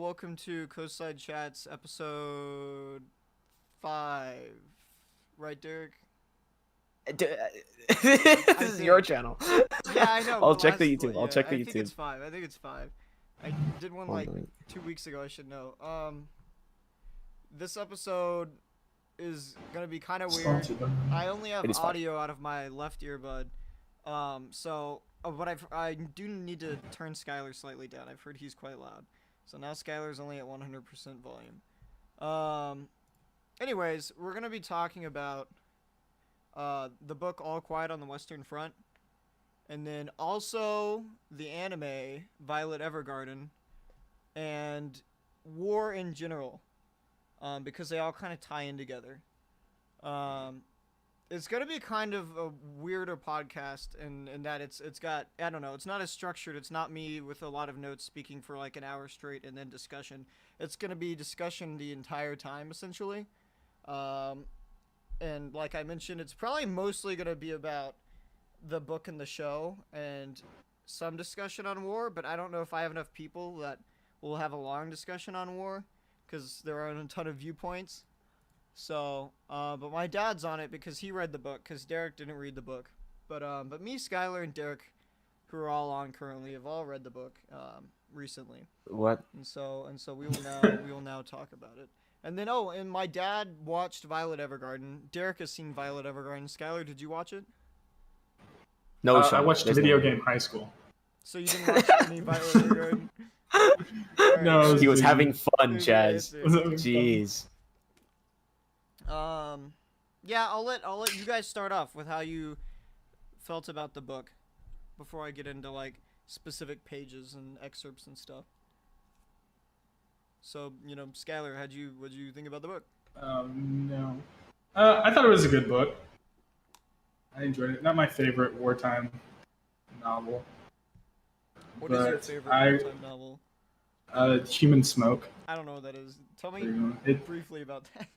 welcome to Coastside Chats episode 5. Right, Derek? D- I this is your think. channel. Yeah, I know, I'll but check last. the YouTube. I'll Yeah, check I the think it's YouTube. 5. I think it's 5. I did one Hold like on. 2 weeks ago, I should know. This episode is gonna be kind of weird. I only have It is 5. audio out of my left earbud. But I do need to turn Skylar slightly down. I've heard he's quite loud. So now Skylar's only at 100% volume. Anyways, we're gonna be talking about the book All Quiet on the Western Front, and then also the anime Violet Evergarden, and war in general, because they all kind of tie in together. Um, it's gonna be kind of a weirder podcast in that it's got, I don't know, it's not as structured. It's not me with a lot of notes speaking for like an hour straight and then discussion. It's gonna be discussion the entire time essentially. Um, and like I mentioned, it's probably mostly gonna be about the book and the show and some discussion on war. But I don't know if I have enough people that will have a long discussion on war because there are a ton of viewpoints. So, but my dad's on it because he read the book. Because Derek didn't read the book, but me, Skylar, and Derek, who are all on currently, have all read the book recently, What? and so we will now talk about it. And then and my dad watched Violet Evergarden. Derek has seen Violet Evergarden. Skylar, did you watch it? No, I Sean. watched There's Video no- Game High School. So you didn't watch any Violet Evergarden? Alright, No, He was Video having Game. fun, Chaz. Jeez. Yeah, I'll let you guys start off with how you felt about the book before I get into like specific pages and excerpts and stuff. So, Skylar, what'd you think about the book? No. I thought it was a good book. I enjoyed it. Not my favorite wartime novel. What is your But favorite wartime novel? Human Smoke. I don't know what that is. Tell me It, briefly about that.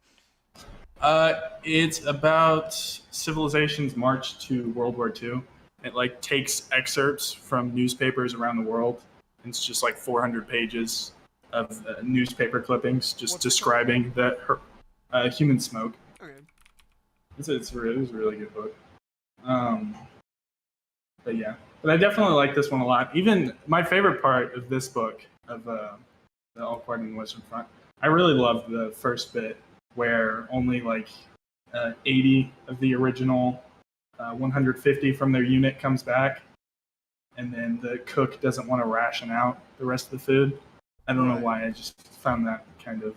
it's about civilization's march to World War II. It like takes excerpts from newspapers around the world. It's just like 400 pages of newspaper clippings, just What's it describing Human Smoke. Okay. It was a really good book. But yeah, but I definitely like this one a lot. Even my favorite part of this book of the All Quiet on the Western Front, I really loved the first bit where only like 80 of the original 150 from their unit comes back, and then the cook doesn't want to ration out the rest of the food. I don't know why. I just found that kind of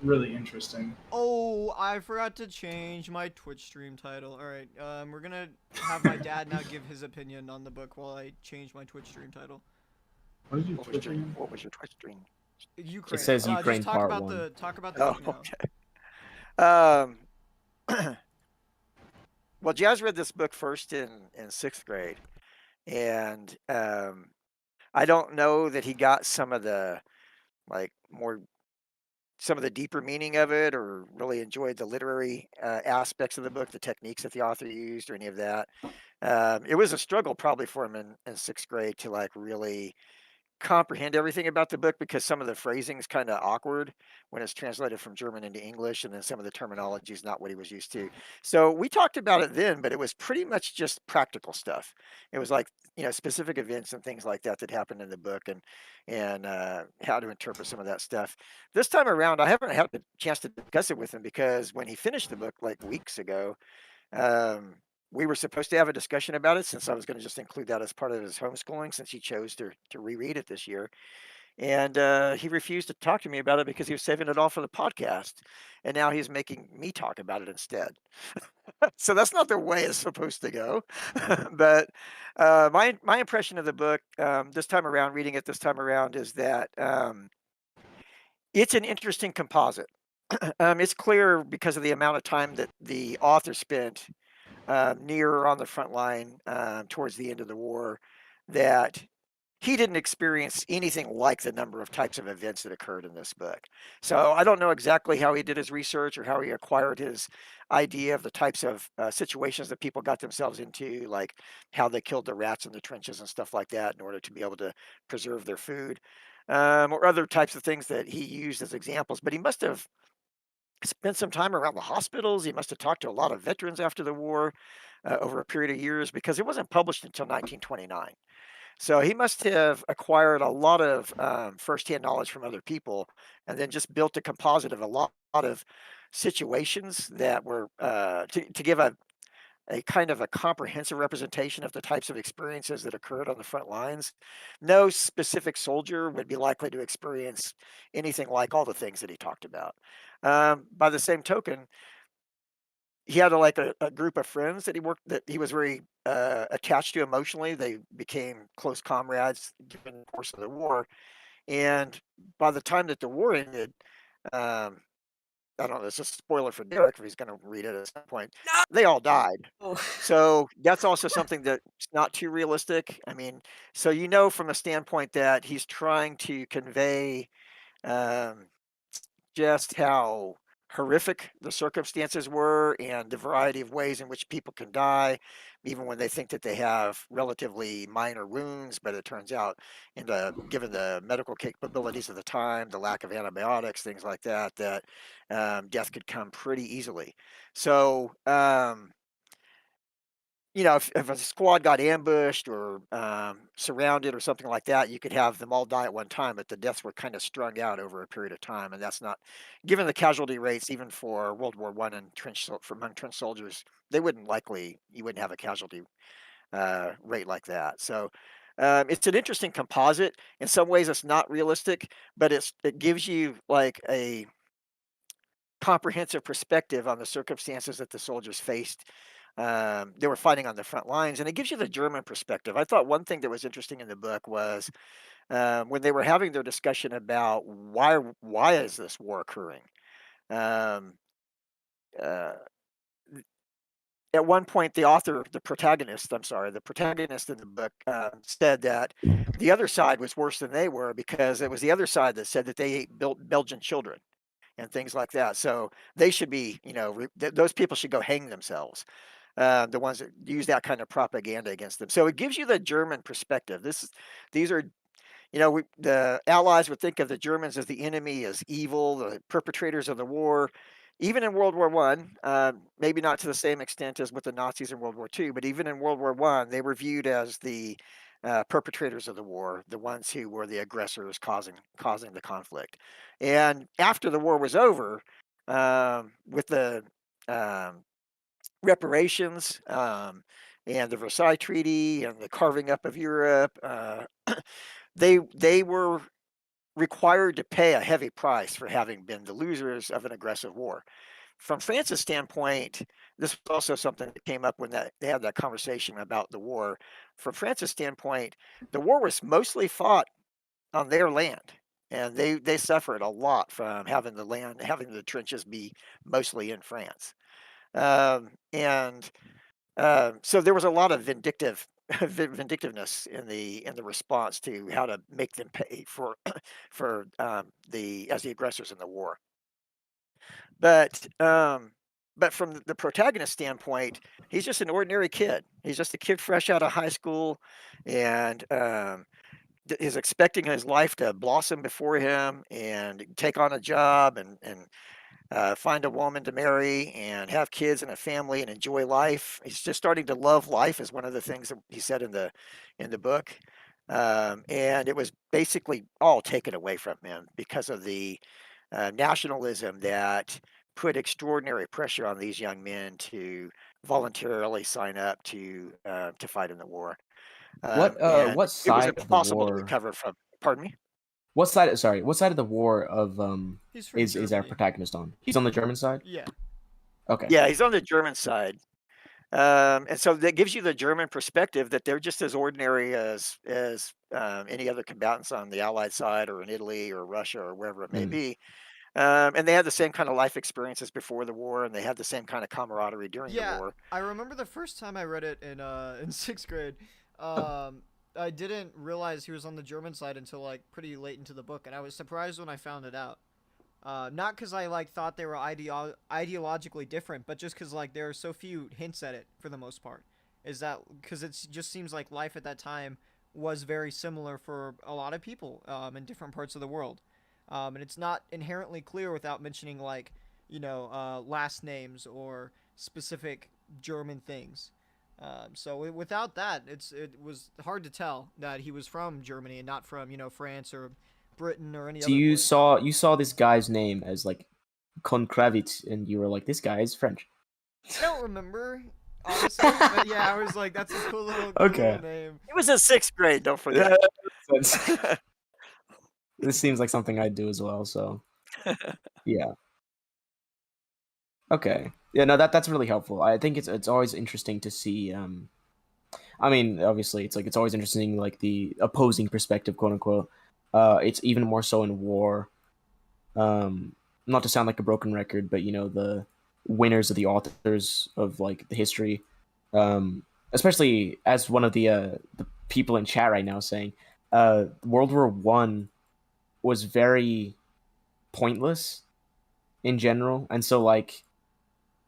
really interesting. Oh, I forgot to change my Twitch stream title. All right, we're gonna have my dad now give his opinion on the book while I change my Twitch stream title. What did you What was your Twitch stream? Ukraine. It says Ukraine just talk Part about 1. talk about the Oh, book now. okay. Well, Jazz read this book first in sixth grade, and I don't know that he got some of the deeper meaning of it, or really enjoyed the literary aspects of the book, the techniques that the author used, or any of that. It was a struggle probably for him in sixth grade to like really comprehend everything about the book, because some of the phrasing is kind of awkward when it's translated from German into English, and then some of the terminology is not what he was used to. So we talked about it then, but it was pretty much just practical stuff. It was like, specific events and things like that that happened in the book, and how to interpret some of that stuff. This time around, I haven't had a chance to discuss it with him, because when he finished the book like weeks ago, um, we were supposed to have a discussion about it, since I was going to just include that as part of his homeschooling, since he chose to reread it this year. And he refused to talk to me about it because he was saving it all for the podcast. And now he's making me talk about it instead. So that's not the way it's supposed to go. But my impression of the book this time around, reading it this time around, is that it's an interesting composite. It's clear, because of the amount of time that the author spent near or on the front line towards the end of the war, that he didn't experience anything like the number of types of events that occurred in this book. So I don't know exactly how he did his research, or how he acquired his idea of the types of situations that people got themselves into, like how they killed the rats in the trenches and stuff like that in order to be able to preserve their food. or other types of things that he used as examples. But he must have spent some time around the hospitals. He must have talked to a lot of veterans after the war over a period of years because it wasn't published until 1929. So he must have acquired a lot of firsthand knowledge from other people, and then just built a composite of a lot of situations that were to give a kind of a comprehensive representation of the types of experiences that occurred on the front lines. No specific soldier would be likely to experience anything like all the things that he talked about. By the same token, he had like a group of friends that he was very attached to emotionally. They became close comrades during the course of the war, and by the time that the war ended, um, I don't know. It's a spoiler for Derek if he's going to read it at some point. They all died. No. So that's also something that's not too realistic. I mean, so from a standpoint that he's trying to convey um, just how horrific the circumstances were and the variety of ways in which people can die, even when they think that they have relatively minor wounds. But it turns out, given the medical capabilities of the time, the lack of antibiotics, things like that, that death could come pretty easily. So, if a squad got ambushed or surrounded or something like that, you could have them all die at one time, but the deaths were kind of strung out over a period of time, and that's not, given the casualty rates, even for World War One and for among trench soldiers, you wouldn't have a casualty rate like that. So it's an interesting composite. In some ways, it's not realistic, but it gives you like a comprehensive perspective on the circumstances that the soldiers faced. They were fighting on the front lines, and it gives you the German perspective. I thought one thing that was interesting in the book was when they were having their discussion about why is this war occurring. Um, uh, at one point, the protagonist in the book said that the other side was worse than they were because it was the other side that said that they ate Belgian children and things like that. So they should be, those people should go hang themselves. The ones that use that kind of propaganda against them. So it gives you the German perspective. These are, the Allies would think of the Germans as the enemy, as evil, the perpetrators of the war. Even in World War One, maybe not to the same extent as with the Nazis in World War Two, but even in World War One, they were viewed as the perpetrators of the war, the ones who were the aggressors causing the conflict. And after the war was over, with the um, reparations and the Versailles Treaty and the carving up of Europe, they were required to pay a heavy price for having been the losers of an aggressive war. From France's standpoint, this was also something that came up when they had that conversation about the war. From France's standpoint, the war was mostly fought on their land, and they suffered a lot from having the trenches be mostly in France. And So there was a lot of vindictiveness in the response to how to make them pay for the aggressors in the war. But from the protagonist standpoint, he's just an ordinary kid. He's just a kid fresh out of high school, and is expecting his life to blossom before him and take on a job and find a woman to marry and have kids and a family and enjoy life. He's just starting to love life, is one of the things that he said in the book. And it was basically all taken away from him because of the nationalism that put extraordinary pressure on these young men to voluntarily sign up to fight in the war. And What it was side of the impossible to war? recover from. Pardon me. What side of the war of He's from is our Germany. protagonist on? He's on the German side? Yeah. Okay. Yeah, he's on the German side. And so that gives you the German perspective that they're just as ordinary as any other combatants on the Allied side or in Italy or Russia or wherever it may Mm. be. And they had the same kind of life experiences before the war, and they had the same kind of camaraderie during the Yeah, war. I remember the first time I read it in in sixth grade. I didn't realize he was on the German side until like pretty late into the book, and I was surprised when I found it out. Not because I like thought they were ideologically different, but just because like there are so few hints at it for the most part. Is that because it just seems like life at that time was very similar for a lot of people in different parts of the world. And it's not inherently clear without mentioning like last names or specific German things. So without that, it was hard to tell that he was from Germany and not from France or Britain or any So other place. you saw this guy's name as like Konkravitz, and you were like, this guy is French. I don't remember honestly, but yeah, I was like, that's a cool Okay. little name. It was in 6th grade, don't Yeah, forget. that makes sense. This seems like something I'd do as well. So yeah. Okay. Yeah. No, that's really helpful. I think it's always interesting to see. I mean, obviously, it's always interesting, like the opposing perspective, quote unquote. It's even more so in war. Not to sound like a broken record, but the winners of the authors of like the history, especially as one of the people in chat right now saying, World War One was very pointless in general, and so like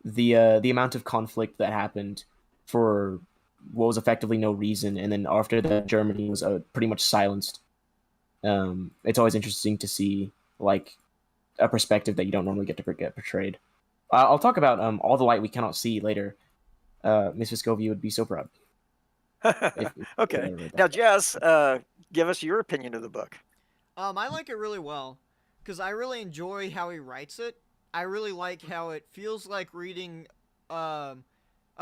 the amount of conflict that happened for what was effectively no reason, and then after that Germany was pretty much silenced. It's always interesting to see like a perspective that you don't normally get to get portrayed. I'll talk about All the Light We Cannot See later. Miss Viscovia would be so proud. If Okay. read that. Now, Jess, give us your opinion of the book. I like it really well because I really enjoy how he writes it. I really like how it feels like reading a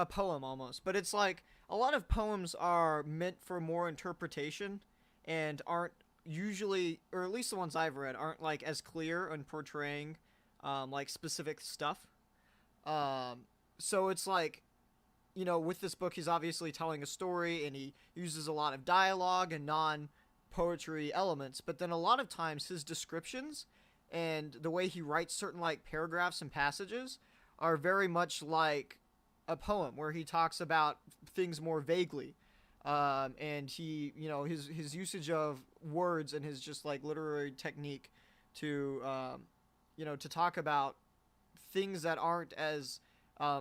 poem almost, but it's like a lot of poems are meant for more interpretation and aren't usually, or at least the ones I've read, aren't like as clear in portraying like specific stuff. Um, so it's like with this book, he's obviously telling a story and he uses a lot of dialogue and non poetry elements, but then a lot of times his descriptions and the way he writes certain like paragraphs and passages are very much like a poem where he talks about things more vaguely. And he, his usage of words and his just like literary technique to, to talk about things that aren't as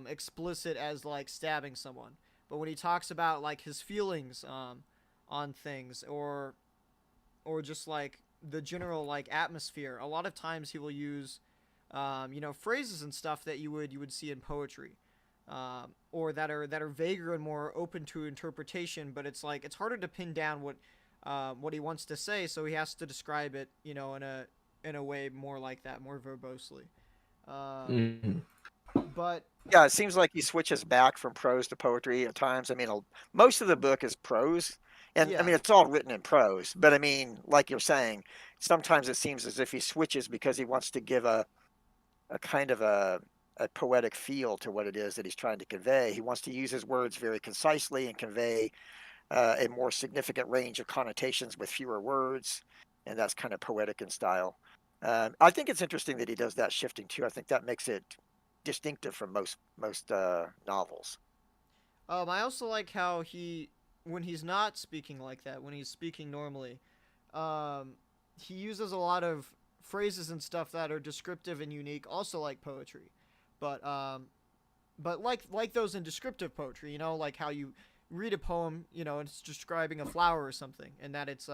explicit as like stabbing someone. But when he talks about like his feelings on things or just like the general like atmosphere, a lot of times he will use phrases and stuff that you would see in poetry. Or that are vaguer and more open to interpretation, but it's like it's harder to pin down what he wants to say, so he has to describe it, in a way more like that, more verbosely. Mhm. But Yeah, it seems like he switches back from prose to poetry at times. I mean, most of the book is prose, and I yeah, mean it's all written in prose. But I mean, like you're saying, sometimes it seems as if he switches because he wants to give a kind of a poetic feel to what it is that he's trying to convey. He wants to use his words very concisely and convey a more significant range of connotations with fewer words, and that's kind of poetic in style. I think it's interesting that he does that shifting too. I think that makes it distinctive from most novels. I also like how when he's not speaking like that, when he's speaking normally, um, he uses a lot of phrases and stuff that are descriptive and unique, also like poetry, but like those in descriptive poetry, like how you read a poem, and it's describing a flower or something, and that it's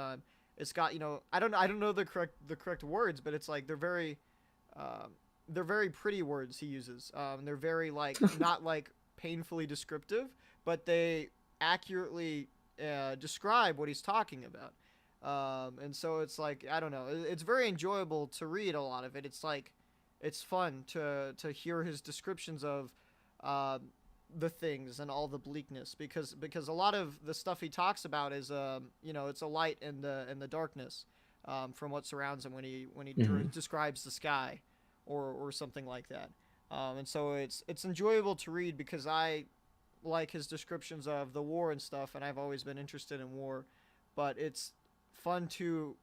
got I don't know the correct words, but it's like they're very pretty words he uses. They're very like not like painfully descriptive, but they accurately describe what he's talking about. And so it's like I don't know. It's very enjoyable to read a lot of it. It's like it's fun to hear his descriptions of uh, the things and all the bleakness because a lot of the stuff he talks about is it's a light in the darkness from what surrounds him when he Mhm. describes the sky or something like that. And so it's enjoyable to read because I like his descriptions of the war and stuff, and I've always been interested in war. But it's fun to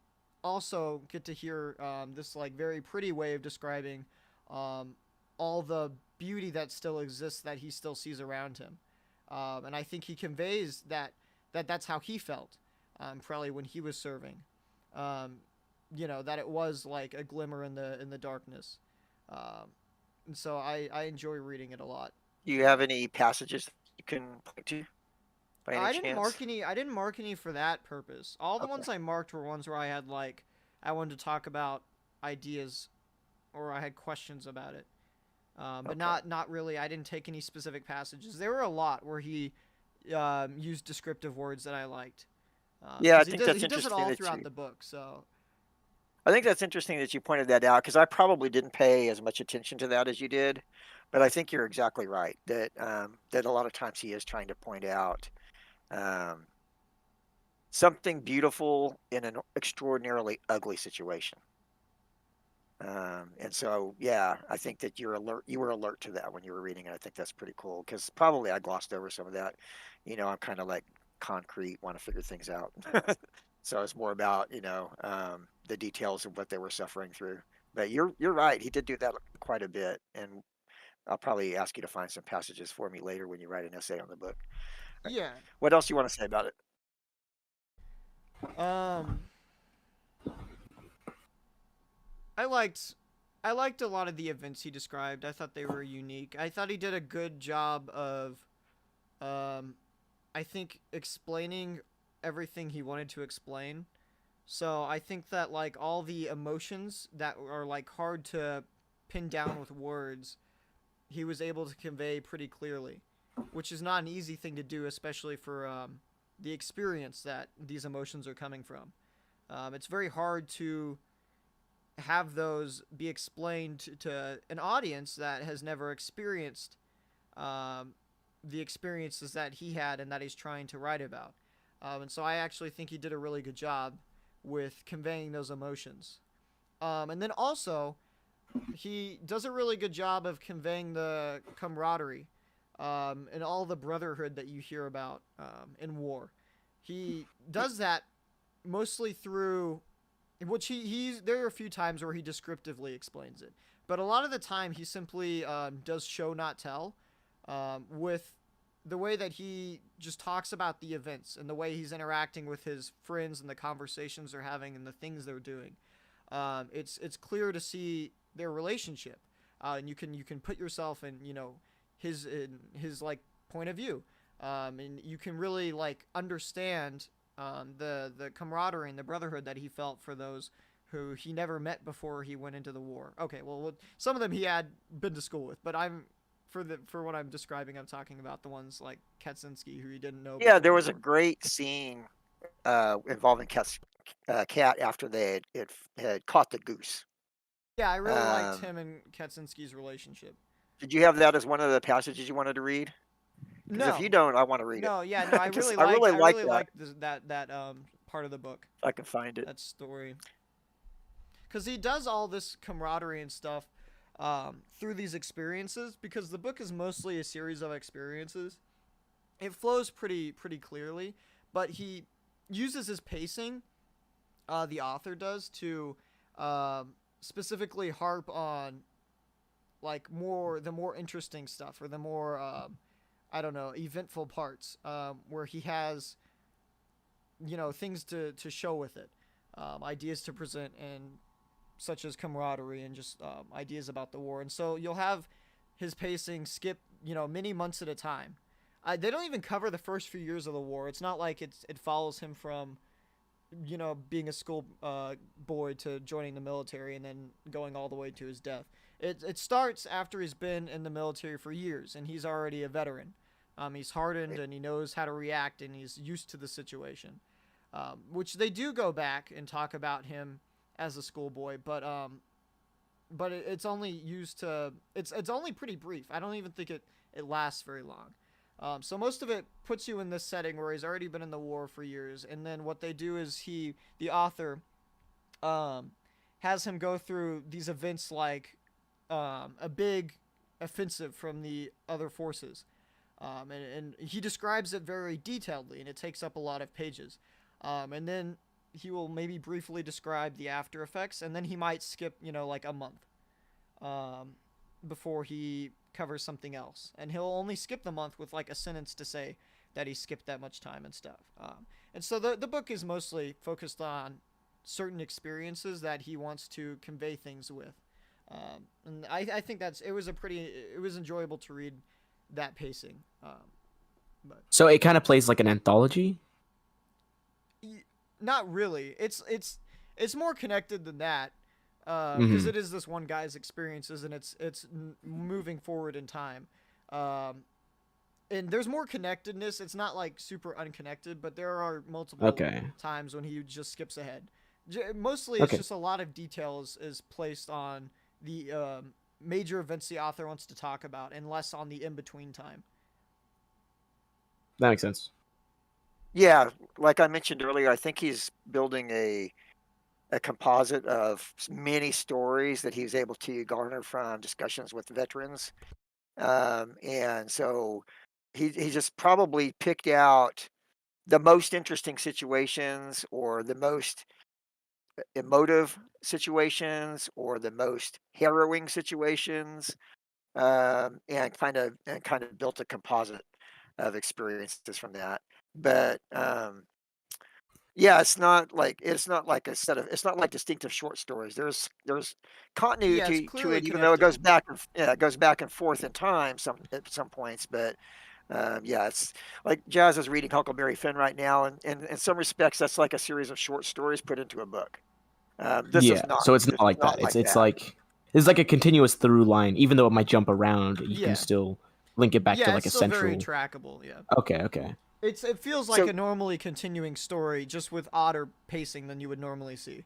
also get to hear this like very pretty way of describing um, all the beauty that still exists that he still sees around him. And I think he conveys that's how he felt, probably when he was serving. Um, that it was like a glimmer in the darkness. Um, and so I enjoy reading it a lot. Do you have any passages you can point to? by any I didn't chance? mark any. I didn't mark any for that purpose. All the Okay. ones I marked were ones where I had like I wanted to talk about ideas or I had questions about it. But Okay. not really. I didn't take any specific passages. There were a lot where he used descriptive words that I liked. Yeah, I Because think that's he does it interesting all that throughout you. the book. So I think that's interesting that you pointed that out because I probably didn't pay as much attention to that as you did, but I think you're exactly right that that a lot of times he is trying to point out um, something beautiful in an extraordinarily ugly situation. And so, yeah, I think that you're alert. You were alert to that when you were reading it. I think that's pretty cool because probably I glossed over some of that. I'm kind of like concrete, want to figure things out. So it's more about the details of what they were suffering through. But you're right. He did do that quite a bit, and I'll probably ask you to find some passages for me later when you write an essay on the book. Right. yeah. What else do you want to say about it? Um, I liked I liked a lot of the events he described. I thought they were unique. I thought he did a good job of um, I think explaining everything he wanted to explain. So I think that like all the emotions that are like hard to pin down with words, he was able to convey pretty clearly, which is not an easy thing to do, especially for the experience that these emotions are coming from. It's very hard to have those be explained to an audience that has never experienced um, the experiences that he had and that he's trying to write about. And so I actually think he did a really good job with conveying those emotions. And then also, he does a really good job of conveying the camaraderie and all the brotherhood that you hear about in war. He does that mostly through which he's there are a few times where he descriptively explains it, but a lot of the time he simply does show not tell with the way that he just talks about the events and the way he's interacting with his friends and the conversations they're having and the things they're doing. It's clear to see their relationship, and you can put yourself in his like point of view, and you can really like understand the camaraderie and the brotherhood that he felt for those who he never met before he went into the war. Okay, well, some of them he had been to school with, but for what I'm describing, I'm talking about the ones like Kaczynski, who he didn't know Yeah, before there the was a war. great scene involving Cat after they had caught the goose. Yeah, I really liked Um, him and Kaczynski's relationship. did you have that as one of the passages you wanted to read? Because if you No, don't, I want to read it no, yeah, no. I because really liked I like really that. liked that part of the book, If I can find it. that story, because he does all this camaraderie and stuff through these experiences. Because the book is mostly a series of experiences, it flows pretty clearly, but he uses his pacing. The author does to specifically harp on like more interesting stuff or the more I don't know eventful parts where he has things to show with it, ideas to present and such as camaraderie and just ideas about the war. And so you'll have his pacing skip many months at a time. They don't even cover the first few years of the war. It's not like it follows him from being a school boy to joining the military and then going all the way to his death. It starts after he's been in the military for years and he's already a veteran. He's hardened and he knows how to react and he's used to the situation. Which they do go back and talk about him as a schoolboy, but it's only used to it's only pretty brief. I don't even think it lasts very long. So most of it puts you in this setting where he's already been in the war for years, and then what they do is the author, um, has him go through these events like a big offensive from the other forces, and he describes it very detailedly, and it takes up a lot of pages, and then he will maybe briefly describe the after effects, and then he might skip like a month, um, before he covers something else. And he'll only skip the month with like a sentence to say that he skipped that much time and stuff. And so the book is mostly focused on certain experiences that he wants to convey things with. And I think it was enjoyable to read that pacing. But So it kind of plays like an anthology. not really. It's more connected than that, because Hmm. it is this one guy's experiences, and it's moving forward in time. Um, and there's more connectedness. It's not like super unconnected, but there are multiple Okay. times when he just skips ahead. Mostly, it's Okay. just a lot of details is placed on the major events the author wants to talk about, and less on the in between time. That makes sense. Yeah, like I mentioned earlier, I think he's building a composite of many stories that he was able to garner from discussions with veterans. And so he just probably picked out the most interesting situations, or the most emotive situations, or the most harrowing situations, and kind of built a composite of experiences from that. But yeah, it's not like distinctive short stories. There's Yeah, it's continuity to clearly it, even though it goes connected. back and yeah, it goes back and forth in time at some points. But yeah, it's like Jazz is reading Huckleberry Finn right now, and in some respects, that's like a series of short stories put into a book. This is Yeah. not. So it's not This is like that. not It's like it's that. like it's like a continuous through line. Even though it might jump around, you can Yeah, still link it back to yeah, like it's a still very central. trackable. Yeah, Okay. Okay. it feels like So a normally continuing story, just with odder pacing than you would normally see.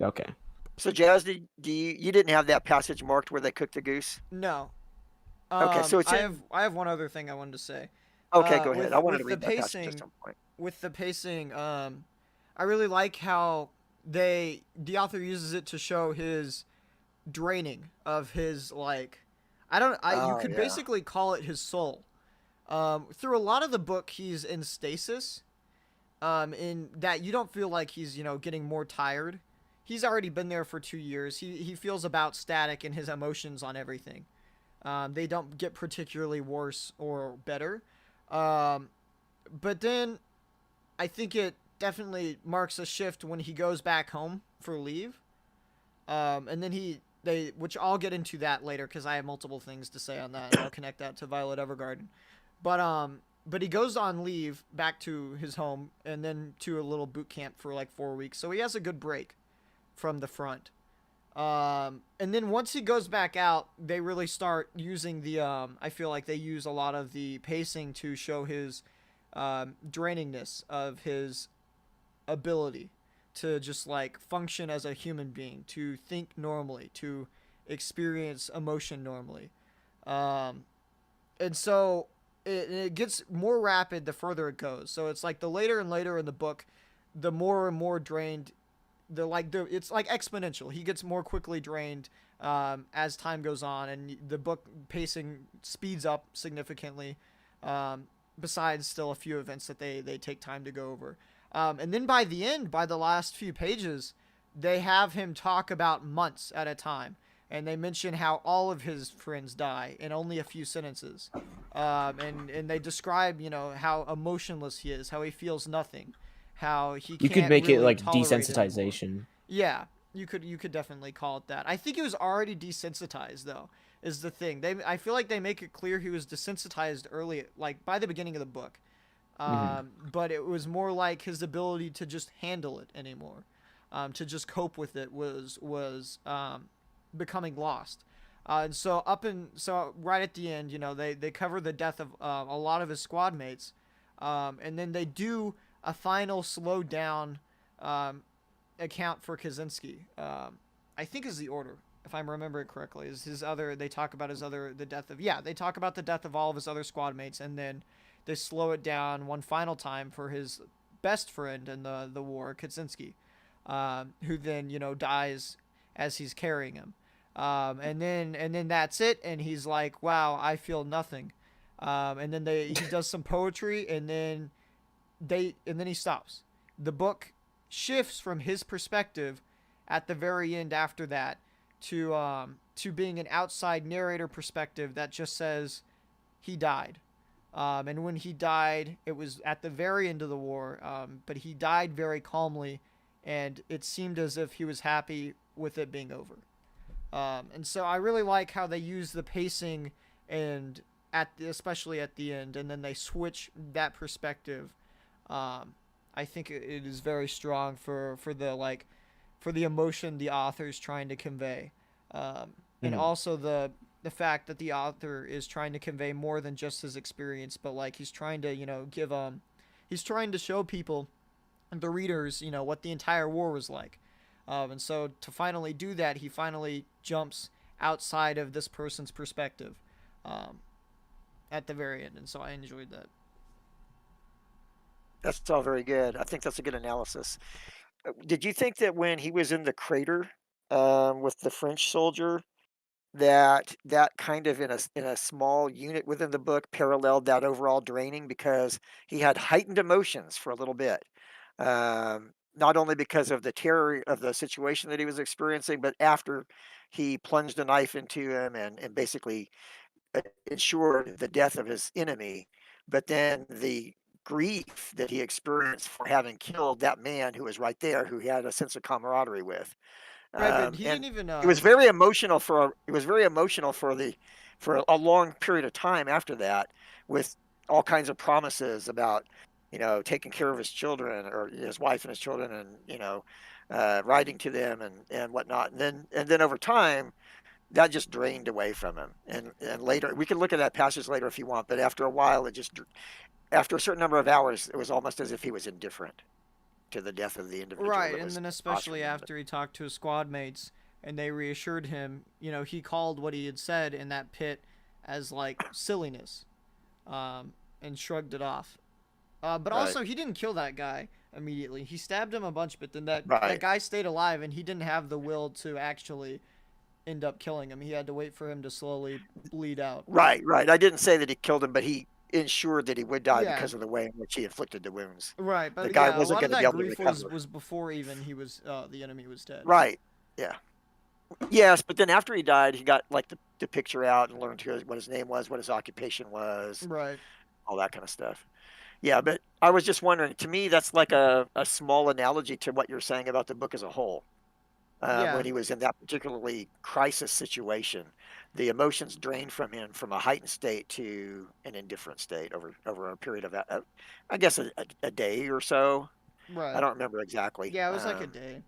Okay. so Jazz, you didn't have that passage marked where they cooked the goose? No, Okay, so it's in. I have one other thing I wanted to say. Okay, go ahead. I wanted to With the read that passage at pacing, some point. I really like how the author uses it to show his draining of his, like, I you Oh could yeah. basically call it his soul. Through a lot of the book, he's in stasis. In that you don't feel like he's getting more tired. He's already been there for 2 years. He feels about static in his emotions on everything. They don't get particularly worse or better. Um, but then I think it definitely marks a shift when he goes back home for leave. And then which I'll get into that later because I have multiple things to say on that, and I'll connect that to Violet Evergarden. But he goes on leave back to his home and then to a little boot camp for like 4 weeks, so he has a good break from the front. And then once he goes back out, they really start using the. I feel like they use a lot of the pacing to show his drainingness of his ability to just like function as a human being, to think normally, to experience emotion normally. Um, and so it gets more rapid the further it goes. So it's like the later and later in the book, the more and more drained. It's like exponential. He gets more quickly drained as time goes on, and the book pacing speeds up significantly. Um, Besides, still a few events that they take time to go over. And then by the end, by the last few pages, they have him talk about months at a time, and they mention how all of his friends die in only a few sentences. And they describe how emotionless he is, how he feels nothing, how he You could can't make it really like tolerate anymore. desensitization. Yeah, you could definitely call it that. I think he was already desensitized though. Is the thing. I feel like they make it clear he was desensitized early, like by the beginning of the book. Hmm. But it was more like his ability to just handle it anymore, to just cope with it was becoming lost. And so right at the end, they cover the death of a lot of his squad mates, and then they do a final slow down um, account for Kaczynski. I think is the order, if I'm remembering correctly. Is his other? They talk about the death of, yeah. They talk about the death of all of his other squad mates, and then they slow it down one final time for his best friend in the war, Kaczynski, who then dies as he's carrying him. And then that's it, and he's like, "Wow, I feel nothing." And then he does some poetry, and then he stops. The book shifts from his perspective at the very end after that to being an outside narrator perspective that just says he died. And when he died, it was at the very end of the war, but he died very calmly, and it seemed as if he was happy with it being over. And so I really like how they use the pacing and especially at the end, and then they switch that perspective. Um, I think it is very strong for the for the emotion the author is trying to convey, and Mhm. also the fact that the author is trying to convey more than just his experience, but like he's trying to give he's trying to show people, the readers, what the entire war was like. And so to finally do that, he finally jumps outside of this person's perspective, um, at the very end, and so I enjoyed that. That's all very good. I think that's a good analysis. Did you think that when he was in the crater with the French soldier, that that kind of in a small unit within the book paralleled that overall draining because he had heightened emotions for a little bit, not only because of the terror of the situation that he was experiencing, but after he plunged a knife into him and basically ensured the death of his enemy, but then the grief that he experienced for having killed that man who was right there, who he had a sense of camaraderie with. Right, but he And didn't even it was very emotional it was very emotional for for a long period of time after that, with all kinds of promises about, taking care of his children or his wife and his children, and writing to them and whatnot. And then over time, that just drained away from him. And later, we can look at that passage later if you want, but after a while, after a certain number of hours, it was almost as if he was indifferent to the death of the individual right, that and was then across from especially him. after he talked to his squad mates and they reassured him, he called what he had said in that pit as like silliness, and shrugged it off. But Right, also, he didn't kill that guy immediately. He stabbed him a bunch, but then that right, guy stayed alive, and he didn't have the will to actually end up killing him. He had to wait for him to slowly bleed out. right. I didn't say that he killed him, but he ensured that he would die Yeah, because of the way in which he inflicted the wounds. right. The But guy yeah, a wasn't lot of going to be that able to grief was recover. was before even the enemy was dead. Right. Yeah. Yes, but then after he died, he got like the picture out and learned what his name was, what his occupation was, Right. all that kind of stuff. Yeah, but I was just wondering, to me, that's like a small analogy to what you're saying about the book as a whole. Yeah. When he was in that particularly crisis situation, the emotions drained from him from a heightened state to an indifferent state over a period of, I guess, a day or so. I Right. don't remember exactly. Yeah, it was like a day.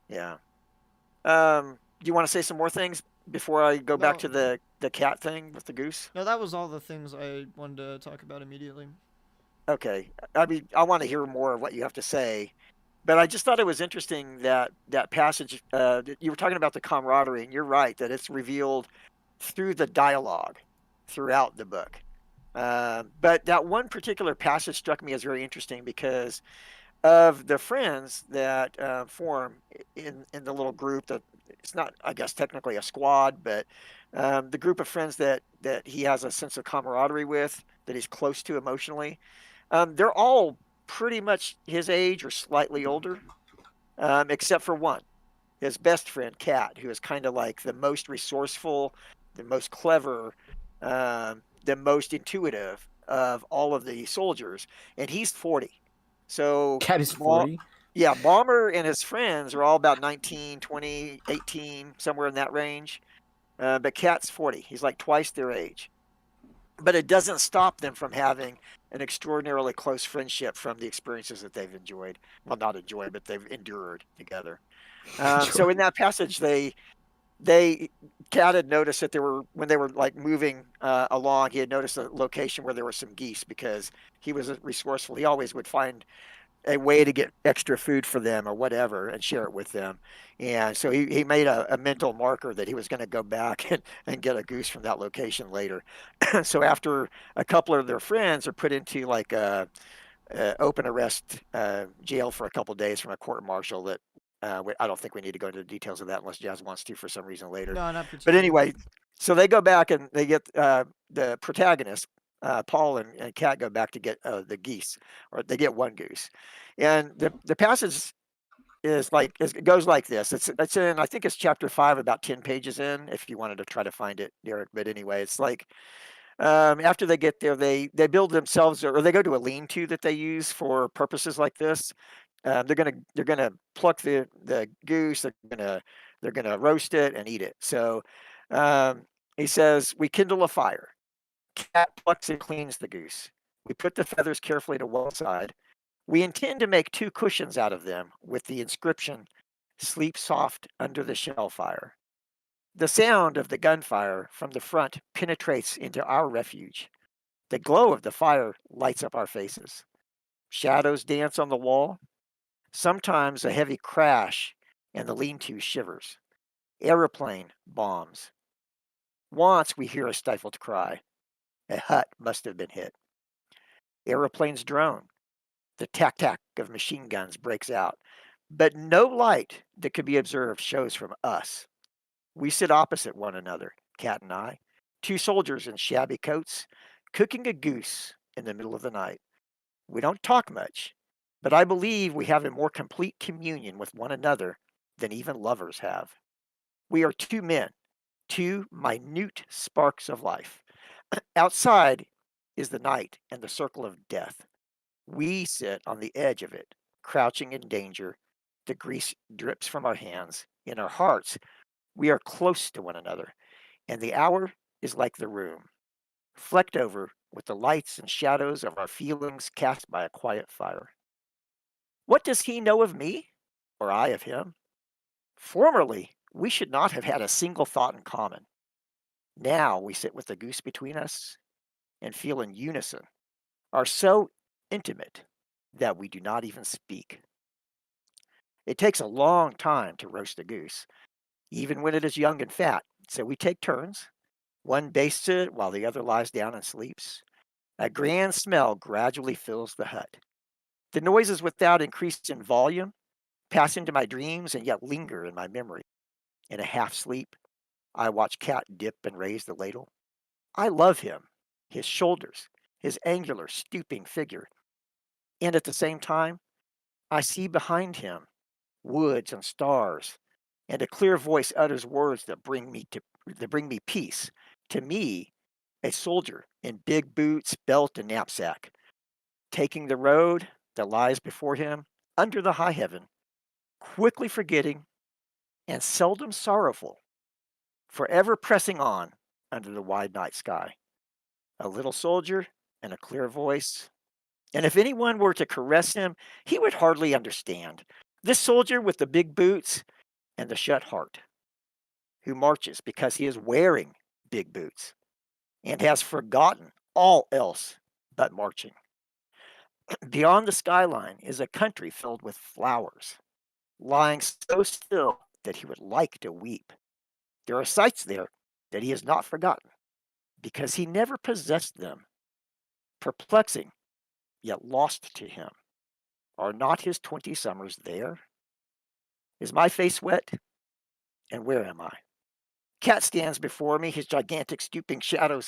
Yeah. Do you want to say some more things before I go back No, to the cat thing with the goose? no, that was all the things I wanted to talk about immediately. Okay. I mean, I want to hear more of what you have to say. But I just thought it was interesting that that passage, that you were talking about the camaraderie, and you're right that it's revealed through the dialogue throughout the book. But that one particular passage struck me as very interesting because of the friends that form in the little group. That it's not, I guess, technically a squad, but the group of friends that he has a sense of camaraderie with, that he's close to emotionally. They're all pretty much his age or slightly older, except for one, his best friend, Kat, who is kind of like the most resourceful, the most clever, the most intuitive of all of the soldiers, and he's 40. So, Cat is Ba- 40. yeah, Bomber and his friends are all about 19, 20, 18, somewhere in that range. But Kat's 40. He's like twice their age. But it doesn't stop them from having an extraordinarily close friendship from the experiences that they've enjoyed. Well, not enjoyed, but they've endured together. So in that passage, they Cat had noticed that there were, when they were like moving along, he had noticed a location where there were some geese because he was resourceful. He always would find a way to get extra food for them or whatever and share it with them. And so he made a mental marker that he was going to go back and get a goose from that location later. So after a couple of their friends are put into like a open arrest jail for a couple of days from a court martial that I don't think we need to go into the details of that unless Jazz wants to for some reason later. No, not But particularly. anyway, so they go back and they get the protagonist, Paul and Kat go back to get the geese, or they get one goose. And the passage it goes like this. It's in, I think it's chapter 5, about 10 pages in, if you wanted to try to find it, Derek. But anyway, it's like after they get there, they build themselves, or they go to a lean-to that they use for purposes like this. They're gonna pluck the goose. They're gonna roast it and eat it. So He says, we kindle a fire. Cat plucks and cleans the goose. We put the feathers carefully to one side. We intend to make 2 cushions out of them with the inscription, Sleep soft under the shell fire. The sound of the gunfire from the front penetrates into our refuge. The glow of the fire lights up our faces. Shadows dance on the wall. Sometimes a heavy crash and the lean-to shivers. Aeroplane bombs. Once we hear a stifled cry. A hut must have been hit. Aeroplanes drone. The tac-tac of machine guns breaks out. But no light that could be observed shows from us. We sit opposite one another, Cat and I, 2 soldiers in shabby coats, cooking a goose in the middle of the night. We don't talk much, but I believe we have a more complete communion with one another than even lovers have. We are 2 men, 2 minute sparks of life. Outside is the night and the circle of death. We sit on the edge of it, crouching in danger. The grease drips from our hands. In our hearts, we are close to one another, and the hour is like the room, flecked over with the lights and shadows of our feelings cast by a quiet fire. What does he know of me, or I of him? Formerly, we should not have had a single thought in common. Now we sit with the goose between us and feel in unison, are so intimate that we do not even speak. It takes a long time to roast a goose, even when it is young and fat, so we take turns. One bastes it while the other lies down and sleeps. A grand smell gradually fills the hut. The noises without increase in volume, pass into my dreams, and yet linger in my memory. In a half sleep, I watch Cat dip and raise the ladle. I love him, his shoulders, his angular, stooping figure. And at the same time, I see behind him woods and stars, and a clear voice utters words that bring me peace. To me, a soldier in big boots, belt, and knapsack, taking the road that lies before him under the high heaven, quickly forgetting and seldom sorrowful, forever pressing on under the wide night sky. A little soldier and a clear voice. And if anyone were to caress him, he would hardly understand. This soldier with the big boots and the shut heart, who marches because he is wearing big boots and has forgotten all else but marching. Beyond the skyline is a country filled with flowers, lying so still that he would like to weep. There are sights there that he has not forgotten because he never possessed them. Perplexing, yet lost to him. Are not his 20 summers there? Is my face wet? And where am I? Cat stands before me, his gigantic stooping shadow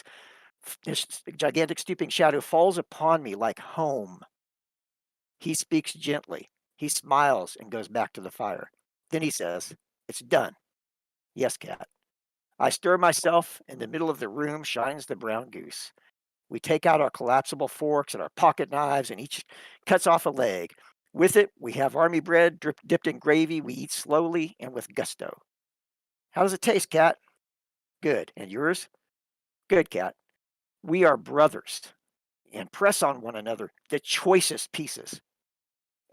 falls upon me like home. He speaks gently. He smiles and goes back to the fire. Then he says, it's done. Yes, Cat. I stir myself. In the middle of the room shines the brown goose. We take out our collapsible forks and our pocket knives, and each cuts off a leg. With it, we have army bread dipped in gravy. We eat slowly and with gusto. How does it taste, Cat? Good. And yours? Good, Cat. We are brothers and press on one another the choicest pieces.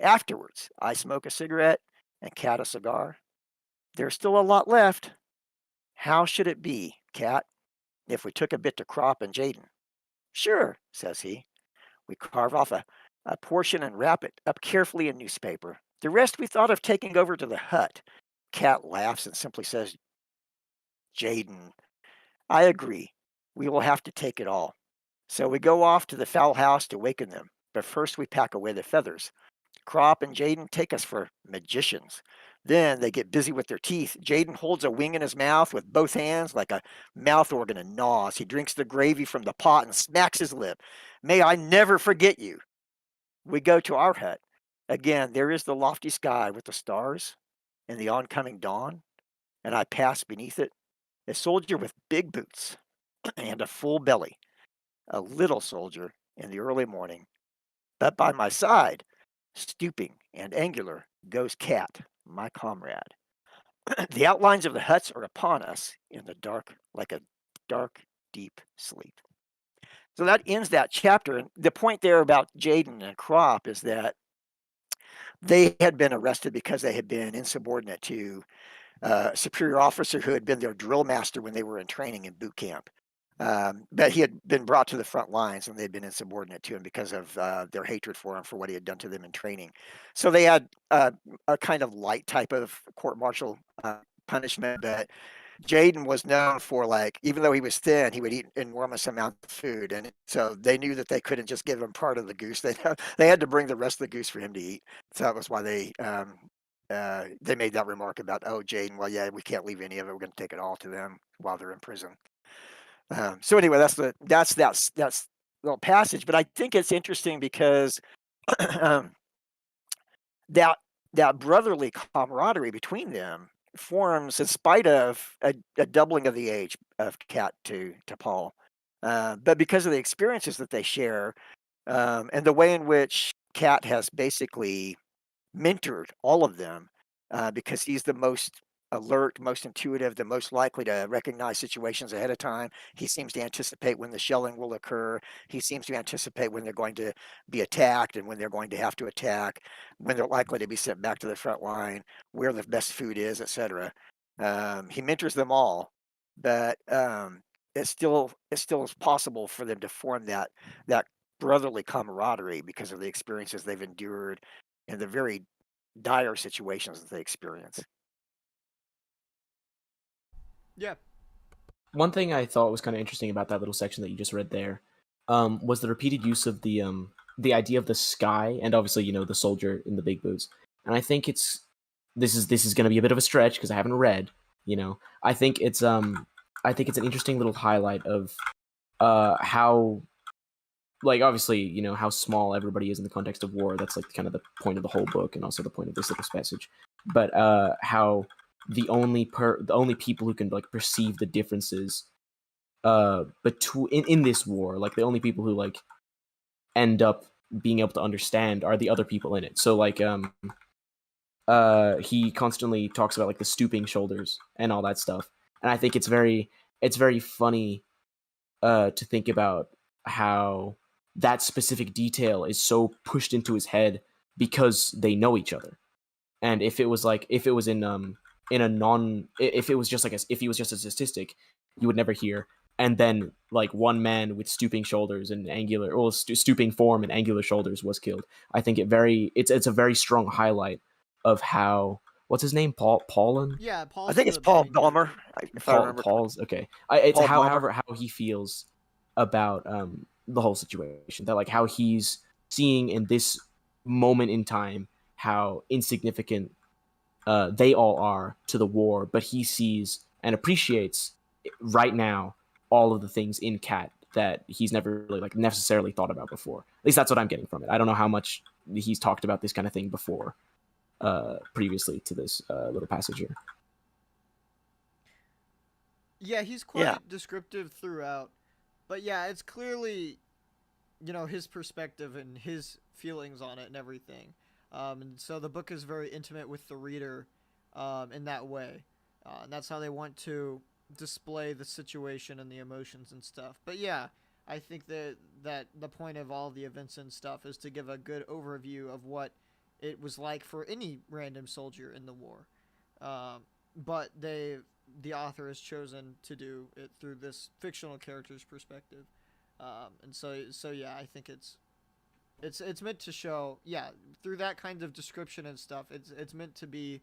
Afterwards, I smoke a cigarette and Cat a cigar. There's still a lot left. How should it be, Cat, if we took a bit to Crop and Jaden? Sure, says he. We carve off a portion and wrap it up carefully in newspaper. The rest we thought of taking over to the hut. Cat laughs and simply says, Jaden, I agree. We will have to take it all. So we go off to the fowl house to waken them. But first we pack away the feathers. Crop and Jaden take us for magicians. Then they get busy with their teeth. Jaden holds a wing in his mouth with both hands like a mouth organ and gnaws. He drinks the gravy from the pot and smacks his lip. May I never forget you. We go to our hut. Again, there is the lofty sky with the stars and the oncoming dawn, and I pass beneath it, a soldier with big boots and a full belly, a little soldier in the early morning. But by my side, stooping and angular, goes Cat, my comrade. The outlines of the huts are upon us in the dark like a dark, deep sleep. So that ends that chapter. And the point there about Jaden and Crop is that they had been arrested because they had been insubordinate to a superior officer who had been their drill master when they were in training in boot camp. But he had been brought to the front lines and they'd been insubordinate to him because of their hatred for him for what he had done to them in training. So they had a kind of light type of court martial punishment, but Jaden was known for, like, even though he was thin, he would eat enormous amounts of food, and so they knew that they couldn't just give him part of the goose. They had to bring the rest of the goose for him to eat. So that was why they made that remark about, oh, Jaden, well, yeah, we can't leave any of it. We're going to take it all to them while they're in prison. So anyway, that's little passage. But I think it's interesting because that brotherly camaraderie between them forms in spite of a doubling of the age of Kat to Paul, but because of the experiences that they share, and the way in which Kat has basically mentored all of them, because he's the most alert, most intuitive, the most likely to recognize situations ahead of time. He seems to anticipate when the shelling will occur. He seems to anticipate when they're going to be attacked and when they're going to have to attack, when they're likely to be sent back to the front line, where the best food is, etc. He mentors them all, but it still is possible for them to form that brotherly camaraderie because of the experiences they've endured and the very dire situations that they experience. Yeah. One thing I thought was kind of interesting about that little section that you just read there, was the repeated use of the idea of the sky and obviously the soldier in the big boots. And I think this is going to be a bit of a stretch because I haven't read. I think it's an interesting little highlight of how, like, obviously how small everybody is in the context of war. That's like kind of the point of the whole book and also the point of this little passage. But how the only people who can like perceive the differences between in this war, like the only people who like end up being able to understand are the other people in it. So like he constantly talks about like the stooping shoulders and all that stuff, and I think it's very funny to think about how that specific detail is so pushed into his head because they know each other. And if it was just if he was just a statistic, you would never hear. And then like one man with stooping shoulders and stooping form and angular shoulders was killed. I think it's a very strong highlight of how, what's his name? Paulin? Yeah, Paul's I think it's the Paul main Balmer, character. if I remember. Paul's okay. It's Paul how, Balmer. however, how he feels about the whole situation. That like how he's seeing in this moment in time how insignificant they all are to the war, but he sees and appreciates right now all of the things in Cat that he's never really like necessarily thought about before. At least that's what I'm getting from it. I don't know how much he's talked about this kind of thing before, previously to this little passage here. Yeah, he's quite descriptive throughout. But yeah, it's clearly, his perspective and his feelings on it and everything. And so the book is very intimate with the reader in that way. And that's how they want to display the situation and the emotions and stuff. But yeah, I think that the point of all the events and stuff is to give a good overview of what it was like for any random soldier in the war. But the author has chosen to do it through this fictional character's perspective. And so yeah, I think it's meant to show, through that kind of description and stuff. It's meant to be,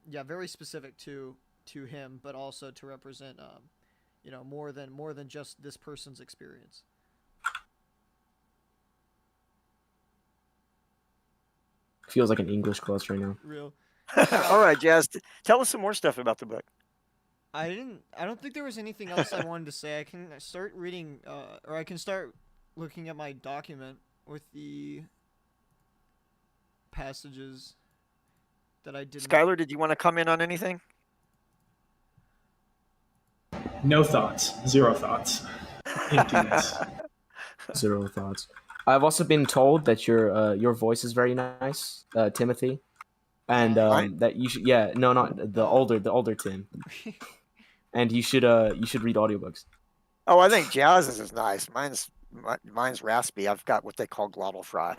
very specific to him, but also to represent, more than just this person's experience. Feels like an English class right now. Real. All right, Jazz, tell us some more stuff about the book. I don't think there was anything else I wanted to say. I can start reading, or I can start looking at my document with the passages that I didn't. Skylar, did you want to comment on anything? No thoughts. Zero thoughts. Emptiness. Zero thoughts. I've also been told that your voice is very nice, Timothy, and that you should. Yeah, no, not the older Tim. and you should read audiobooks. Oh, I think Jazz's is nice. Mine's raspy. I've got what they call glottal fry.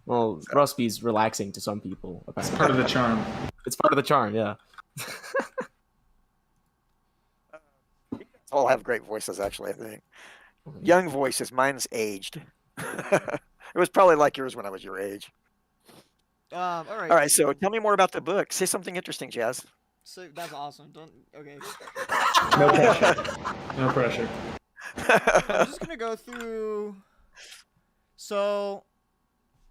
Well, Ruspy's relaxing to some people. It's part of the charm. It's part of the charm, yeah. All have great voices, actually. I think young voices. Mine's aged. It was probably like yours when I was your age. All right. All right. So tell me more about the book. Say something interesting, Jazz. So that's awesome. Okay. No pressure. No pressure. I'm just gonna go through. So,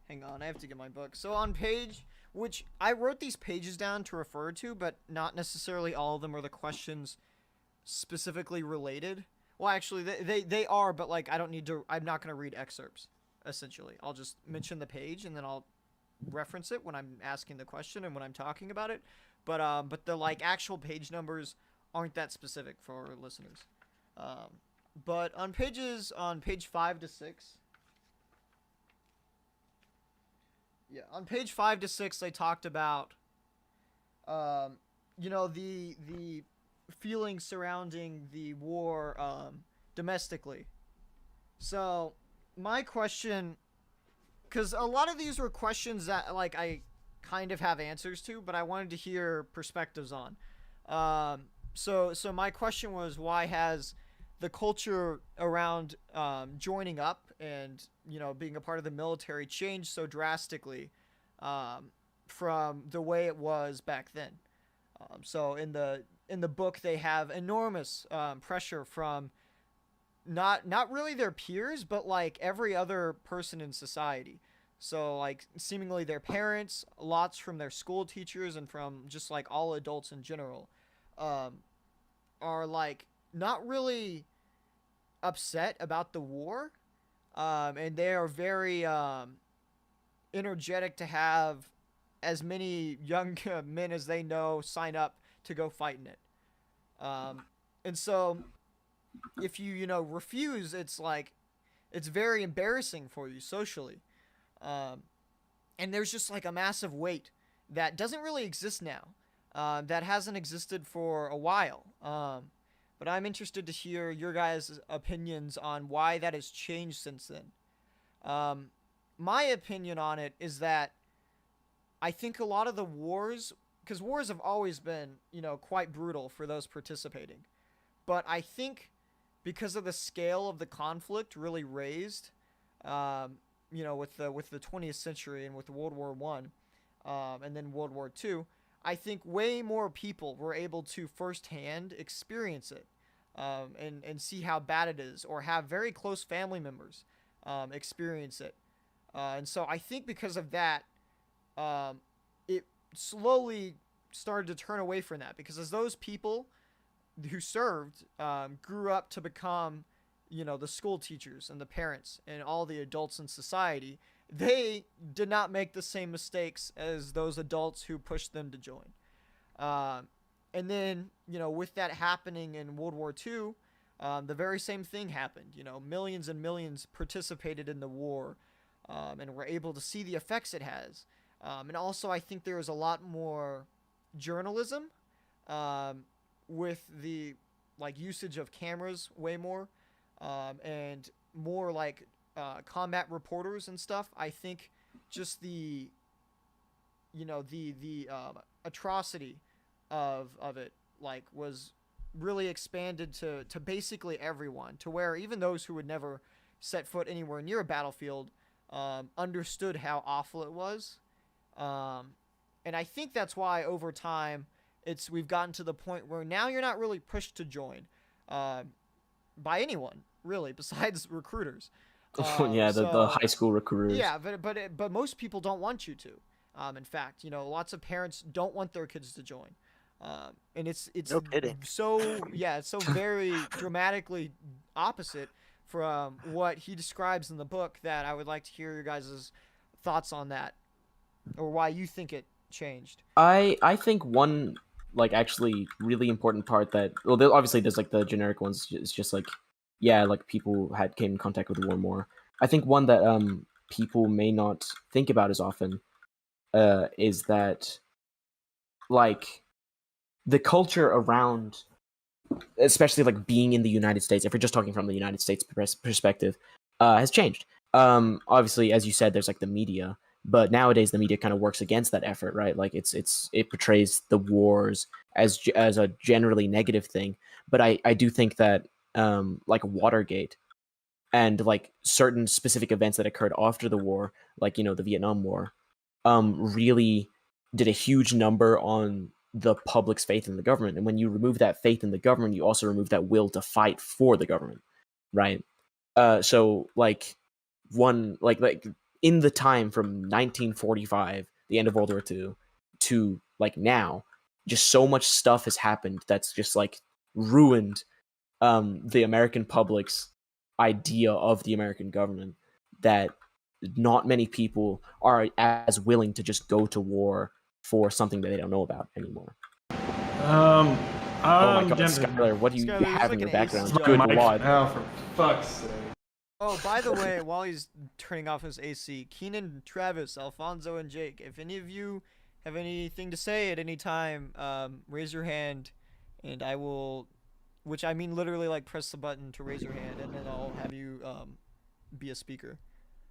hang on, I have to get my book. So on page, which I wrote these pages down to refer to, but not necessarily all of them are the questions specifically related. Well, actually, they are, but like I don't need to. I'm not gonna read excerpts. Essentially, I'll just mention the page and then I'll reference it when I'm asking the question and when I'm talking about it. But the like actual page numbers aren't that specific for listeners. But on page 5 to 6. Yeah, on page 5 to 6 they talked about the feelings surrounding the war domestically. So, my question, cuz a lot of these were questions that like I kind of have answers to, but I wanted to hear perspectives on. So my question was, why has the culture around joining up and being a part of the military changed so drastically from the way it was back then? So in the book they have enormous pressure from not really their peers, but like every other person in society. So like seemingly their parents, lots from their school teachers, and from just like all adults in general, are like not really upset about the war, and they are very energetic to have as many young men as they know sign up to go fight in it. And so if you refuse, it's like it's very embarrassing for you socially. And there's just like a massive weight that doesn't really exist now, that hasn't existed for a while. But I'm interested to hear your guys' opinions on why that has changed since then. My opinion on it is that I think a lot of the wars, because wars have always been, quite brutal for those participating. But I think because of the scale of the conflict really raised, with the 20th century and with World War One, and then World War Two, I think way more people were able to firsthand experience it, and see how bad it is, or have very close family members experience it. And so I think because of that, it slowly started to turn away from that, because as those people who served grew up to become, the school teachers and the parents and all the adults in society, they did not make the same mistakes as those adults who pushed them to join. And then, with that happening in World War II, the very same thing happened. Millions and millions participated in the war, and were able to see the effects it has. And also, I think there is a lot more journalism, with the usage of cameras way more, and more combat reporters and stuff. I think just the atrocity of it was really expanded to basically everyone, to where even those who would never set foot anywhere near a battlefield understood how awful it was. And I think that's why over time we've gotten to the point where now you're not really pushed to join by anyone really, besides recruiters. Yeah, the high school recruiters. Yeah, but most people don't want you to. In fact, lots of parents don't want their kids to join. And it's No kidding. it's so very dramatically opposite from what he describes in the book, that I would like to hear your guys' thoughts on that, or why you think it changed. I think one actually really important part that, well, obviously there's the generic ones. It's just people came in contact with the war more. I think one that people may not think about as often is that the culture around, especially like being in the United States, if we're just talking from the United States perspective, has changed. Obviously, as you said, there's like the media, but nowadays the media kind of works against that effort, right? Like it portrays the wars as a generally negative thing. But I do think that like Watergate and like certain specific events that occurred after the war, like the Vietnam War, really did a huge number on the public's faith in the government. And when you remove that faith in the government, you also remove that will to fight for the government, right? So like like in the time from 1945, the end of World War II, to like now, just so much stuff has happened that's just like ruined the American public's idea of the American government, that not many people are as willing to just go to war for something that they don't know about anymore. Um, Oh my I'm god, getting Skylar, what do you Skylar, there's have like in your an AC background? job. Good my mic. lord. Oh, for fuck's sake. Oh, by the way, while he's turning off his AC, Keenan, Travis, Alfonso, and Jake, if any of you have anything to say at any time, raise your hand, and I will, which I mean literally like press the button to raise your hand, and then I'll have you be a speaker.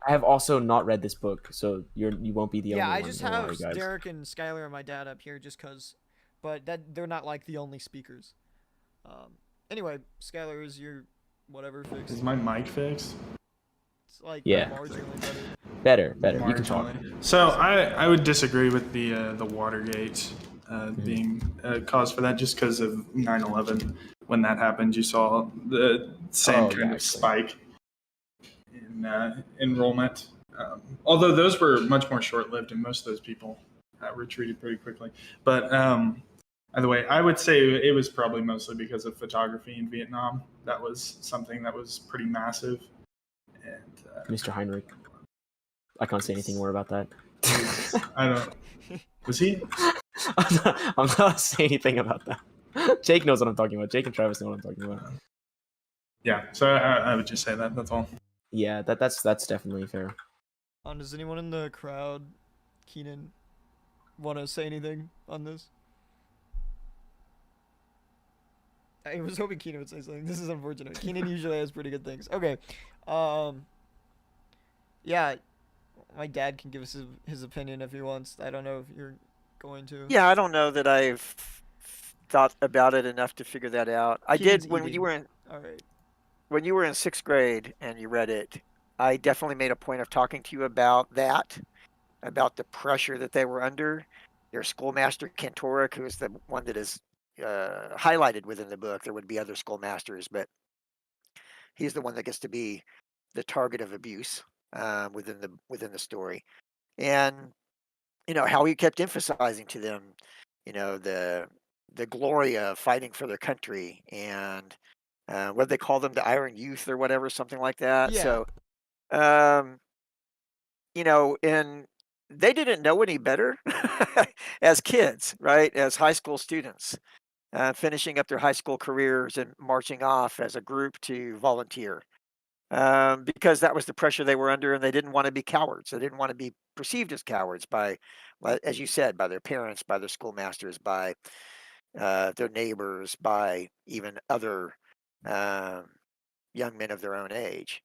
I have also not read this book, so you won't be the Yeah, only I one. just Don't have worry, guys. Derek and Skylar and my dad up here just cause, but that they're not like the only speakers. Anyway, Skylar, is your whatever fixed? Is my mic fixed? It's like Yeah. marginally better. Better. You can talk. Marginally. So I would disagree with the Watergate being a cause for that, just because of 9/11. When that happened, you saw the same kind of spike in enrollment. Although those were much more short-lived, and most of those people retreated pretty quickly. But either way, I would say it was probably mostly because of photography in Vietnam. That was something that was pretty massive. And Mr. Heinrich. I can't say anything more about that. I don't. Was he? I'm not gonna say anything about that. Jake knows what I'm talking about. Jake and Travis know what I'm talking about. Yeah. So I would just say that. That's all. Yeah, that's definitely fair. Does anyone in the crowd, Keenan, want to say anything on this? I was hoping Keenan would say something. This is unfortunate. Keenan usually has pretty good things. Okay. Yeah, my dad can give us his opinion if he wants. I don't know if you're going to. Yeah, I don't know that I've thought about it enough to figure that out. I Keenan's did when eating. you were in All right. when you were in 6th grade and you read it. I definitely made a point of talking to you about that, about the pressure that they were under. Your schoolmaster Kantorek, who is the one that is highlighted within the book. There would be other schoolmasters, but he's the one that gets to be the target of abuse within the story. And how he kept emphasizing to them, the glory of fighting for their country, and what they call them, the Iron Youth or whatever, something like that. Yeah. So, and they didn't know any better as kids, right? As high school students, finishing up their high school careers and marching off as a group to volunteer. Because that was the pressure they were under, and they didn't want to be cowards. They didn't want to be perceived as cowards by, as you said, by their parents, by their schoolmasters, by their neighbors, by even other young men of their own age.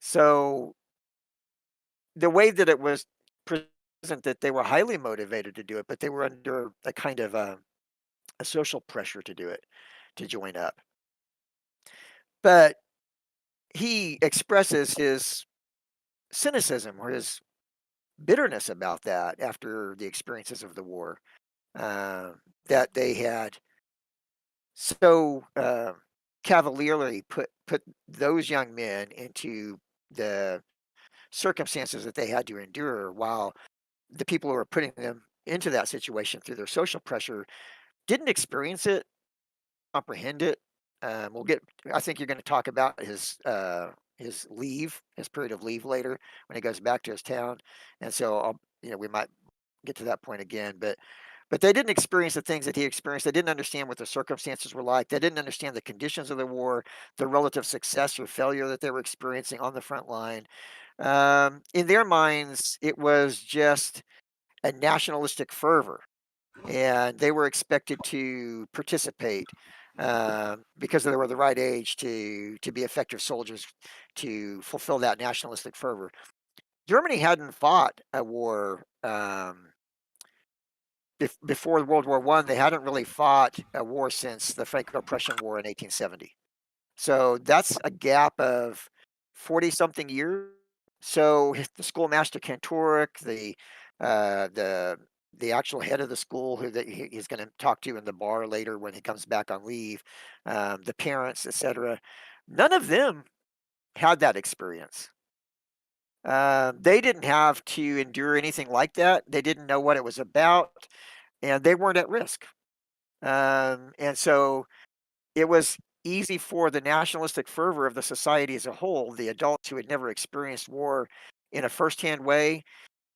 So the way that it was present, that they were highly motivated to do it, but they were under a kind of a social pressure to do it, to join up. But he expresses his cynicism or his bitterness about that after the experiences of the war, that they had so cavalierly put those young men into the circumstances that they had to endure, while the people who were putting them into that situation through their social pressure didn't experience it, comprehend it. We'll get. I think you're going to talk about his leave, his period of leave later when he goes back to his town, and so we might get to that point again. But they didn't experience the things that he experienced. They didn't understand what the circumstances were like. They didn't understand the conditions of the war, the relative success or failure that they were experiencing on the front line. In their minds, it was just a nationalistic fervor and they were expected to participate because they were the right age to be effective soldiers to fulfill that nationalistic fervor. Germany hadn't fought a war before World War One. They hadn't really fought a war since the Franco-Prussian War in 1870. So that's a gap of 40 something years. So the schoolmaster Kantorek, uh, the the actual head of the school who he's going to talk to in the bar later when he comes back on leave, the parents, etc. None of them had that experience. They didn't have to endure anything like that. They didn't know what it was about, and they weren't at risk. And so it was easy for the nationalistic fervor of the society as a whole, the adults who had never experienced war in a firsthand way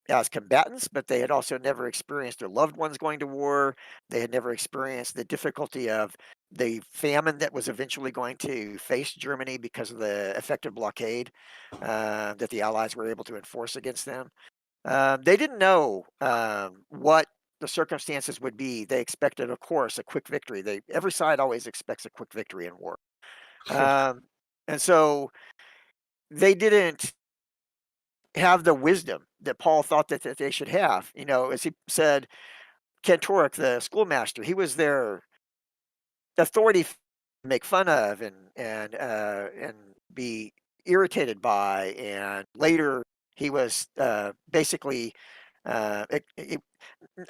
as combatants, but they had also never experienced their loved ones going to war. They had never experienced the difficulty of the famine that was eventually going to face Germany because of the effective blockade that the Allies were able to enforce against them. They didn't know what the circumstances would be. They expected, of course, a quick victory. Every side always expects a quick victory in war, um, and so they didn't have the wisdom that Paul thought that they should have. You know, as he said, Kantorek, the schoolmaster, he was their authority to make fun of and be irritated by, and later he was basically uh, it, it,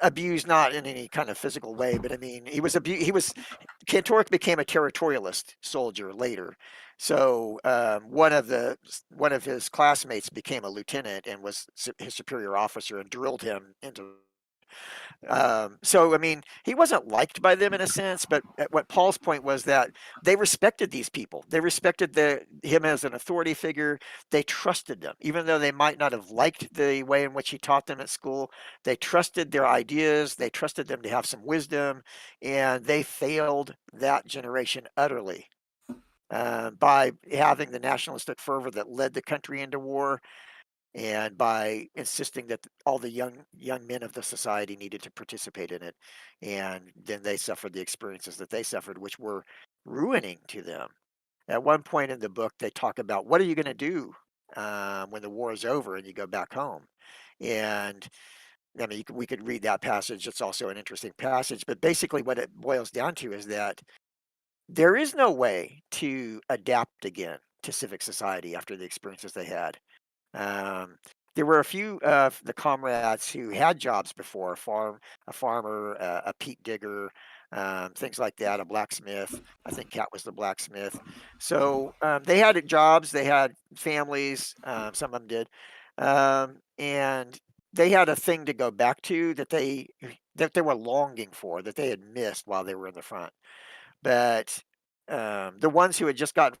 abused, not in any kind of physical way, but I mean, Kantorek became a territorialist soldier later. So one of his classmates became a lieutenant and was his superior officer and drilled him into. So I mean, he wasn't liked by them in a sense, but what Paul's point was that they respected these people. They respected him as an authority figure. They trusted them, even though they might not have liked the way in which he taught them at school. They trusted their ideas. They trusted them to have some wisdom, and they failed that generation utterly by having the nationalistic fervor that led the country into war, and by insisting that all the young men of the society needed to participate in it, and then they suffered the experiences that they suffered, which were ruining to them. At one point in the book, they talk about what are you going to do when the war is over and you go back home, and I mean we could read that passage. It's also an interesting passage, but basically what it boils down to is that there is no way to adapt again to civic society after the experiences they had. um, there were a few of the comrades who had jobs before, a farmer, a peat digger, things like that, a blacksmith. I think Cat was the blacksmith. So they had jobs, they had families, some of them did, and they had a thing to go back to that they were longing for, that they had missed while they were in the front. But the ones who had just gotten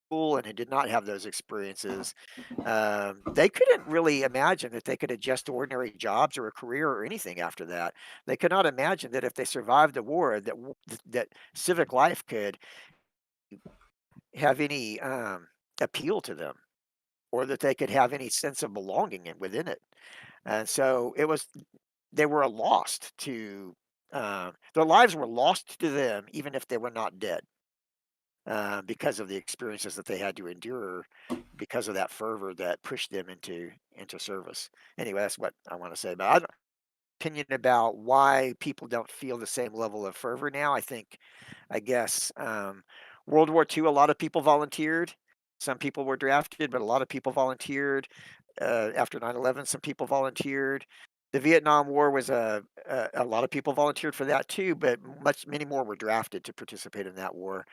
school and who did not have those experiences, they couldn't really imagine that they could adjust to ordinary jobs or a career or anything after that. They could not imagine that if they survived the war, that civic life could have any appeal to them, or that they could have any sense of belonging within it. And so they were lost to their lives were lost to them, even if they were not dead, because of the experiences that they had to endure, because of that fervor that pushed them into service. Anyway, that's what I want to say. But I don't opinion about why people don't feel the same level of fervor now. I guess World War II, a lot of people volunteered. Some people were drafted, but a lot of people volunteered. After 9/11, some people volunteered. The Vietnam War was a lot of people volunteered for that too, but many more were drafted to participate in that war,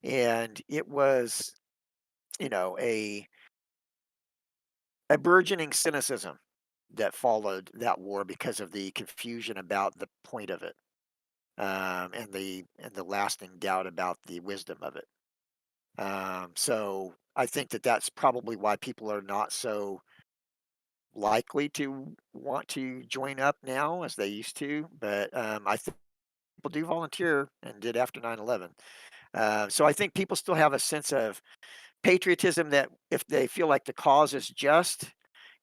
and it was, you know, a burgeoning cynicism that followed that war because of the confusion about the point of it, and the lasting doubt about the wisdom of it. So I think that that's probably why people are not so likely to want to join up now as they used to. But I think people do volunteer and did after 9/11. So I think people still have a sense of patriotism that if they feel like the cause is just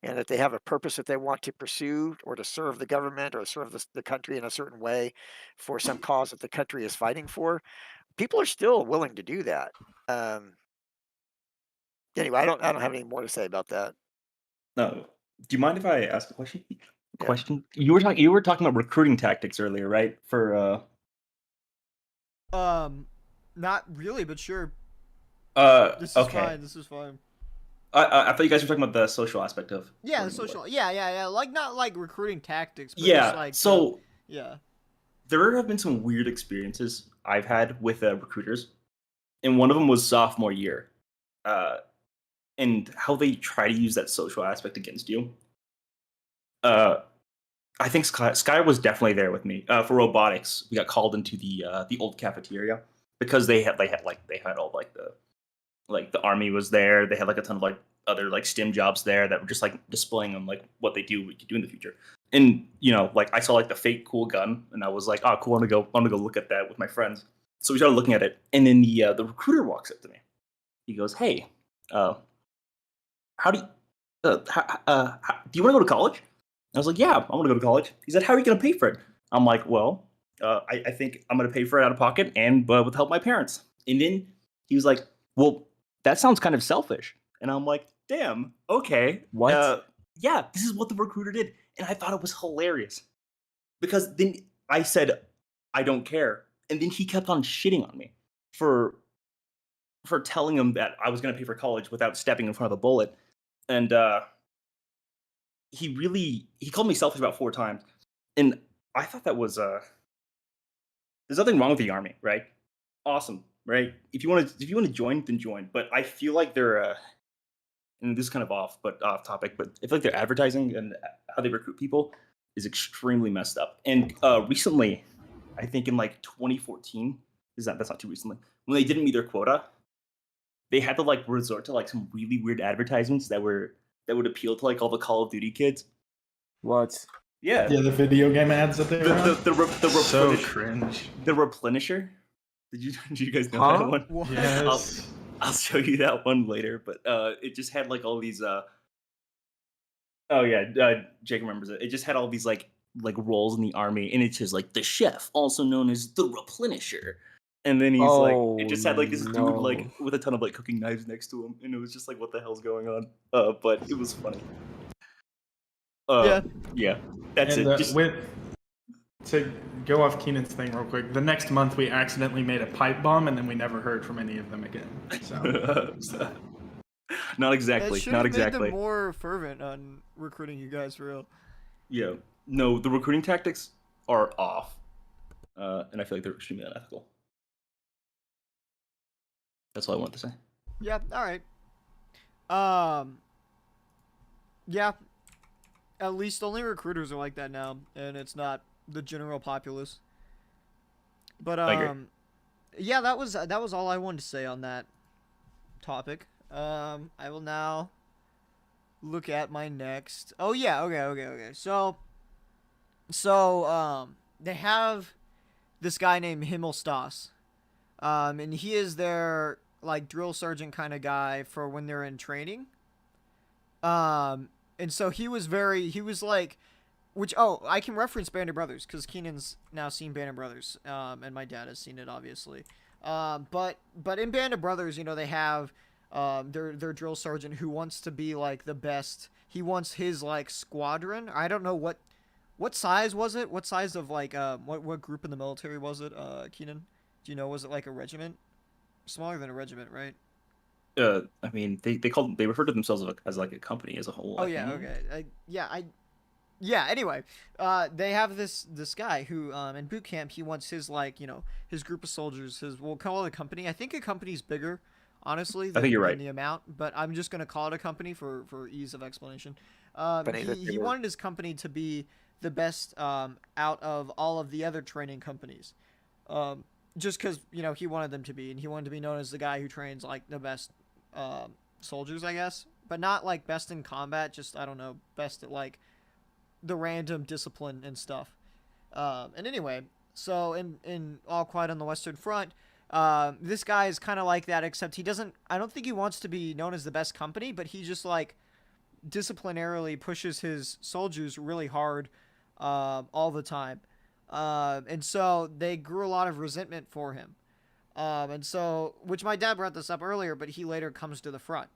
and that they have a purpose that they want to pursue or to serve the government or serve the country in a certain way for some cause that the country is fighting for, people are still willing to do that. Um, anyway, I don't have any more to say about that. No. Do you mind if I ask a question? Yeah. You were talking about recruiting tactics earlier, right? For Not really, but sure. This is okay. fine. This is fine. I thought you guys were talking about the social aspect of Yeah, the running away. social. Yeah. Like not like recruiting tactics, but just Yeah. like So yeah. there have been some weird experiences I've had with recruiters, and one of them was sophomore year, uh, and how they try to use that social aspect against you. Uh, I think Sky was definitely there with me for robotics. We got called into the old cafeteria because they had all like the army was there. They had like a ton of like other like STEM jobs there that were just like displaying on like what they do, we could do in the future. And like I saw like the fake cool gun, and I was like, oh, cool. I want to go look at that with my friends. So we started looking at it, and then the recruiter walks up to me. He goes, "Hey, uh, how do you do you want to go to college?" I was like, "Yeah, I want to go to college." He said, "How are you going to pay for it?" I'm like, "Well, I think I'm going to pay for it out of pocket and with the help of my parents." And then he was like, "Well, that sounds kind of selfish." And I'm like, "Damn, okay, What? yeah, this is what the recruiter did." And I thought it was hilarious because then I said, "I don't care," and then he kept on shitting on me for telling him that I was going to pay for college without stepping in front of the bullet. And he called me selfish about 4 times, and I thought that was there's nothing wrong with the army, right? Awesome, right? If you want to join, then join. But I feel like they're and this is kind of off topic, but I feel like their advertising and how they recruit people is extremely messed up. And recently, I think in like 2014, that's not too recently, when they didn't meet their quota, they had to like resort to like some really weird advertisements that would appeal to like all the Call of Duty kids. What? Yeah, Yeah, the video game ads that they the run. the So replenish, cringe. the replenisher. Did you guys know Huh? that one? What? Yes. I'll show you that one later. But it just had like all these. Oh yeah, Jake remembers it. It just had all these like roles in the army, and it's just like the chef, also known as the replenisher. And then he's like, it Oh just had like this dude like no. with a ton of like cooking knives next to him, and it was just like, what the hell's going on? But it was funny. Yeah. Yeah, that's And it. Just to go off Keenan's thing real quick, the next month we accidentally made a pipe bomb, and then we never heard from any of them again. So not It exactly. should Not have made them exactly. more fervent on recruiting you guys for real. Yeah. No, the recruiting tactics are off, and I feel like they're extremely unethical. That's all I wanted to say. Yeah. All right. Yeah. At least only recruiters are like that now, and it's not the general populace. But I agree. yeah, that was all I wanted to say on that topic. I will now look at my next. Oh yeah, okay. So they have this guy named Himmelstas, and he is their like drill sergeant kind of guy for when they're in training. Um, and so he was like, which I can reference Band of Brothers because Keenan's now seen Band of Brothers, and my dad has seen it obviously. But in Band of Brothers, they have their drill sergeant who wants to be like the best. He wants his like squadron. I don't know what size was it? What size of like what group in the military was it? Keenan, do you know? Was it like a regiment? Smaller than a regiment, right? I mean, they refer to themselves as like a company as a whole. Oh I yeah, think. okay. Yeah. Anyway, they have this guy who in boot camp he wants his like his group of soldiers. We'll call it a company. I think a company's bigger, honestly, I think you're than right. the amount. But I'm just gonna call it a company for ease of explanation. Funny that they He were wanted his company to be the best out of all of the other training companies. Um, just because he wanted them to be, and he wanted to be known as the guy who trains like the best soldiers, I guess, but not like best in combat. Just I don't know, best at like the random discipline and stuff. And anyway, so in All Quiet on the Western Front, this guy is kind of like that, except he doesn't. I don't think he wants to be known as the best company, but he just like disciplinarily pushes his soldiers really hard all the time. And so they grew a lot of resentment for him. And so, which my dad brought this up earlier, but he later comes to the front.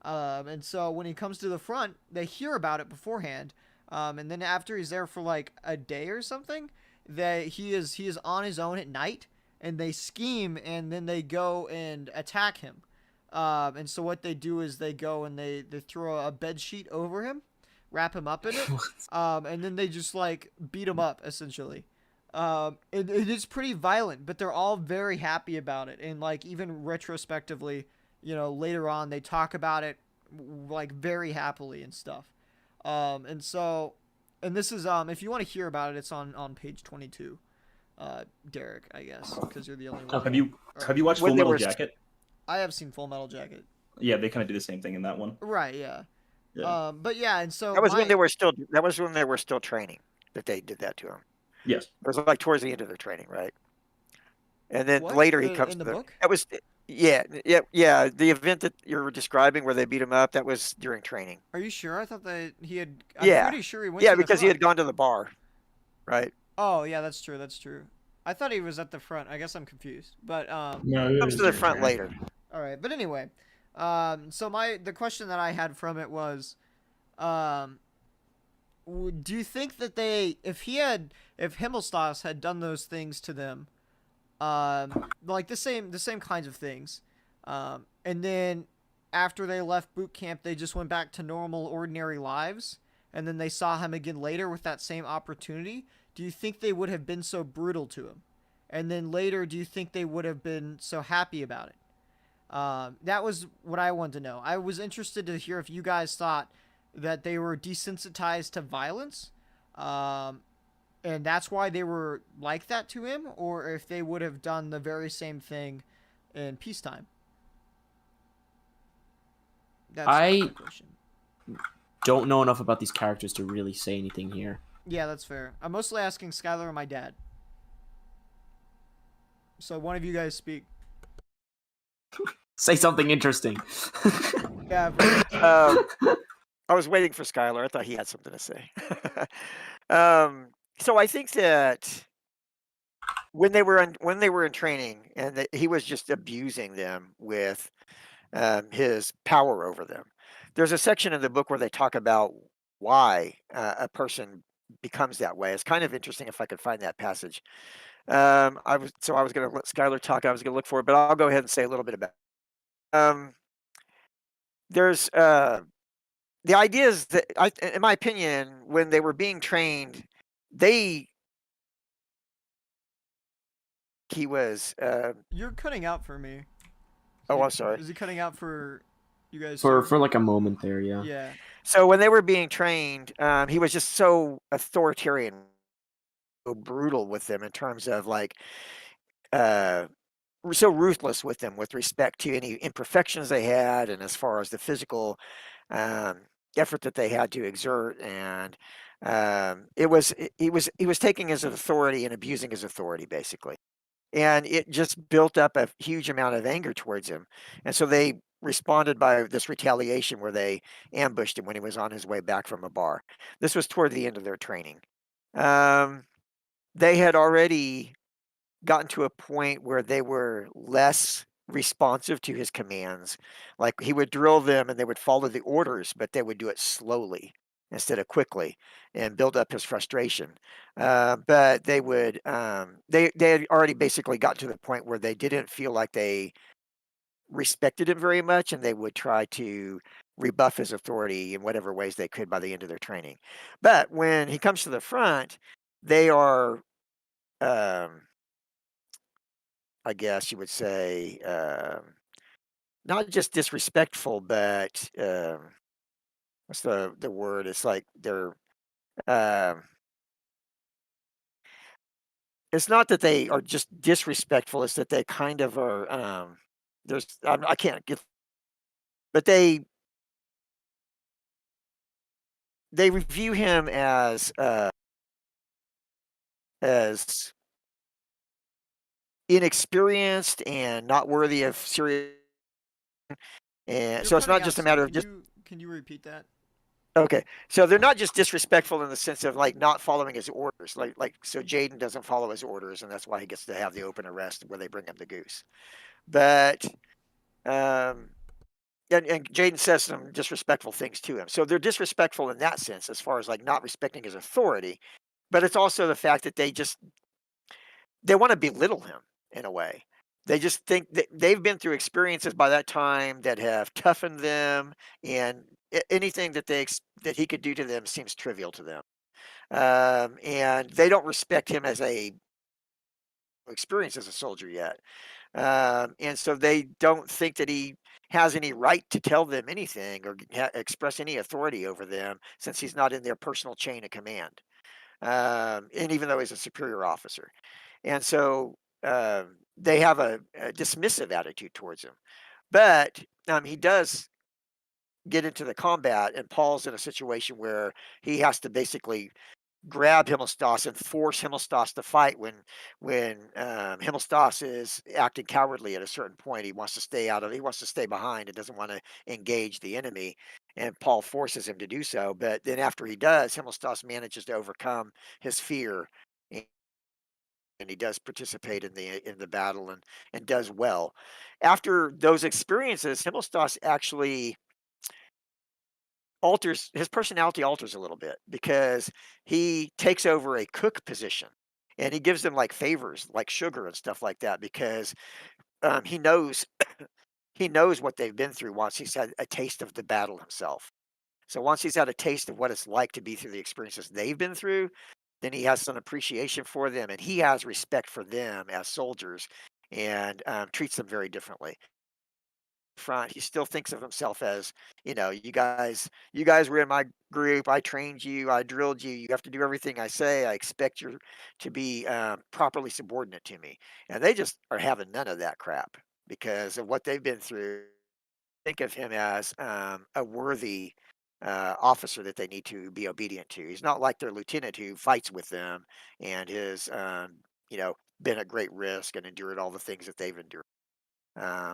And so when he comes to the front, they hear about it beforehand. And then after he's there for like a day or something, that he is on his own at night, and they scheme, and then they go and attack him. And so what they do is they go and they throw a bed sheet over him, wrap him up in it, and then they just like beat him up essentially. It is pretty violent, but they're all very happy about it, and like even retrospectively, later on they talk about it like very happily and stuff. And so, and this is if you want to hear about it, it's on page 22. Derek, I guess, because you're the only one. Have you watched When Full they Metal were Jacket? I have seen Full Metal Jacket. Yeah, they kind of do the same thing in that one. Right. Yeah. Yeah. But yeah, and so That was when they were still. That was when they were still training. That they did that to him. Yes. It was like towards the end of their training, right? And then What? later he comes in to the book. That was yeah. The event that you're describing where they beat him up, that was during training. Are you sure? I thought that he had. I'm Yeah. pretty sure he went. Yeah, to the because he had front. gone to the bar, right? Oh yeah, that's true. That's true. I thought he was at the front. I guess I'm confused. But No, He it comes was to the during front training. later. all right. But anyway, so the question that I had from it was, do you think that if Himmelstas had done those things to them, like the same kinds of things, and then after they left boot camp, they just went back to normal, ordinary lives, and then they saw him again later with that same opportunity, do you think they would have been so brutal to him? And then later, do you think they would have been so happy about it? That was what I wanted to know. I was interested to hear if you guys thought that they were desensitized to violence, and that's why they were like that to him, or if they would have done the very same thing in peacetime. That's my question. Don't know enough about these characters to really say anything here. Yeah, that's fair. I'm mostly asking Skylar and my dad. So one of you guys speak. Say something interesting. Yeah. I was waiting for Skylar. I thought he had something to say. So I think that when they were in training, and that he was just abusing them with his power over them. There's a section in the book where they talk about why a person becomes that way. It's kind of interesting if I could find that passage. I was going to let Skylar talk. I was going to look for it, but I'll go ahead and say a little bit about it. There's the idea is that, in my opinion, when they were being trained, he was. You're cutting out for me. Oh, I'm sorry. Is he cutting out for you guys? for like a moment there, yeah. Yeah. So when they were being trained, he was just so authoritarian, so brutal with them in terms of like, so ruthless with them with respect to any imperfections they had, and as far as the physical effort that they had to exert, and he was taking his authority and abusing his authority basically, and it just built up a huge amount of anger towards him, and so they responded by this retaliation where they ambushed him when he was on his way back from a bar. This was toward the end of their training. They had already gotten to a point where they were less responsive to his commands. Like he would drill them and they would follow the orders, but they would do it slowly instead of quickly, and build up his frustration. But they would they had already basically got to the point where they didn't feel like they respected him very much, and they would try to rebuff his authority in whatever ways they could by the end of their training. But when he comes to the front, they are I guess you would say, not just disrespectful, but what's the word? It's like they're. It's not that they are just disrespectful. It's that they kind of are. I can't get, but they review him as inexperienced and not worthy of serious. And You're so it's cutting not out, just a so matter of just. Can you repeat that? Okay, so they're not just disrespectful in the sense of like not following his orders, like so Jaden doesn't follow his orders, and that's why he gets to have the open arrest where they bring him the Goose. But um, and Jaden says some disrespectful things to him, so they're disrespectful in that sense, as far as like not respecting his authority. But it's also the fact that they want to belittle him in a way. They just think that they've been through experiences by that time that have toughened them, and anything that that he could do to them seems trivial to them. And they don't respect him as a experience as a soldier yet, and so they don't think that he has any right to tell them anything or express any authority over them since he's not in their personal chain of command. And even though he's a superior officer. And so they have a dismissive attitude towards him. But he does get into the combat, and Paul's in a situation where he has to basically grab Himmelstas and force Himmelstas to fight when Himmelstas is acting cowardly at a certain point. He wants to he wants to stay behind and doesn't want to engage the enemy. And Paul forces him to do so. But then after he does, Himmelstas manages to overcome his fear, and he does participate in the battle and does well. After those experiences, Himmelstas actually alters his personality alters a little bit because he takes over a cook position, and he gives them like favors like sugar and stuff like that because he knows he knows what they've been through once he's had a taste of the battle himself. So once he's had a taste of what it's like to be through the experiences they've been through, then he has some appreciation for them, and he has respect for them as soldiers, and treats them very differently. Front, he still thinks of himself as, you guys were in my group. I trained you. I drilled you. You have to do everything I say. I expect you to be properly subordinate to me. And they just are having none of that crap because of what they've been through. Think of him as a worthy officer that they need to be obedient to. He's not like their lieutenant who fights with them and has, been at great risk and endured all the things that they've endured.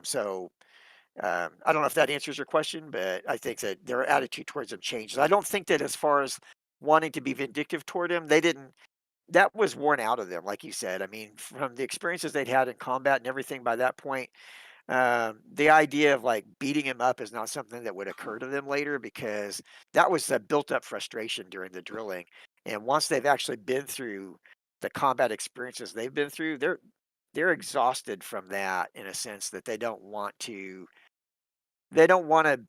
So I don't know if that answers your question, but I think that their attitude towards him changes. I don't think that as far as wanting to be vindictive toward him, they didn't. That was worn out of them, like you said. I mean, from the experiences they'd had in combat and everything by that point, the idea of like beating him up is not something that would occur to them later because that was the built up frustration during the drilling. And once they've actually been through the combat experiences they've been through, they're exhausted from that in a sense that they don't want to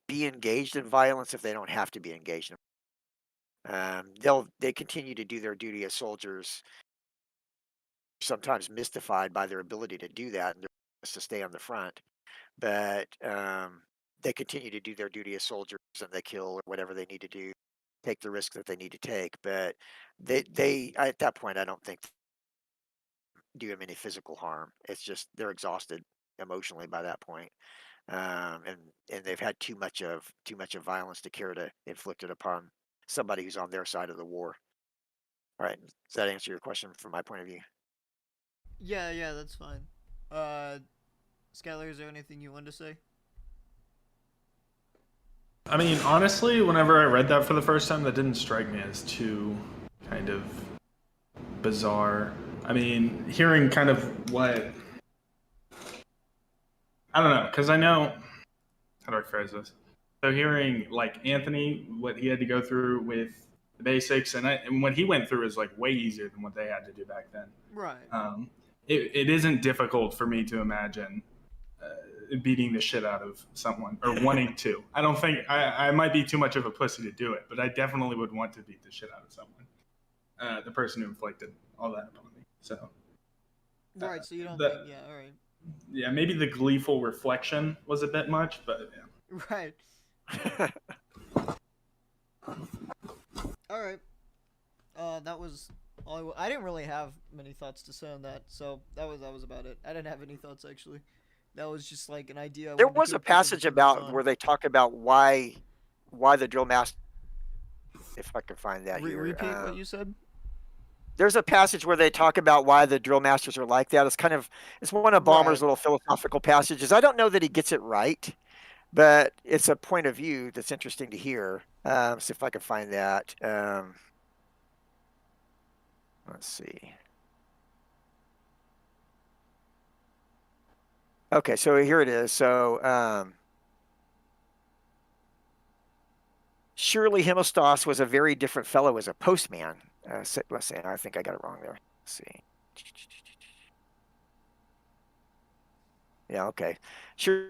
be engaged in violence if they don't have to be engaged in. They continue to do their duty as soldiers, sometimes mystified by their ability to do that and their willingness to stay on the front. But they continue to do their duty as soldiers, and they kill or whatever they need to do, take the risk that they need to take. But they at that point, I don't think do him any physical harm. It's just they're exhausted emotionally by that point. And they've had too much of violence to care to inflict it upon somebody who's on their side of the war. All right, does that answer your question from my point of view? Yeah, that's fine. Skylar, is there anything you wanted to say? I mean, honestly, whenever I read that for the first time, that didn't strike me as too kind of bizarre. I mean, hearing kind of what I don't know, because I know how do I phrase this? So hearing like Anthony, what he had to go through with the basics, and what he went through is like way easier than what they had to do back then. Right. It isn't difficult for me to imagine beating the shit out of someone or wanting to. I don't think I might be too much of a pussy to do it, but I definitely would want to beat the shit out of someone, the person who inflicted all that upon me. So. Right. So you don't think? Yeah. All right. Yeah, maybe the gleeful reflection was a bit much, but yeah. Right. All right. That was all. I didn't really have many thoughts to say on that, so that was about it. I didn't have any thoughts actually. That was just like an idea. There was a passage about where they talk about why the drill master. If I can find that here. Repeat what you said. There's a passage where they talk about why the drill masters are like that. It's one of Balmer's little philosophical passages. I don't know that he gets it right, but it's a point of view that's interesting to hear. See if I can find that. Let's see. Okay, so here it is. So surely Hemostos was a very different fellow as a postman. Let's see, I think I got it wrong there. Let's see. Yeah, okay. Sure,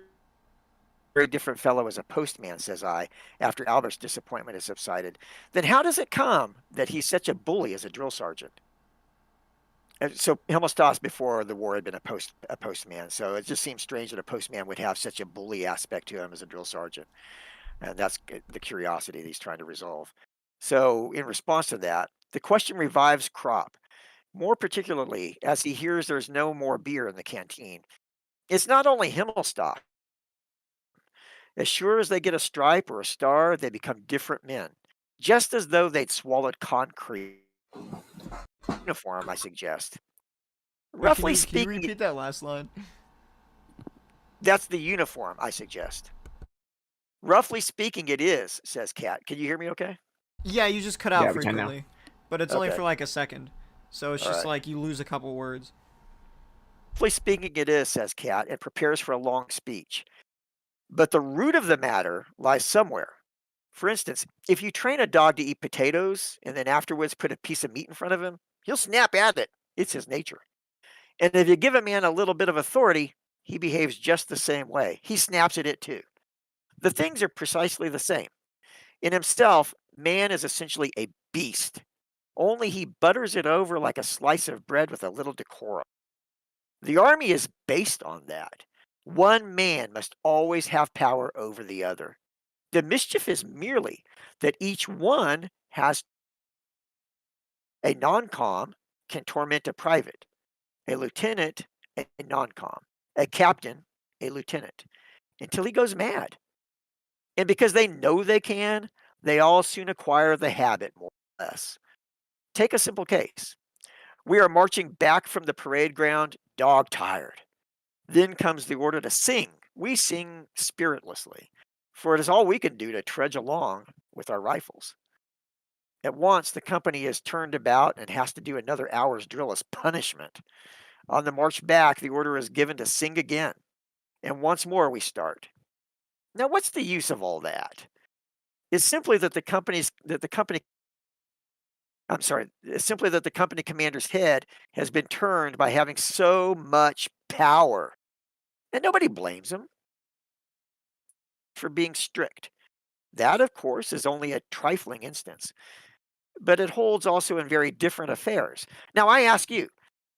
very different fellow as a postman, says I, after Albert's disappointment has subsided. Then how does it come that he's such a bully as a drill sergeant? So Hemostos before the war had been a postman, so it just seems strange that a postman would have such a bully aspect to him as a drill sergeant, and that's the curiosity that he's trying to resolve. So in response to that, the question revives Crop, more particularly as he hears there's no more beer in the canteen. It's not only Hemostos. As sure as they get a stripe or a star, they become different men, just as though they'd swallowed concrete. Uniform, I suggest. Wait, Roughly can you speaking, repeat that last line? that's the uniform, I suggest. Roughly speaking, it is, says Cat. Can you hear me okay? Yeah, you just cut out Yeah, we can now. frequently, but it's only Okay. for like a second, so it's just Alright. like you lose a couple words. Roughly speaking, it is, says Cat, and prepares for a long speech. But the root of the matter lies somewhere. For instance, if you train a dog to eat potatoes and then afterwards put a piece of meat in front of him, he'll snap at it. It's his nature. And if you give a man a little bit of authority, he behaves just the same way. He snaps at it too. The things are precisely the same. In himself, man is essentially a beast, only he butters it over like a slice of bread with a little decorum. The army is based on that. One man must always have power over the other. The mischief is merely that each one has a non-com can torment a private, a lieutenant a non-com, a captain a lieutenant, until he goes mad. And because they know they can, they all soon acquire the habit more or less. Take a simple case. We are marching back from the parade ground, dog tired. Then comes the order to sing. We sing spiritlessly, for it is all we can do to trudge along with our rifles. At once, the company is turned about and has to do another hour's drill as punishment. On the march back, the order is given to sing again, and once more we start. Now, what's the use of all that? It's simply that the company commander's head has been turned by having so much power. And nobody blames him for being strict. That, of course, is only a trifling instance, but it holds also in very different affairs. Now, I ask you,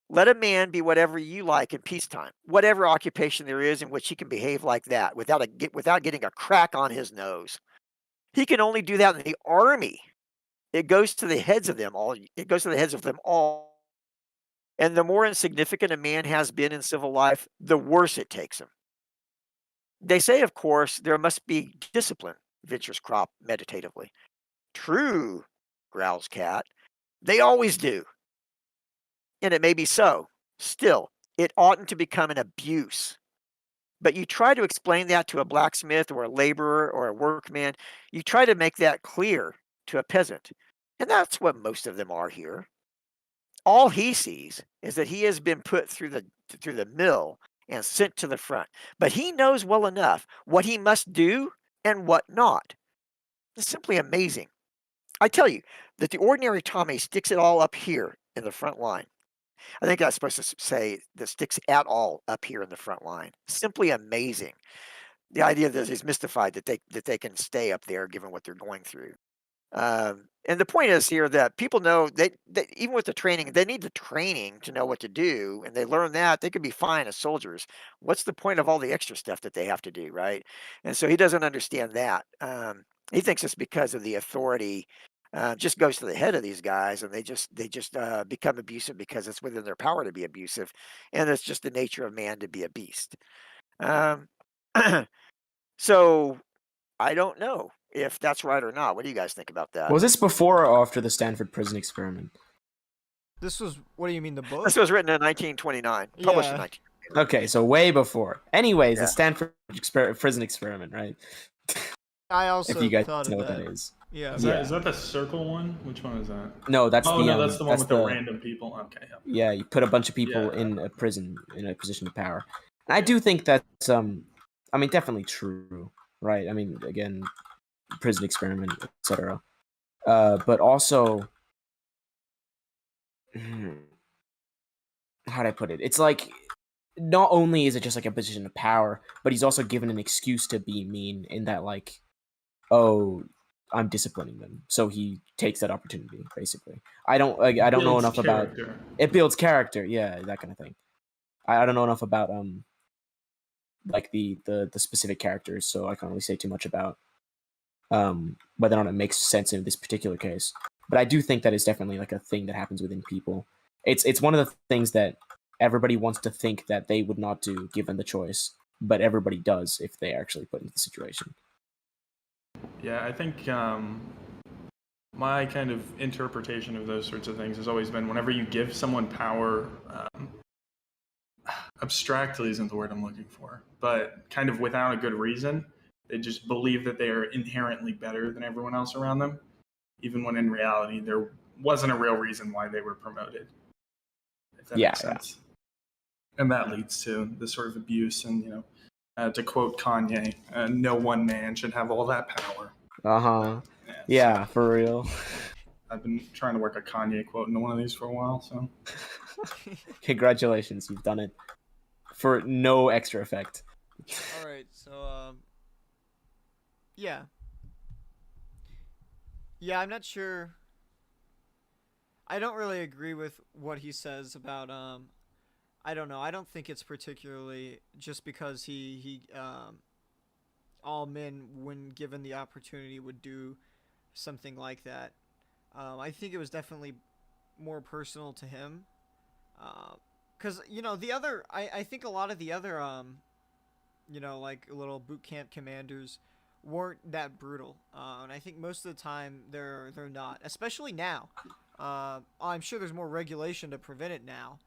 let a man be whatever you like in peacetime, whatever occupation there is in which he can behave like that without getting a crack on his nose. He can only do that in the army. It goes to the heads of them all. It goes to the heads of them all. And the more insignificant a man has been in civil life, the worse it takes him. They say, of course, there must be discipline, ventures Crop meditatively. True, growls Cat. They always do. And it may be so. Still, it oughtn't to become an abuse. But you try to explain that to a blacksmith or a laborer or a workman. You try to make that clear to a peasant. And that's what most of them are here. All he sees is that he has been put through the mill and sent to the front. But he knows well enough what he must do and what not. It's simply amazing. I tell you that the ordinary Tommy sticks it all up here in the front line. I think that's supposed to say that sticks at all up here in the front line. Simply amazing. The idea that he's mystified that they can stay up there given what they're going through. And the point is here that people know they even with the training, they need the training to know what to do, and they learn that they could be fine as soldiers. What's the point of all the extra stuff that they have to do, right? And so he doesn't understand that. He thinks it's because of the authority. Just goes to the head of these guys, and they just become abusive because it's within their power to be abusive, and it's just the nature of man to be a beast. Um, so I don't know if that's right or not. What do you guys think about that? Was this before or after the Stanford prison experiment? This was, what do you mean, the book? This was written in 1929, published in Yeah. 1929. Okay, so way before. Anyways, Yeah. the Stanford prison experiment, right? I If also you guys thought know of what that. that is. Yeah. Is that the circle one? Which one is that? No, that's Oh the no, that's the one with the the random people. Okay, yeah. yeah. You put a bunch of people Yeah. in a prison in a position of power. And I do think that's I mean, definitely true, right? I mean, again, prison experiment, etc. But also, how do I put it? It's like not only is it just like a position of power, but he's also given an excuse to be mean in that like, oh, I'm disciplining them, so he takes that opportunity. Basically, I don't know Builds enough about character. it. Builds character, yeah, that kind of thing. I don't know enough about like the specific characters, so I can't really say too much about whether or not it makes sense in this particular case. But I do think that it's definitely like a thing that happens within people. It's one of the things that everybody wants to think that they would not do given the choice, but everybody does if they actually put into the situation. Yeah, I think my kind of interpretation of those sorts of things has always been whenever you give someone power, abstractly isn't the word I'm looking for, but kind of without a good reason, they just believe that they are inherently better than everyone else around them, even when in reality there wasn't a real reason why they were promoted, if that Yeah, makes sense. And that leads to this sort of abuse. And, to quote Kanye, no one man should have all that power. Yeah, for real. I've been trying to work a Kanye quote into one of these for a while, so. Congratulations, you've done it for no extra effect. All right, so yeah, I'm not sure. I don't really agree with what he says about I don't know. I don't think it's particularly just because he all men, when given the opportunity, would do something like that. I think it was definitely more personal to him. Because the other, I think a lot of the other like little boot camp commanders weren't that brutal, and I think most of the time they're not, especially now. I'm sure there's more regulation to prevent it now,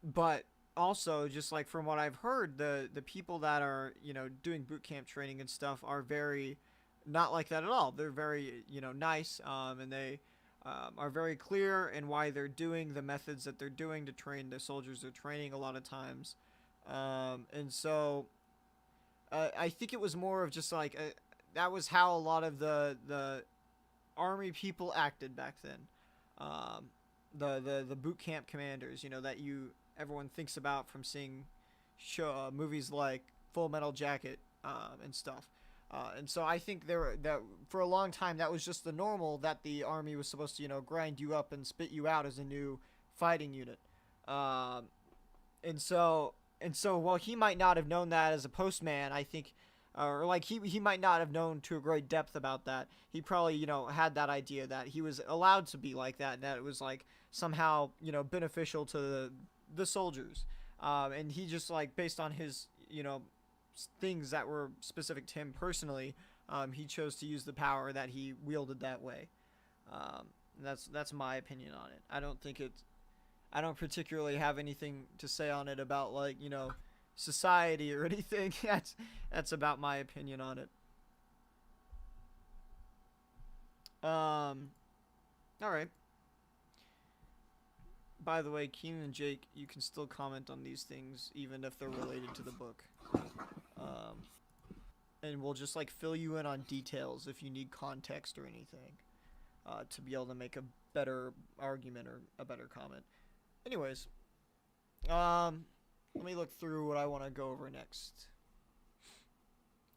but also just like from what I've heard, the people that are doing boot camp training and stuff are very not like that at all. They're very nice, and they are very clear in why they're doing the methods that they're doing to train the soldiers they're training a lot of times, and so I think it was more of just like that was how a lot of the army people acted back then. Um, the boot camp commanders, that everyone thinks about from seeing movies like Full Metal Jacket and stuff. And so I think that for a long time that was just the normal, that the army was supposed to grind you up and spit you out as a new fighting unit. Um, and so while he might not have known that as a postman, I think, or like he might not have known to a great depth about that. He probably had that idea that he was allowed to be like that, and that it was like somehow beneficial to the soldiers. And he just like based on his things that were specific to him personally, he chose to use the power that he wielded that way. That's my opinion on it. I don't particularly have anything to say on it about like society or anything. That's about my opinion on it. All right. By the way, Keenan and Jake, you can still comment on these things even if they're related to the book. And we'll just like fill you in on details if you need context or anything, to be able to make a better argument or a better comment. Anyways, let me look through what I want to go over next.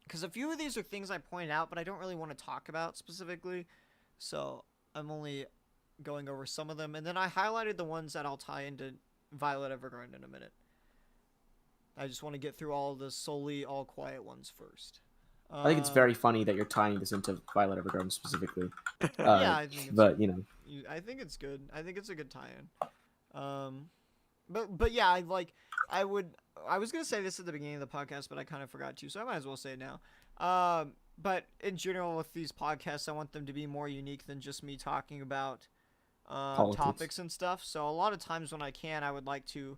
Because a few of these are things I pointed out, but I don't really want to talk about specifically. So I'm only going over some of them. And then I highlighted the ones that I'll tie into Violet Evergarden in a minute. I just want to get through all the solely all quiet ones first. I think it's very funny that you're tying this into Violet Evergarden specifically. Yeah, I think but I think it's good. I think it's a good tie-in. But yeah, I was gonna say this at the beginning of the podcast, but I kind of forgot to, so I might as well say it now. But in general, with these podcasts, I want them to be more unique than just me talking about topics and stuff. So a lot of times when I can, I would like to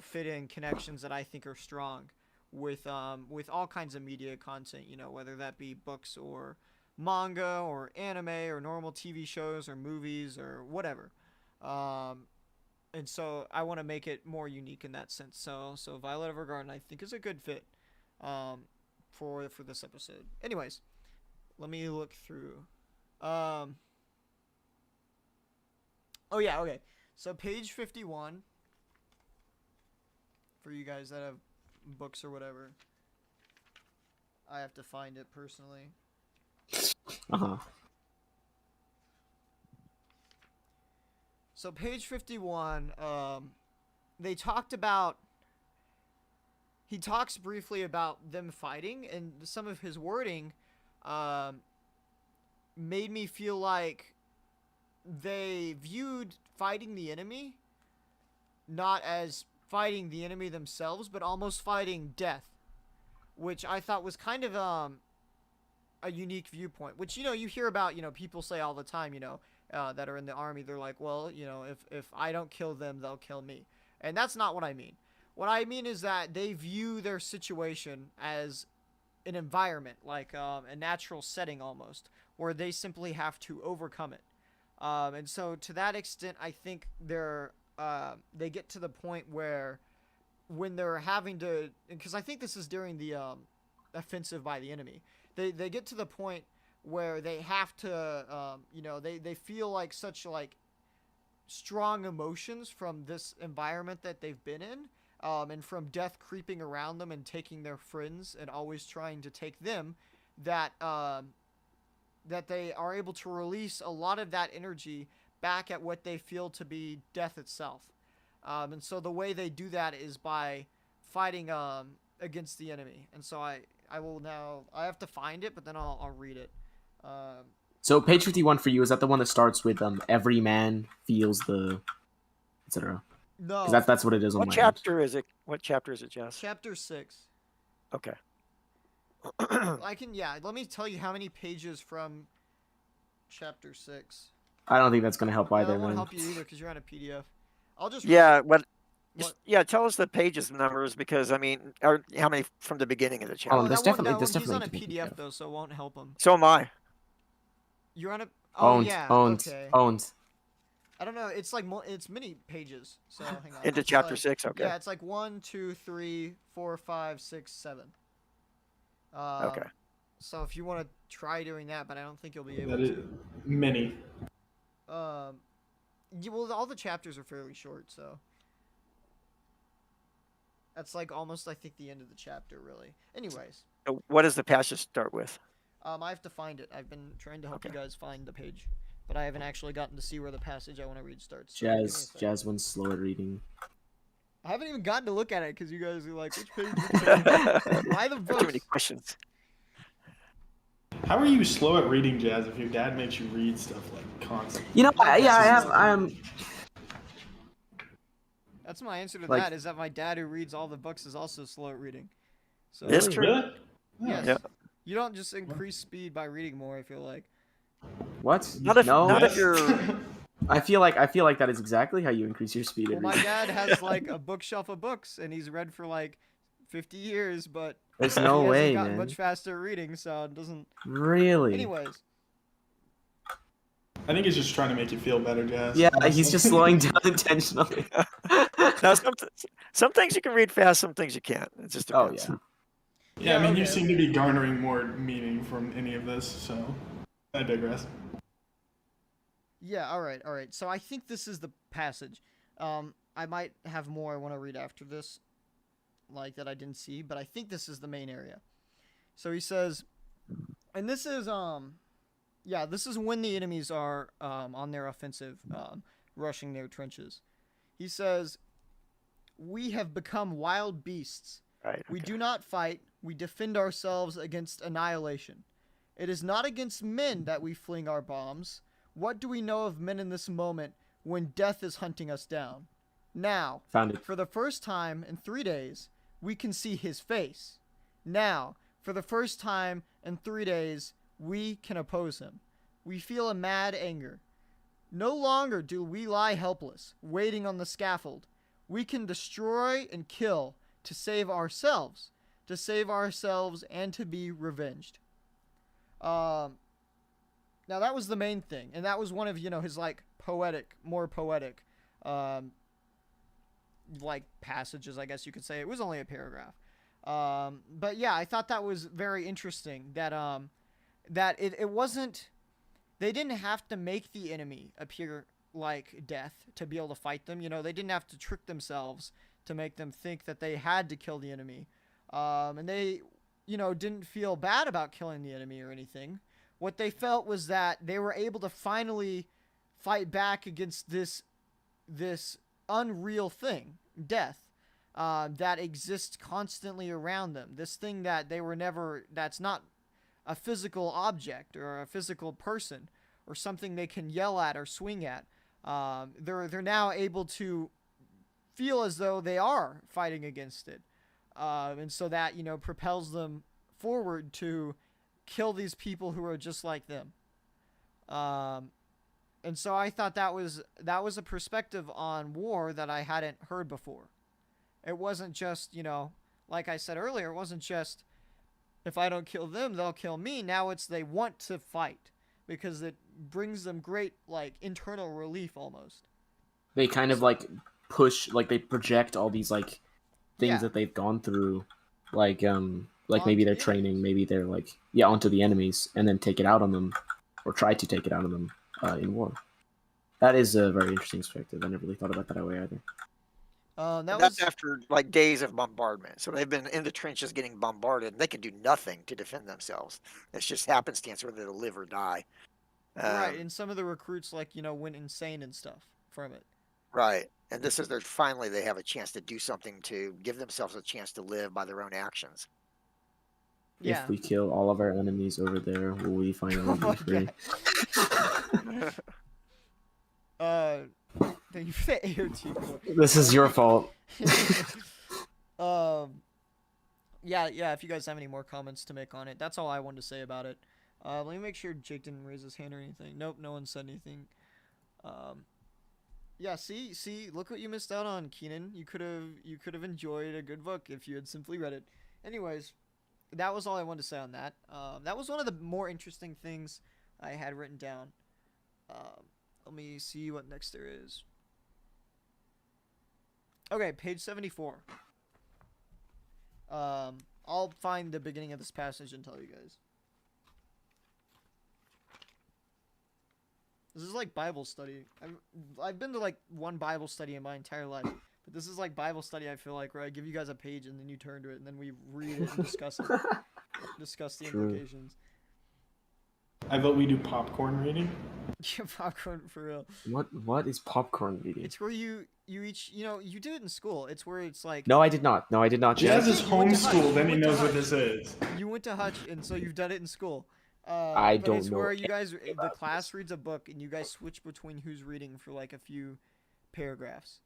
fit in connections that I think are strong, with all kinds of media content, you know, whether that be books or manga or anime or normal TV shows or movies or whatever. And so I want to make it more unique in that sense. So Violet Evergarden I think is a good fit for this episode. Anyways, let me look through. Oh yeah, okay. So page 51 for you guys that have books or whatever. I have to find it personally. Uh-huh. So page 51, they talked about. He talks briefly about them fighting, and some of his wording made me feel like they viewed fighting the enemy not as fighting the enemy themselves, but almost fighting death, which I thought was kind of a unique viewpoint. Which, you know, you hear about, you know, people say all the time, you know, that are in the army. They're like, well, you know, if I don't kill them, they'll kill me, and that's not what I mean. What I mean is that they view their situation as an environment, like a natural setting almost, where they simply have to overcome it. And so to that extent, I think they get to the point where when they're having to, because I think this is during the offensive by the enemy, they get to the point where they have to, you know, they feel like such like strong emotions from this environment that they've been in. And from death creeping around them and taking their friends and always trying to take them, that they are able to release a lot of that energy back at what they feel to be death itself. And so the way they do that is by fighting against the enemy. And so I have to find it, but then I'll read it. So page 51 for you, is that the one that starts with every man feels the etc.? No. Because that's what it is on What my chapter is it? What chapter is it, Jess? Chapter 6. Okay. Let me tell you how many pages from chapter 6. I don't think that's going to help I either, don't want to man. help you either because you're on a PDF. I'll just Yeah. What? Yeah. Tell us the pages numbers, because I mean, or how many from the beginning of the chapter? Oh, there's that won't- definitely- no, there's he's on a definitely PDF though, so it won't help him. So am I. You're on a Owned. okay. Owned. I don't know. It's like it's many pages. So hang on. Into It's chapter like, 6. Okay. Yeah, it's like 1, 2, 3, 4, 5, 6, 7. Okay. So if you want to try doing that, but I don't think you'll be able That is to. many. Well, all the chapters are fairly short, so that's like almost I think the end of the chapter, really. Anyways, What does the passage start with? I have to find it. I've been trying to help you Okay. guys find the page, but I haven't actually gotten to see where the passage I want to read starts. So give me a second. Jasmine's slow at reading. I haven't even gotten to look at it because you guys are like, which page? Which page? Why the Too books? many questions. How are you slow at reading, Jazz, if your dad makes you read stuff like constantly? You know, Oh, yeah, I that's have. That's my answer to Like- that. Is that my dad, who reads all the books, is also slow at reading. So It's true. Really? yes, Yeah. you don't just increase speed by reading more. I feel like. What? Not if- no. not if Yes. you're- I feel like that is exactly how you increase your speed. Well, at my reading. dad has like a bookshelf of books, and he's read for like 50 years, but There's he no hasn't way, gotten man. much faster at reading, so it doesn't. Really? Anyways, I think he's just trying to make you feel better, Jazz. Yeah, honestly. he's just slowing down intentionally. Now, some things you can read fast, some things you can't. It just Oh depends. yeah. Yeah, I mean, you okay. seem to be garnering more meaning from any of this, so I digress. yeah, all right. So I think this is the passage. I might have more I want to read after this, like that I didn't see, but I think this is the main area. So he says, and this is this is when the enemies are on their offensive, rushing their trenches. He says, "We have become wild beasts. Right. We okay. do not fight. We defend ourselves against annihilation. It is not against men that we fling our bombs. What do we know of men in this moment when death is hunting us down? Now, Found it. for the first time in 3 days, we can see his face. Now, for the first time in 3 days, we can oppose him. We feel a mad anger. No longer do we lie helpless, waiting on the scaffold. We can destroy and kill to save ourselves, to save ourselves and to be revenged. Now that was the main thing, and that was one of, you know, his like more poetic like passages, I guess you could say. It was only a paragraph. But yeah, I thought that was very interesting that it wasn't, they didn't have to make the enemy appear like death to be able to fight them. You know, they didn't have to trick themselves to make them think that they had to kill the enemy. And they, you know, didn't feel bad about killing the enemy or anything. What they felt was that they were able to finally fight back against this unreal thing, death, that exists constantly around them. This thing that they were never, that's not a physical object or a physical person or something they can yell at or swing at. They're now able to feel as though they are fighting against it. And so that, you know, propels them forward to kill these people who are just like them. And so I thought that was a perspective on war that I hadn't heard before. It wasn't just, you know, like I said earlier, it wasn't just, if I don't kill them, they'll kill me. Now it's they want to fight because it brings them great, like, internal relief almost. They kind of like push, like they project all these like things Yeah. that they've gone through, like maybe Onto they're the training, enemies. maybe they're like onto the enemies, and then take it out on them, or try to take it out on them in war. That is a very interesting perspective. I never really thought about that way either. And That that's was after like days of bombardment. So they've been in the trenches getting bombarded. They can do nothing to defend themselves. It's just happenstance whether they'll live or die. right, and some of the recruits, like, you know, went insane and stuff from it. Right. And this is their finally they have a chance to do something to give themselves a chance to live by their own actions. Yeah. If we kill all of our enemies over there, will we finally Oh be my free? Thank you for the AOT point. This is your fault. Yeah, if you guys have any more comments to make on it, that's all I wanted to say about it. Let me make sure Jake didn't raise his hand or anything. Nope, no one said anything. Yeah, see, look what you missed out on, Keenan. You could have enjoyed a good book if you had simply read it. Anyways, that was all I wanted to say on that. That was one of the more interesting things I had written down. Let me see what next there is. Okay, page 74. I'll find the beginning of this passage and tell you guys. This is like Bible study. I've been to like one Bible study in my entire life, but this is like Bible study. I feel like where I give you guys a page and then you turn to it and then we read it and discuss it, discuss the True. implications. I vote we do popcorn reading. Yeah, popcorn for real. What is popcorn reading? It's where you each, you know, you do it in school. It's where it's like No, I did not. No, I did not. Jazz Chad. is You went to Hutch. homeschooled, then You he went to knows what Hutch. this is. you went to Hutch and so you've done it in school. I But don't it's know where you guys, anything the about class reads a book and you guys switch between who's reading for like a few paragraphs.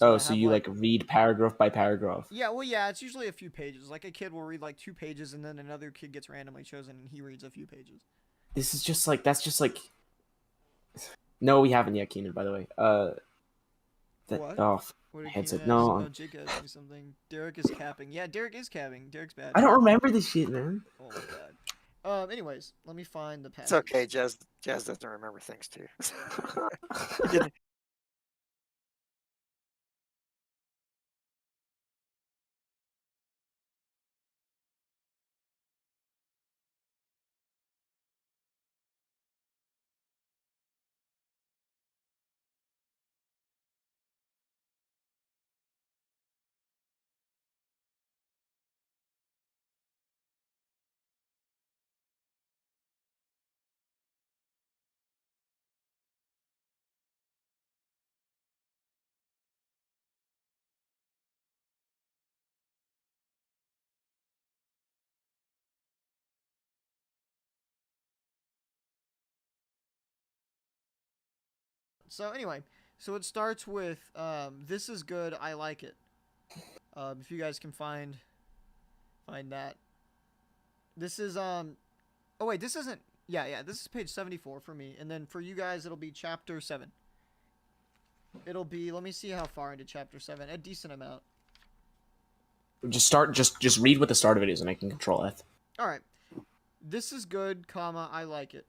Oh, I so have, you like read paragraph by paragraph. Yeah, well, yeah, it's usually a few pages. Like a kid will read like 2 pages and then another kid gets randomly chosen and he reads a few pages. This is just like No, we haven't yet, Keenan. By the way, What? Oh, What did headset. Keenan No. ask? Oh, Jake asked me something. Derek is capping. Yeah, Derek is capping. Derek's bad. I don't remember this shit, man. Oh my god. Anyways, let me find the passage. It's okay, Jazz doesn't remember things too. He didn't- So anyway, so it starts with this is good, I like it. If you guys can find that. This is oh wait, this isn't, yeah, this is page 74 for me, and then for you guys it'll be chapter 7. It'll be, let me see how far into chapter 7, a decent amount. Just read what the start of it is, and I can control F. All right. This is good, comma, I like it.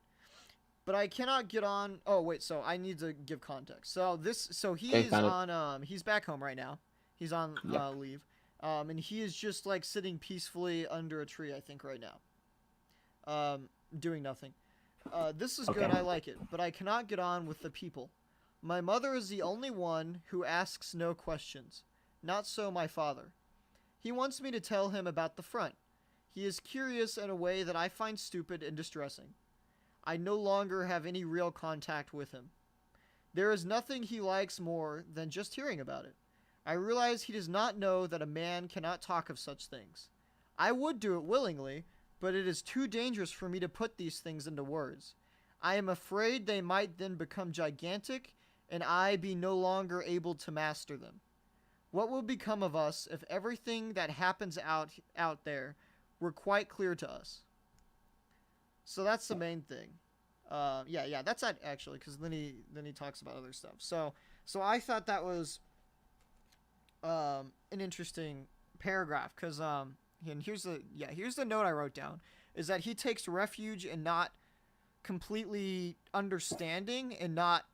But I cannot get on. Oh wait, so I need to give context. So he's on he's back home right now. He's on leave. And he is just like sitting peacefully under a tree, I think, right now. Doing nothing. This is good, I like it, but I cannot get on with the people. My mother is the only one who asks no questions. Not so my father. He wants me to tell him about the front. He is curious in a way that I find stupid and distressing. I no longer have any real contact with him. There is nothing he likes more than just hearing about it. I realize he does not know that a man cannot talk of such things. I would do it willingly, but it is too dangerous for me to put these things into words. I am afraid they might then become gigantic, and I be no longer able to master them. What will become of us if everything that happens out there were quite clear to us? So that's the main thing. Yeah, that's it actually, because then he talks about other stuff. So I thought that was an interesting paragraph, because and here's the note I wrote down, is that he takes refuge in not completely understanding and not,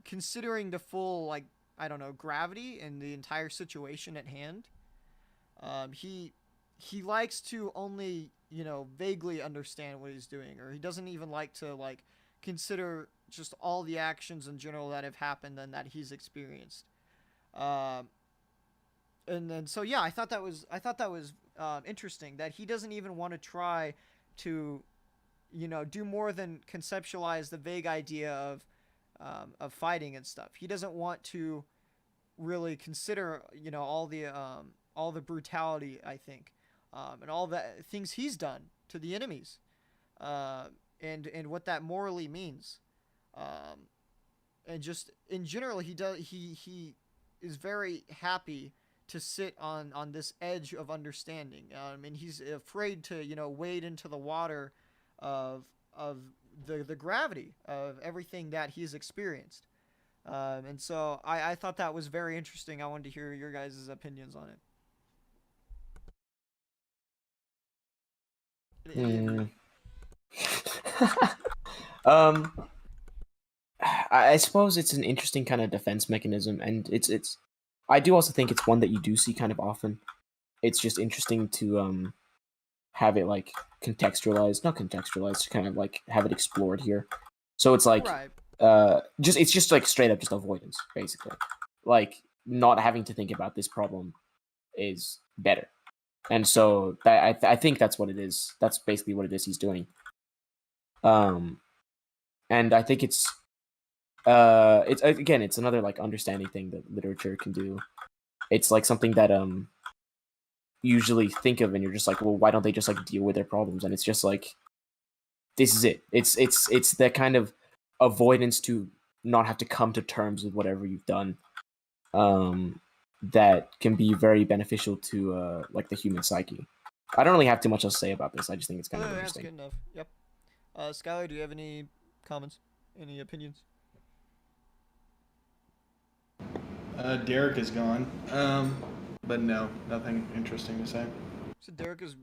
considering the full, like, I don't know, gravity and the entire situation at hand. He likes to only, vaguely understand what he's doing, or he doesn't even like to, like, consider just all the actions in general that have happened and that he's experienced. And then, so yeah, I thought that was interesting, that he doesn't even want to try to, do more than conceptualize the vague idea of fighting and stuff. He doesn't want to really consider, all the brutality, I think, and all the things he's done to the enemies, and what that morally means, and just in general, he is very happy to sit on this edge of understanding, and he's afraid to wade into the water of the gravity of everything that he's experienced, and so I thought that was very interesting. I wanted to hear your guys' opinions on it. I suppose it's an interesting kind of defense mechanism, and it's. I do also think it's one that you do see kind of often. It's just interesting to have it like not contextualized, kind of like have it explored here. So it's like Right. it's just like straight up just avoidance, basically. Like not having to think about this problem is better. And so I think that's what it is. That's basically what it is he's doing. And I think it's again, it's another like understanding thing that literature can do. It's like something that usually think of, and you're just like, well, why don't they just like deal with their problems? And it's just like, this is it. It's that kind of avoidance to not have to come to terms with whatever you've done. That can be very beneficial to like the human psyche. I don't really have too much else to say about this. I just think it's kind of interesting. That's good enough. Yep. Skylar, do you have any comments? Any opinions? Derek is gone. But no, nothing interesting to say. So Derek is...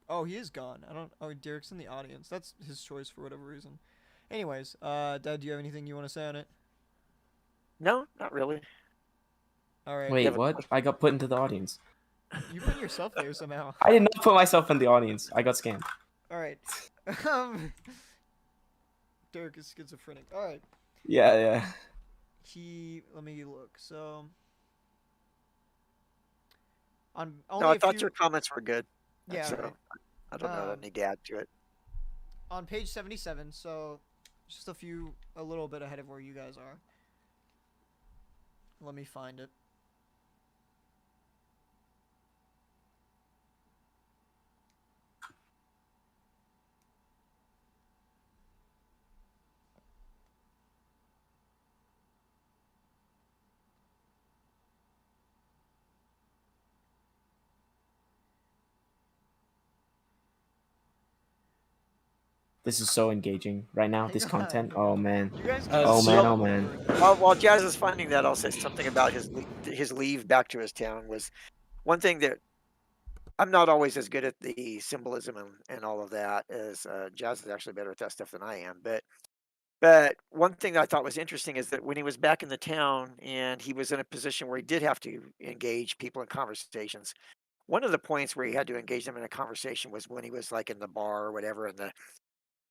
Oh, he is gone. Oh, Derek's in the audience. That's his choice for whatever reason. Anyways, Dad, do you have anything you want to say on it? No, not really. All right. Wait, what? I got put into the audience. You put yourself there somehow. I did not put myself in the audience. I got scammed. All right. Derek is schizophrenic. All right. Yeah. Let me look. So... No, I thought your comments were good. Yeah. So Right. I don't know what I need to add to it. On page 77, so just a little bit ahead of where you guys are. Let me find it. This is so engaging right now. This content. Oh man. You guys Oh man. While Jazz is finding that, I'll say something about his leave back to his town was one thing that I'm not always as good at the symbolism and all of that as Jazz is actually better at that stuff than I am. But one thing that I thought was interesting is that when he was back in the town and he was in a position where he did have to engage people in conversations, one of the points where he had to engage them in a conversation was when he was like in the bar or whatever, and the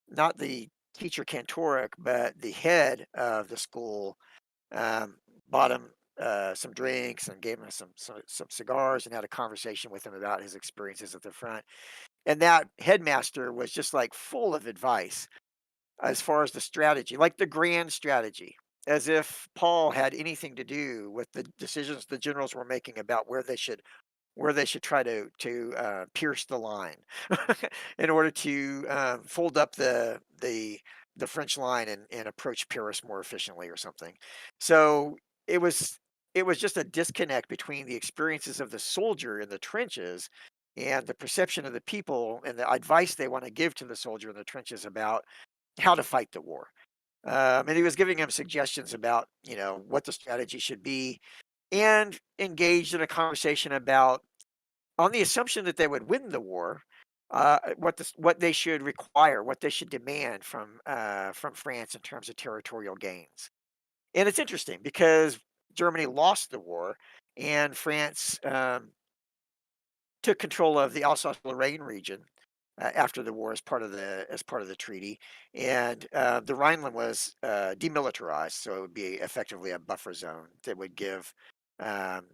not the teacher cantoric, but the head of the school um, bought him some drinks and gave him some cigars and had a conversation with him about his experiences at the front. And that headmaster was just like full of advice as far as the strategy, like the grand strategy, as if Paul had anything to do with the decisions the generals were making about where they should try to pierce the line in order to fold up the French line and approach Paris more efficiently or something. So it was it was just a disconnect between the experiences of the soldier in the trenches and the perception of the people and the advice they want to give to the soldier in the trenches about how to fight the war. And he was giving him suggestions about, what the strategy should be, and engaged in a conversation about, on the assumption that they would win the war, what they should require, what they should demand from France in terms of territorial gains. And it's interesting because Germany lost the war, and France took control of the Alsace-Lorraine region after the war as part of the treaty, and the Rhineland was demilitarized, so it would be effectively a buffer zone that would give um,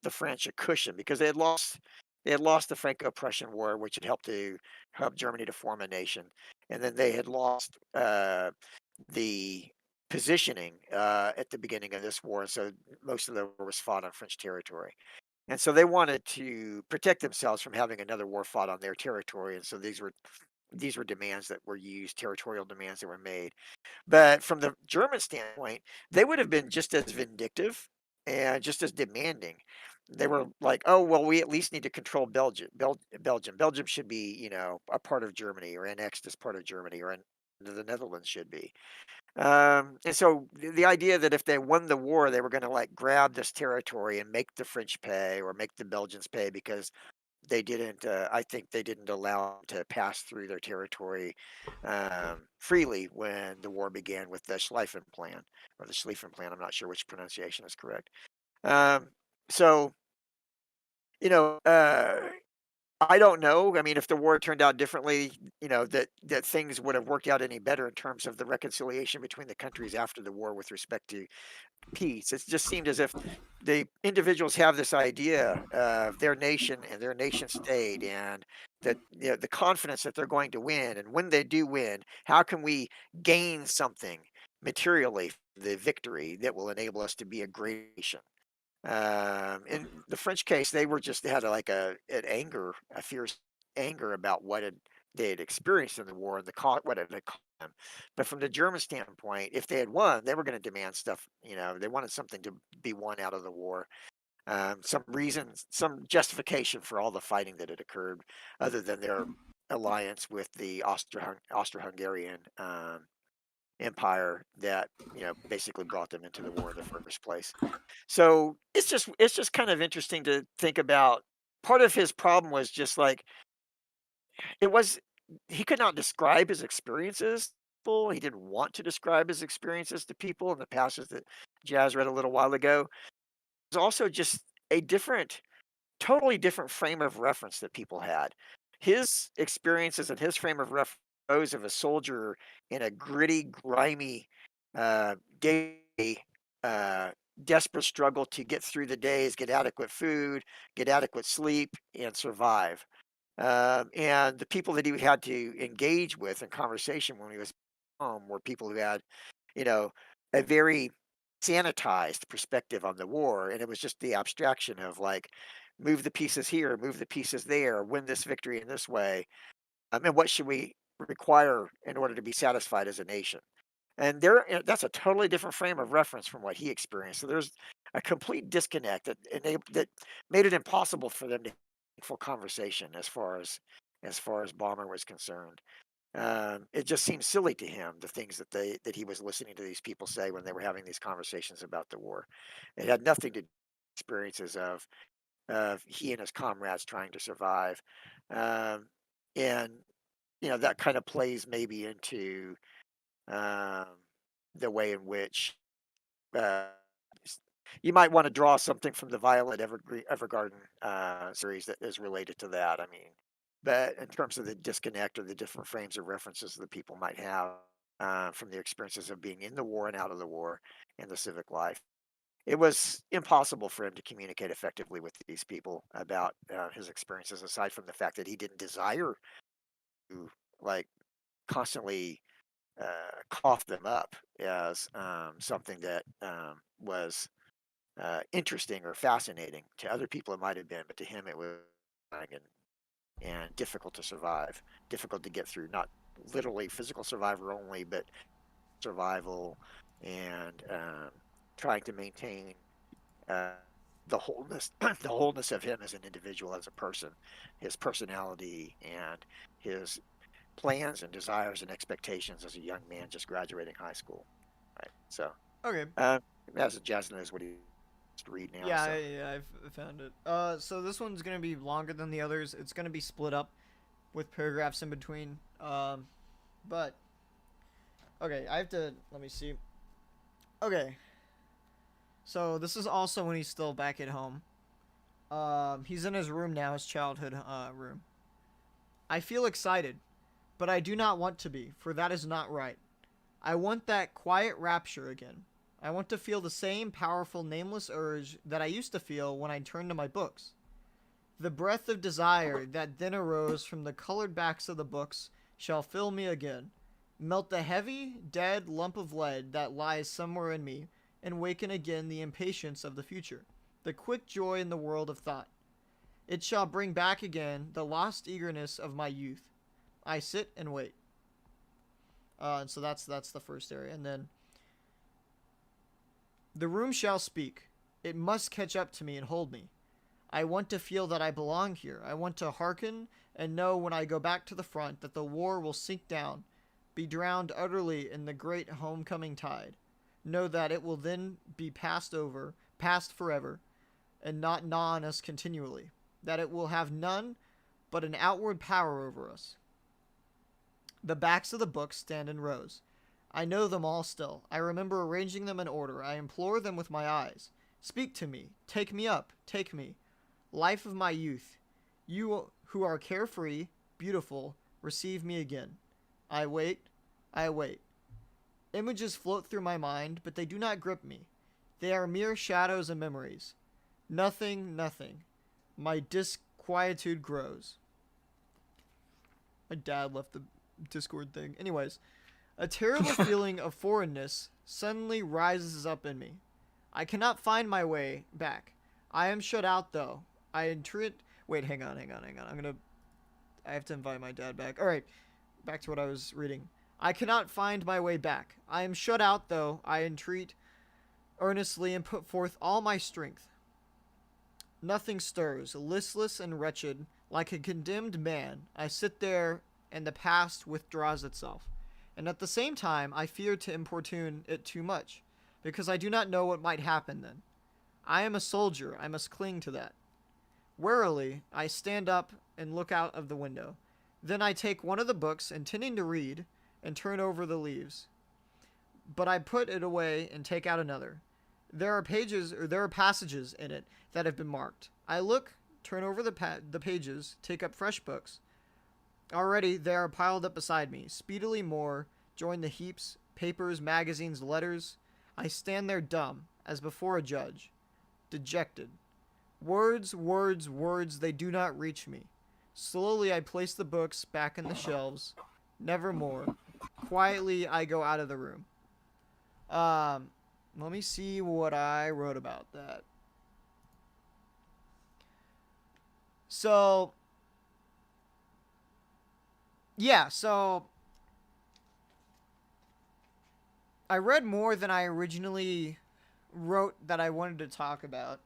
the French a cushion because they had lost the Franco-Prussian War, which had help Germany to form a nation, and then they had lost the positioning at the beginning of this war, and so most of the war was fought on French territory. And so they wanted to protect themselves from having another war fought on their territory, and so these were demands that were used, territorial demands that were made. But from the German standpoint, they would have been just as vindictive and just as demanding. They were like, "Oh, well, we at least need to control Belgium. Belgium should be, a part of Germany or annexed as part of Germany, or the Netherlands should be." And so the idea that if they won the war, they were going to like grab this territory and make the French pay or make the Belgians pay because they didn't. I think they didn't allow them to pass through their territory freely when the war began with the Schlieffen Plan or the Schlieffen Plan. I'm not sure which pronunciation is correct. Um, so you know, I don't know. I mean, if the war turned out differently, that things would have worked out any better in terms of the reconciliation between the countries after the war with respect to peace. It just seemed as if the individuals have this idea of their nation and their nation state, and that the confidence that they're going to win, and when they do win, how can we gain something materially from the victory that will enable us to be a great nation. In the French case, they had like a fierce anger about they had experienced in the war and what it had cost them. But from the German standpoint, if they had won, they were going to demand stuff. They wanted something to be won out of the war, some reason, some justification for all the fighting that had occurred, other than their alliance with the Austro-Hungarian empire that basically brought them into the war in the first place. So it's just kind of interesting to think about. Part of his problem was just like it was he could not describe his experiences. He didn't want to describe his experiences to people in the passage that Jazz read a little while ago. It was also just a totally different frame of reference that people had. His experiences and his frame of reference, those of a soldier in a gritty, grimy, day, uh, desperate struggle to get through the days, get adequate food, get adequate sleep, and survive. And the people that he had to engage with in conversation when he was home were people who had, you know, a very sanitized perspective on the war, and it was just the abstraction of like, move the pieces here, move the pieces there, win this victory in this way, and what should we require in order to be satisfied as a nation? And that's a totally different frame of reference from what he experienced. So there's a complete disconnect that made it impossible for them to have a meaningful conversation as far as Balmer was concerned. It just seemed silly to him, the things that he was listening to these people say when they were having these conversations about the war. It had nothing to do with experiences of of he and his comrades trying to survive. Um, and, that kind of plays maybe into um, the way in which uh, you might want to draw something from the Violet Evergarden series that is related to that. I mean, but in terms of the disconnect or the different frames of references that people might have from the experiences of being in the war and out of the war and the civic life, it was impossible for him to communicate effectively with these people about his experiences, aside from the fact that he didn't desire to like constantly cough them up as something that was interesting or fascinating. To other people, it might have been, but to him, it was and, and difficult to survive, difficult to get through. Not literally physical survivor only, but survival and trying to maintain uh, the wholeness, the wholeness of him as an individual, as a person, his personality, and his plans and desires and expectations as a young man just graduating high school. Right. So, Okay. as Jazz knows what he to read now. Yeah, So I've found it. So this one's gonna be longer than the others. It's gonna be split up with paragraphs in between. But okay, I have to let me see. Okay, so this is also when he's still back at home. He's in his room now, his childhood room. I feel excited, but I do not want to be, for that is not right. I want that quiet rapture again. I want to feel the same powerful, nameless urge that I used to feel when I turned to my books. The breath of desire that then arose from the colored backs of the books shall fill me again, melt the heavy, dead lump of lead that lies somewhere in me, and waken again the impatience of the future, the quick joy in the world of thought. It shall bring back again the lost eagerness of my youth. I sit and wait. And so that's the first area, and then the room shall speak. It must catch up to me and hold me. I want to feel that I belong here. I want to hearken and know when I go back to the front that the war will sink down, be drowned utterly in the great homecoming tide. Know that it will then be passed over, passed forever, and not gnaw on us continually. That it will have none but an outward power over us. The backs of the books stand in rows. I know them all still. I remember arranging them in order. I implore them with my eyes. Speak to me. Take me up. Take me. Life of my youth. You who are carefree, beautiful, receive me again. I wait. I wait. Images float through my mind, but they do not grip me. They are mere shadows and memories. Nothing, nothing. My disquietude grows. My dad left the Discord thing. Anyways, a terrible feeling of foreignness suddenly rises up in me. I cannot find my way back. I am shut out, though. I entreat. Wait, hang on. I have to invite my dad back. Alright, back to what I was reading. I cannot find my way back. I am shut out, though. I entreat earnestly and put forth all my strength. Nothing stirs. Listless and wretched, like a condemned man, I sit there, and the past withdraws itself. And at the same time, I fear to importune it too much, because I do not know what might happen then. I am a soldier. I must cling to that. Warily, I stand up and look out of the window. Then I take one of the books, intending to read, and turn over the leaves. But I put it away and take out another. There are passages in it that have been marked. I look, turn over the pages, take up fresh books. Already they are piled up beside me. Speedily more join the heaps, papers, magazines, letters. I stand there dumb, as before a judge, dejected. Words, words, words, they do not reach me. Slowly I place the books back in the shelves. Nevermore. Quietly I go out of the room. Let me see what I wrote about that. So, yeah, so I read more than I originally wrote that I wanted to talk about.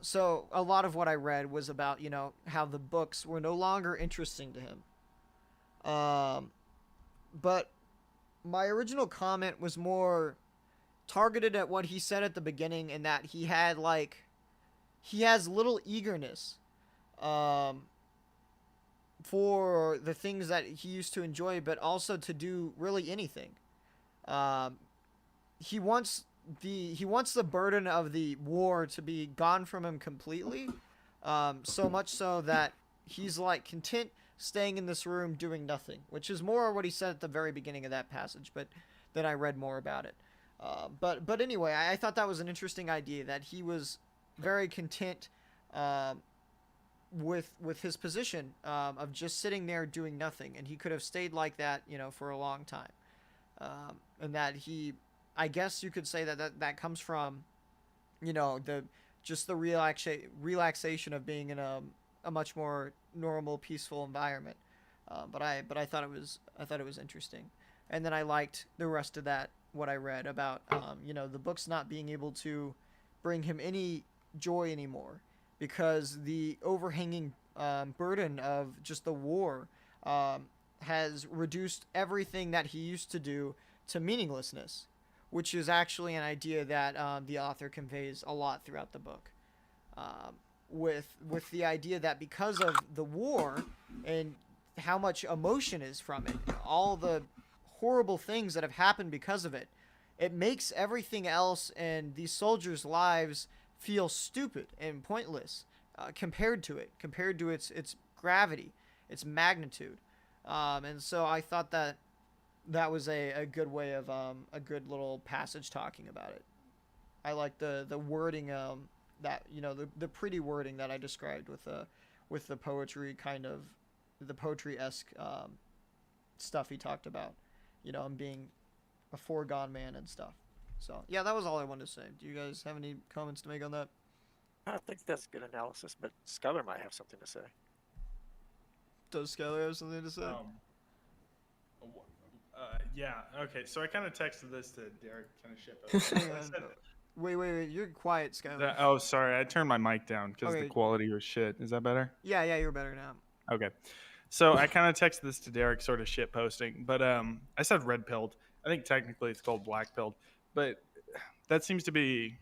So a lot of what I read was about, how the books were no longer interesting to him. But my original comment was more targeted at what he said at the beginning, and that he had he has little eagerness um, for the things that he used to enjoy, but also to do really anything. Um, he wants the burden of the war to be gone from him completely. So much so that he's like content staying in this room doing nothing, which is more what he said at the very beginning of that passage. But then I read more about it. But anyway, I thought that was an interesting idea that he was very content with his position of just sitting there doing nothing, and he could have stayed like that, for a long time. And that I guess you could say that comes from, the just the relaxation of being in a much more normal, peaceful environment. But I thought it was interesting, and then I liked the rest of that what I read about the books not being able to bring him any joy anymore because the overhanging burden of just the war has reduced everything that he used to do to meaninglessness, which is actually an idea that the author conveys a lot throughout the book. With the idea that because of the war and how much emotion is from it, all the horrible things that have happened because of it, it makes everything else in these soldiers' lives feel stupid and pointless compared to its gravity, its magnitude. And so I thought that was a good way of a good little passage talking about it. I like the wording that the pretty wording that I described with the poetry kind of the poetry esque stuff he talked about, and being a foregone man and stuff. So yeah, that was all I wanted to say. Do you guys have any comments to make on that? I think that's good analysis, but Skylar might have something to say. Does Skylar have something to say? Yeah. Okay. So I kind of texted this to Derek, kind of ship it. Hang on. Wait. You're quiet, Skylar. Oh, sorry. I turned my mic down because Okay. the quality was shit. Is that better? Yeah, you're better now. Okay. So I kind of texted this to Derek, sort of shit posting, but I said red pilled. I think technically it's called black pilled, but that seems to be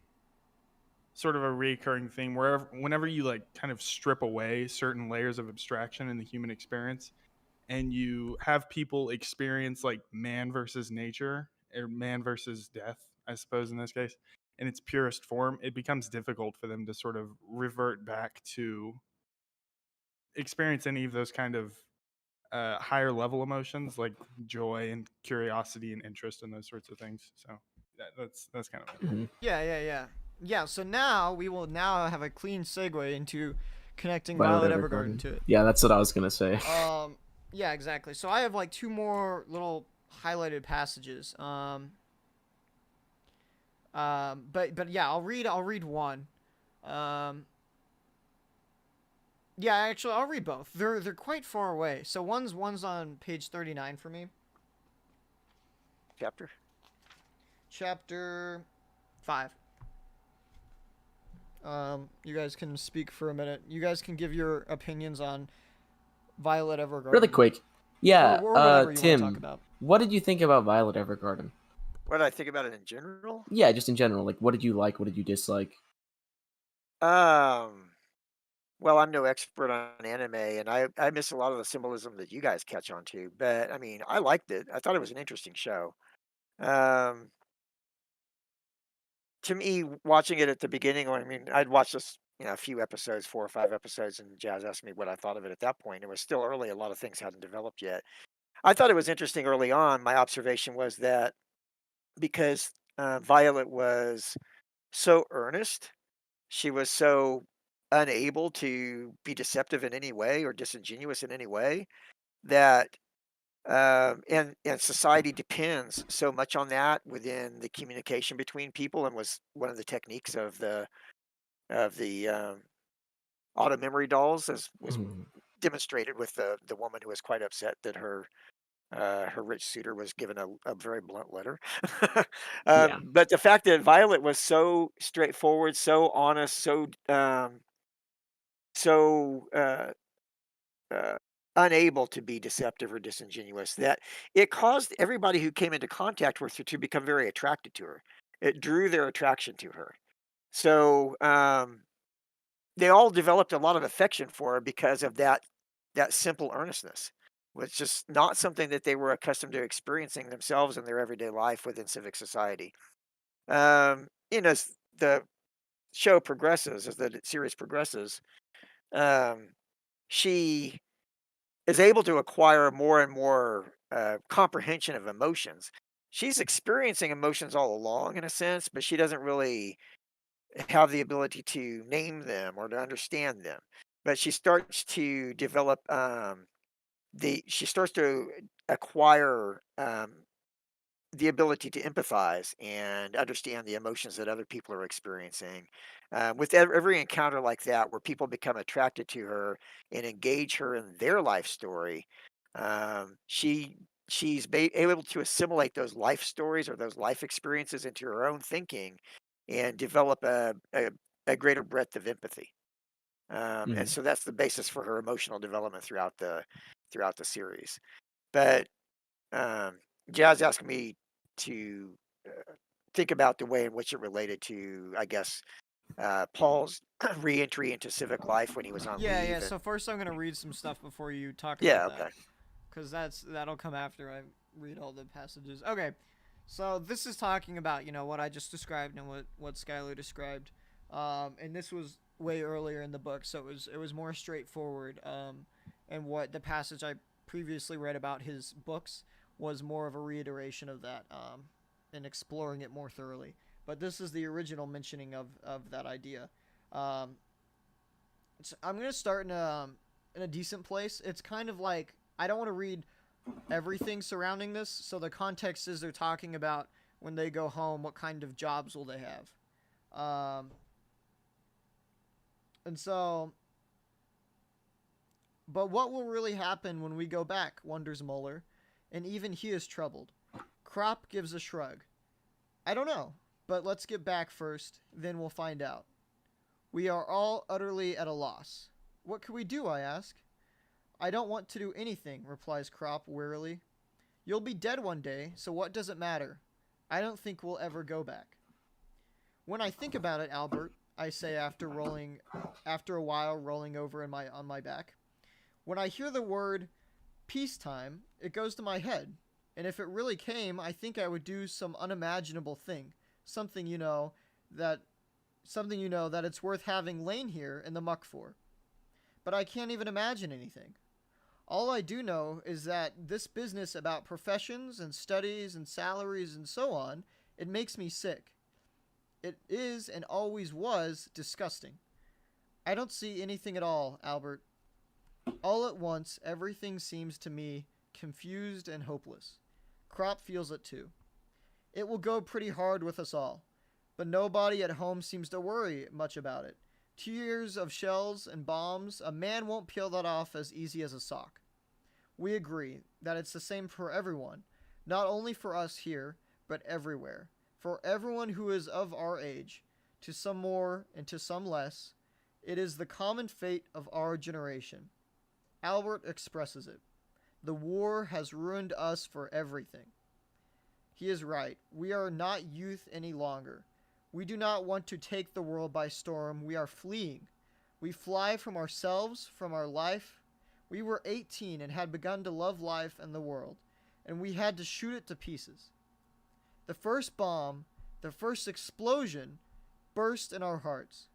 sort of a recurring theme whenever you like kind of strip away certain layers of abstraction in the human experience and you have people experience like man versus nature or man versus death, I suppose in this case, in its purest form, it becomes difficult for them to sort of revert back to experience any of those kind of higher level emotions like joy and curiosity and interest and those sorts of things. So that's kind of it. Yeah. So now we will have a clean segue into connecting Violet Violet Evergarden. Evergarden to it. Yeah, that's what I was gonna say. Yeah, exactly. So I have like two more little highlighted passages. But yeah, I'll read one. Yeah, actually, I'll read both. They're quite far away. So one's on page 39 for me. Chapter 5. You guys can speak for a minute. You guys can give your opinions on Violet Evergarden. Really quick. Yeah, or whatever you Tim, want to talk about. what did you think about Violet Evergarden? What did I think about it in general? Yeah, just in general. Like, what did you like? What did you dislike? Well, I'm no expert on anime, and I miss a lot of the symbolism that you guys catch on to. But I mean, I liked it. I thought it was an interesting show. Um, to me, watching it at the beginning, I mean, I'd watched this, a few episodes, 4 or 5 episodes, and Jazz asked me what I thought of it at that point. It was still early; a lot of things hadn't developed yet. I thought it was interesting early on. My observation was that because Violet was so earnest, she was so unable to be deceptive in any way or disingenuous in any way that and society depends so much on that within the communication between people, and was one of the techniques of the auto memory dolls, as was Mhm. demonstrated with the woman who was quite upset that her rich suitor was given a very blunt letter. Yeah. But the fact that Violet was so straightforward, so honest, so uh, unable to be deceptive or disingenuous, that it caused everybody who came into contact with her to become very attracted to her. It drew their attraction to her. So they all developed a lot of affection for her because of that simple earnestness. Was just not something that they were accustomed to experiencing themselves in their everyday life within civic society. As the show progresses, as the series progresses, um, she is able to acquire more and more comprehension of emotions. She's experiencing emotions all along, in a sense, but she doesn't really have the ability to name them or to understand them. But she starts to develop she starts to acquire the ability to empathize and understand the emotions that other people are experiencing. With every encounter like that, where people become attracted to her and engage her in their life story, she's able to assimilate those life stories or those life experiences into her own thinking and develop a greater breadth of empathy. And Mhm. so that's the basis for her emotional development throughout the series. But um, Jazz asked me to think about the way in which it related to, I guess, Paul's reentry into civic life when he was on Yeah, yeah. leave, So and first, I'm gonna read some stuff before you talk yeah, about that, okay, because that'll come after I read all the passages. Okay. So this is talking about what I just described and what Skylar described, and this was way earlier in the book, so it was more straightforward. And what the passage I previously read about his books was more of a reiteration of that, and exploring it more thoroughly. But this is the original mentioning of that idea. Um, so I'm gonna start in a decent place. It's kind of like I don't want to read everything surrounding this. So the context is they're talking about when they go home, what kind of jobs will they have, and so. But what will really happen when we go back? Wonders Muller, and even he is troubled. Crop gives a shrug. I don't know, but let's get back first, then we'll find out. We are all utterly at a loss. What can we do? I ask. I don't want to do anything, replies Crop wearily. You'll be dead one day, so what does it matter? I don't think we'll ever go back. When I think about it, Albert, I say after a while rolling over on my back. When I hear the word peacetime, it goes to my head. And if it really came, I think I would do some unimaginable thing. Something that that it's worth having lain here in the muck for. But I can't even imagine anything. All I do know is that this business about professions and studies and salaries and so on, it makes me sick. It is and always was disgusting. I don't see anything at all, Albert. All at once, everything seems to me confused and hopeless. Crop feels it too. It will go pretty hard with us all, but nobody at home seems to worry much about it. 2 years of shells and bombs, a man won't peel that off as easy as a sock. We agree that it's the same for everyone, not only for us here, but everywhere. For everyone who is of our age, to some more and to some less, it is the common fate of our generation. Albert expresses it. The war has ruined us for everything. He is right. We are not youth any longer. We do not want to take the world by storm. We are fleeing. We fly from ourselves, from our life. We were 18 and had begun to love life and the world, and we had to shoot it to pieces. The first bomb, the first explosion, burst in our hearts.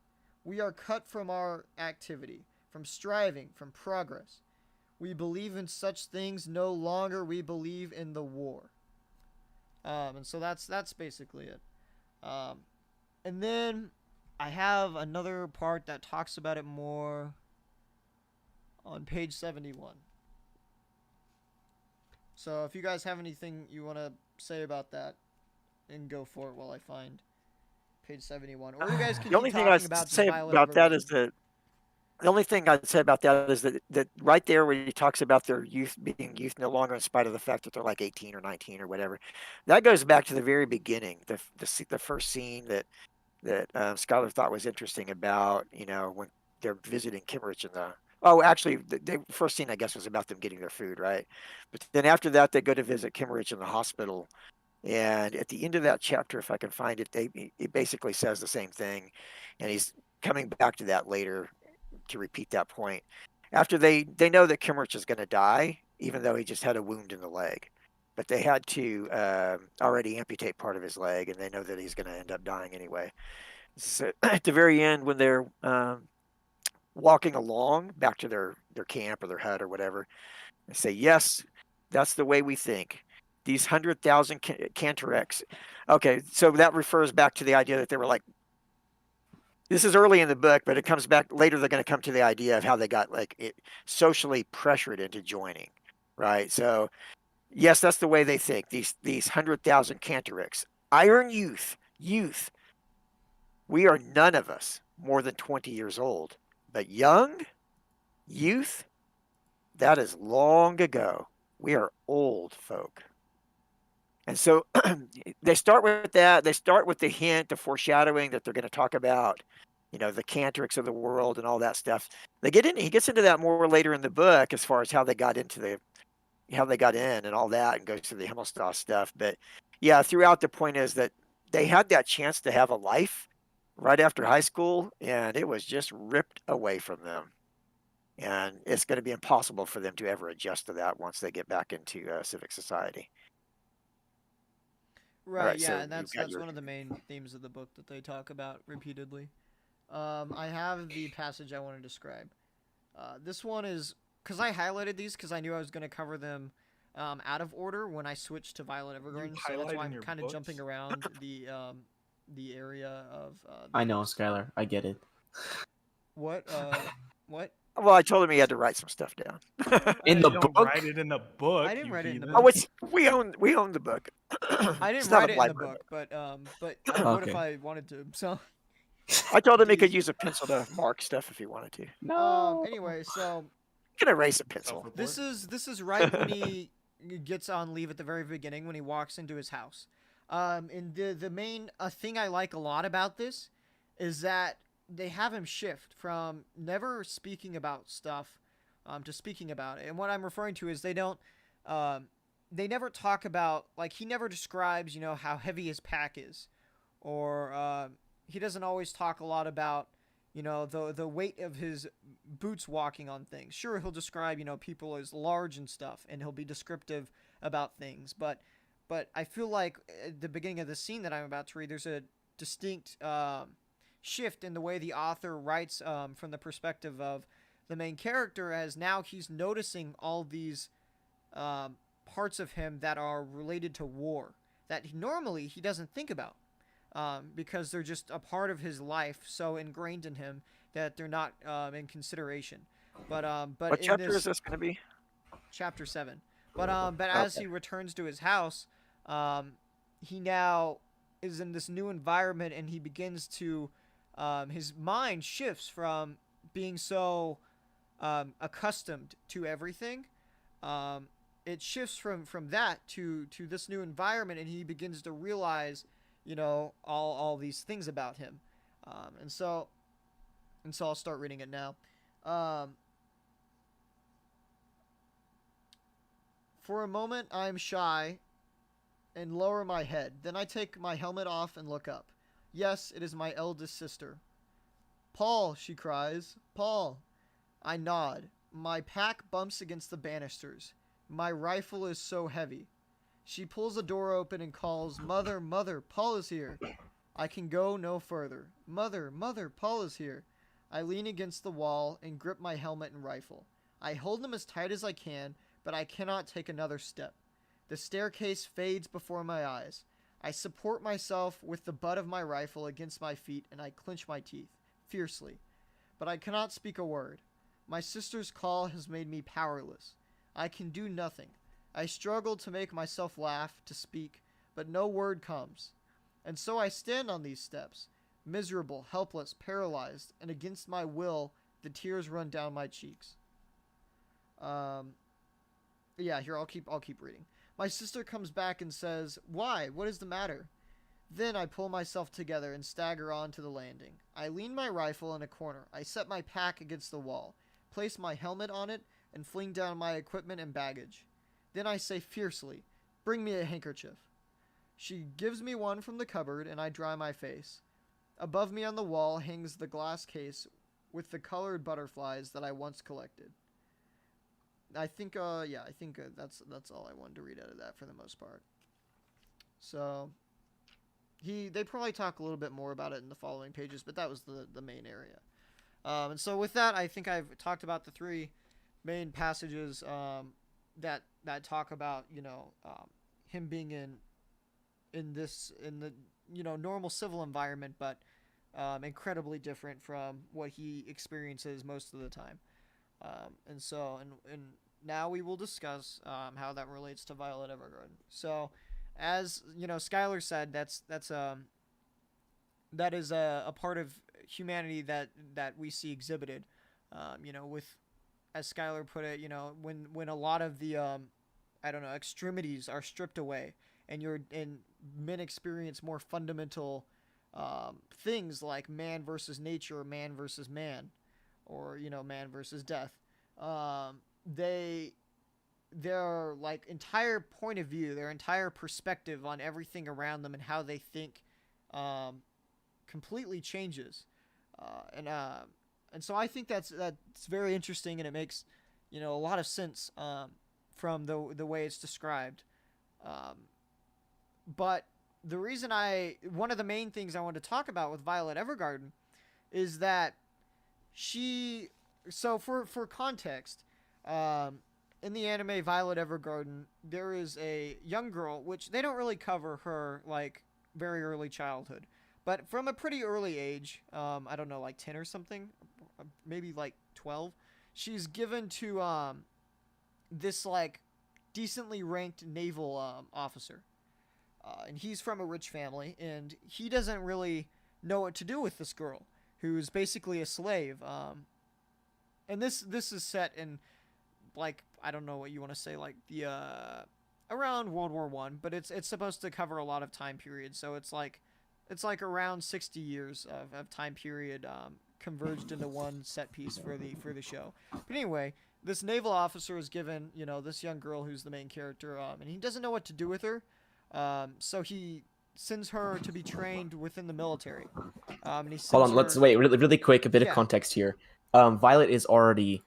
We are cut from our activity, from striving, from progress. We believe in such things no longer. We believe in the war. And so that's basically it. Um, and then I have another part that talks about it more on page 71. So if you guys have anything you want to say about that, and go for it while I find page 71. Or you guys can the keep only thing I talking about just say Violet about that is Evergarden. that the only thing I'd say about that is that right there where he talks about their youth being youth no longer, in spite of the fact that they're like 18 or 19 or whatever, that goes back to the very beginning, the first scene that Skylar thought was interesting about, when they're visiting Kimmeridge in the. Oh, actually, the first scene I guess was about them getting their food, right? But then after that, they go to visit Kimmeridge in the hospital, and at the end of that chapter, if I can find it, it basically says the same thing, and he's coming back to that later to repeat that point. After they know that Kimmerich is going to die, even though he just had a wound in the leg, but they had to already amputate part of his leg, and they know that he's going to end up dying anyway. So at the very end, when they're walking along back to their camp or their hut or whatever, they say, "Yes, that's the way we think. These 100,000 Cantorex." Okay, so that refers back to the idea that they were like, this is early in the book, but it comes back later. They're going to come to the idea of how they got socially pressured into joining, right? So yes, that's the way they think. These 100,000 Cantorex, iron youth. We are none of us more than 20 years old, but young youth, that is long ago. We are old folk. And so they start with that. They start with the hint, the foreshadowing that they're going to talk about, the Cantrix of the world and all that stuff. He gets into that more later in the book as far as how they got in and all that, and goes through the Himmelstoss stuff. But yeah, throughout, the point is that they had that chance to have a life right after high school, and it was just ripped away from them. And it's going to be impossible for them to ever adjust to that once they get back into civic society. Right, yeah, and that's one of the main themes of the book that they talk about repeatedly. I have the passage I want to describe. This one is because I highlighted these because I knew I was going to cover them out of order when I switched to Violet Evergarden, so that's why I'm kind of jumping around the area of. I know, Skylar. I get it. What? What? Well, I told him he had to write some stuff down. In the book? Write it in the book. I didn't write it in the Oh, book. we own the book. I didn't write it in the book, but I would if I wanted to. So I told him he could use a pencil to mark stuff if he wanted to. No. Anyway, so you can erase a pencil. This is right when he gets on leave at the very beginning when he walks into his house. And the main thing I like a lot about this is that they have him shift from never speaking about stuff to speaking about it. And what I'm referring to is they never talk about, like, he never describes, how heavy his pack is, or he doesn't always talk a lot about, the weight of his boots walking on things. Sure, he'll describe, people as large and stuff, and he'll be descriptive about things, but I feel like at the beginning of the scene that I'm about to read, there's a distinct shift in the way the author writes from the perspective of the main character, as now he's noticing all these parts of him that are related to war that normally he doesn't think about because they're just a part of his life, so ingrained in him that they're not in consideration. But what chapter is this going to be? Chapter 7. But as he returns to his house, he now is in this new environment, and he begins to his mind shifts from being so accustomed to everything. It shifts from that to this new environment, and he begins to realize, all these things about him. And so I'll start reading it now. For a moment, I am shy and lower my head. Then I take my helmet off and look up. Yes, it is my eldest sister. Paul, she cries. Paul. I nod. My pack bumps against the banisters. My rifle is so heavy. She pulls the door open and calls, Mother, Mother, Paul is here. I can go no further. Mother, Mother, Paul is here. I lean against the wall and grip my helmet and rifle. I hold them as tight as I can, but I cannot take another step. The staircase fades before my eyes. I support myself with the butt of my rifle against my feet, and I clench my teeth, fiercely. But I cannot speak a word. My sister's call has made me powerless. I can do nothing. I struggle to make myself laugh, to speak, but no word comes. And so I stand on these steps, miserable, helpless, paralyzed, and against my will, the tears run down my cheeks. Yeah, here, I'll keep reading. My sister comes back and says, Why? What is the matter? Then I pull myself together and stagger on to the landing. I lean my rifle in a corner. I set my pack against the wall, place my helmet on it, and fling down my equipment and baggage. Then I say fiercely, Bring me a handkerchief. She gives me one from the cupboard, and I dry my face. Above me on the wall hangs the glass case with the colored butterflies that I once collected. I think, that's all I wanted to read out of that for the most part. So, they probably talk a little bit more about it in the following pages, but that was the main area. And so with that, I think I've talked about the three main passages that talk about him being in the normal civil environment, but incredibly different from what he experiences most of the time. And now we will discuss how that relates to Violet Evergarden. So, as Skylar said, that is a part of humanity that we see exhibited. With, as Skylar put it, when a lot of the extremities are stripped away, and men experience more fundamental things like man versus nature, man versus man, or man versus death. Their like entire point of view, their entire perspective on everything around them and how they think completely changes. And so I think that's very interesting, and it makes a lot of sense from the way it's described. But the reason one of the main things I wanted to talk about with Violet Evergarden is that for context, in the anime Violet Evergarden, there is a young girl, which they don't really cover her like very early childhood, but from a pretty early age, I don't know, like 10 or something, maybe like 12, she's given to this like decently ranked naval officer. And he's from a rich family, and he doesn't really know what to do with this girl, who's basically a slave. And this is set in, like, I don't know what you want to say, like the around World War I, but it's supposed to cover a lot of time periods. So it's like around 60 years of time period converged into one set piece for the show. But anyway, this naval officer is given this young girl who's the main character, and he doesn't know what to do with her. So he sends her to be trained within the military. And he Hold on, let's wait really quick. A bit of Yeah. context here. Violet is already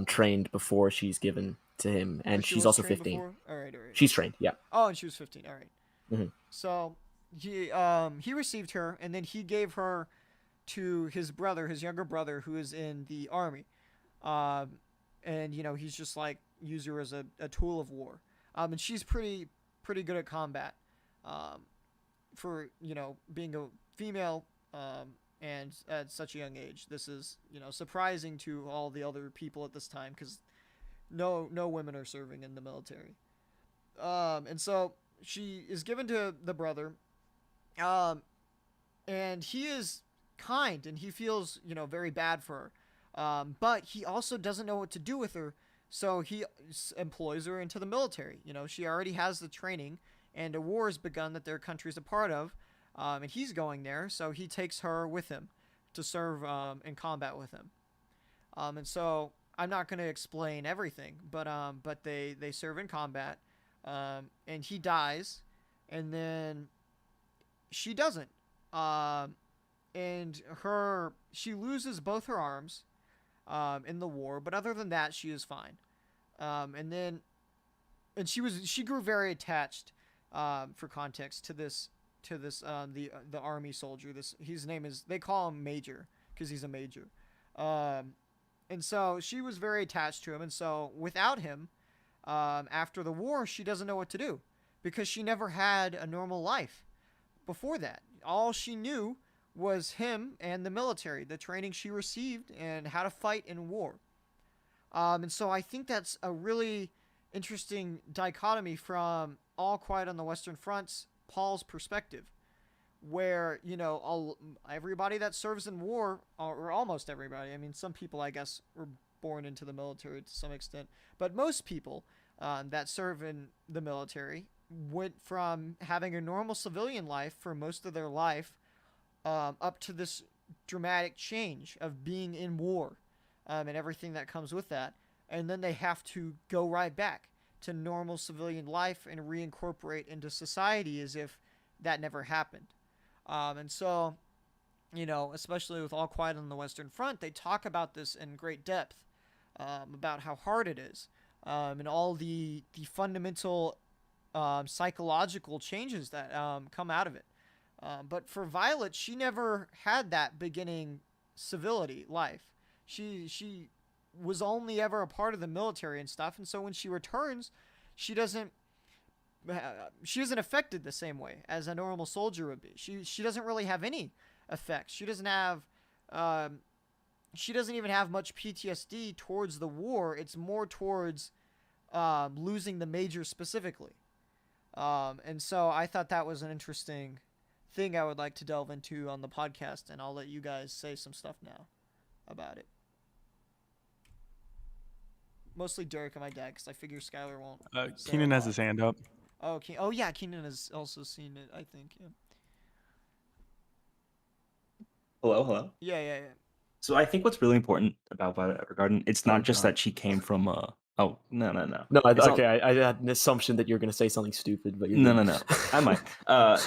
trained before she's given to him, and she's also 15. Before? All right. She's trained, yeah. Oh, and she was 15. All right. Mm-hmm. So he received her, and then he gave her to his younger brother, who is in the army. And he's just like use her as a tool of war. And she's pretty good at combat. For being a female, and at such a young age. This is surprising to all the other people at this time, because no women are serving in the military. And so she is given to the brother, and he is kind, and he feels very bad for her, but he also doesn't know what to do with her, so he employs her into the military. She already has the training, and a war has begun that their country's a part of, and he's going there, so he takes her with him to serve in combat with him. And so I'm not going to explain everything, but they serve in combat, and he dies, and then she doesn't. And she loses both her arms in the war, but other than that, she is fine. And she grew very attached, for context, to this the army soldier. His name is, they call him Major because he's a major. And so she was very attached to him, and so without him, after the war, she doesn't know what to do, because she never had a normal life before that. All she knew was him and the military, the training she received, and how to fight in war. And so I think that's a really interesting dichotomy from All Quiet on the Western Front's Paul's perspective, where everybody that serves in war, or almost everybody, I mean, some people I guess were born into the military to some extent, but most people that serve in the military went from having a normal civilian life for most of their life, up to this dramatic change of being in war, and everything that comes with that, and then they have to go right back to normal civilian life and reincorporate into society as if that never happened. And so especially with All Quiet on the Western Front, they talk about this in great depth, about how hard it is, and all the fundamental psychological changes that come out of it. But for Violet, she never had that beginning civility life. She was only ever a part of the military and stuff, and so when she returns, she doesn't she isn't affected the same way as a normal soldier would be. She doesn't really have any effects. She doesn't even have much PTSD towards the war. It's more towards losing the major specifically. And so I thought that was an interesting thing I would like to delve into on the podcast, and I'll let you guys say some stuff now about it. Mostly Derek and my dad, because I figure Skylar won't. Keenan has his hand up. Oh yeah, Keenan has also seen it, I think. Yeah. Hello. Yeah. So I think what's really important about Violet Evergarden, it's not just that she came from Oh no. No, It's not- I had an assumption that you're going to say something stupid, but you're No. I might.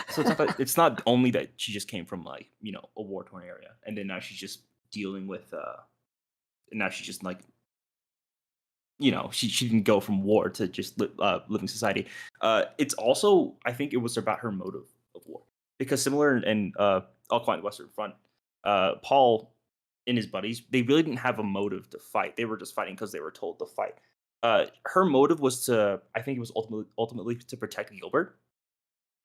So it's not only that she just came from like a war torn area, and then now she's just dealing with and now she's just like she didn't go from war to just living society. It's also, I think it was about her motive of war, because similar in All Quiet on the Western Front, Paul and his buddies, they really didn't have a motive to fight. They were just fighting because they were told to fight. Her motive was I think it was ultimately to protect Gilbert.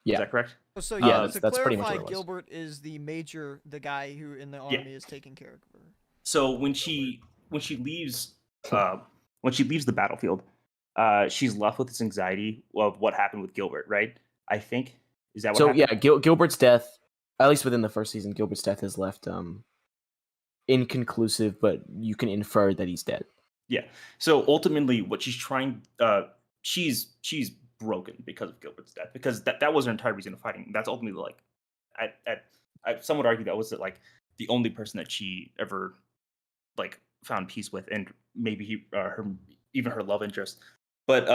Yeah. Is that correct? So Yeah, to that's pretty much clarify, what it was. Gilbert is the major, the guy who in the army is taking care of her. So when she leaves the battlefield, she's left with this anxiety of what happened with Gilbert, right? I think, is that what happened? Yeah, Gilbert's death, at least within the first season, Gilbert's death has left inconclusive, but you can infer that he's dead. Yeah. So ultimately, what she's trying, she's broken because of Gilbert's death, because that was her entire reason of fighting. That's ultimately like, some would argue that was like the only person that she ever like found peace with, and maybe her love interest. But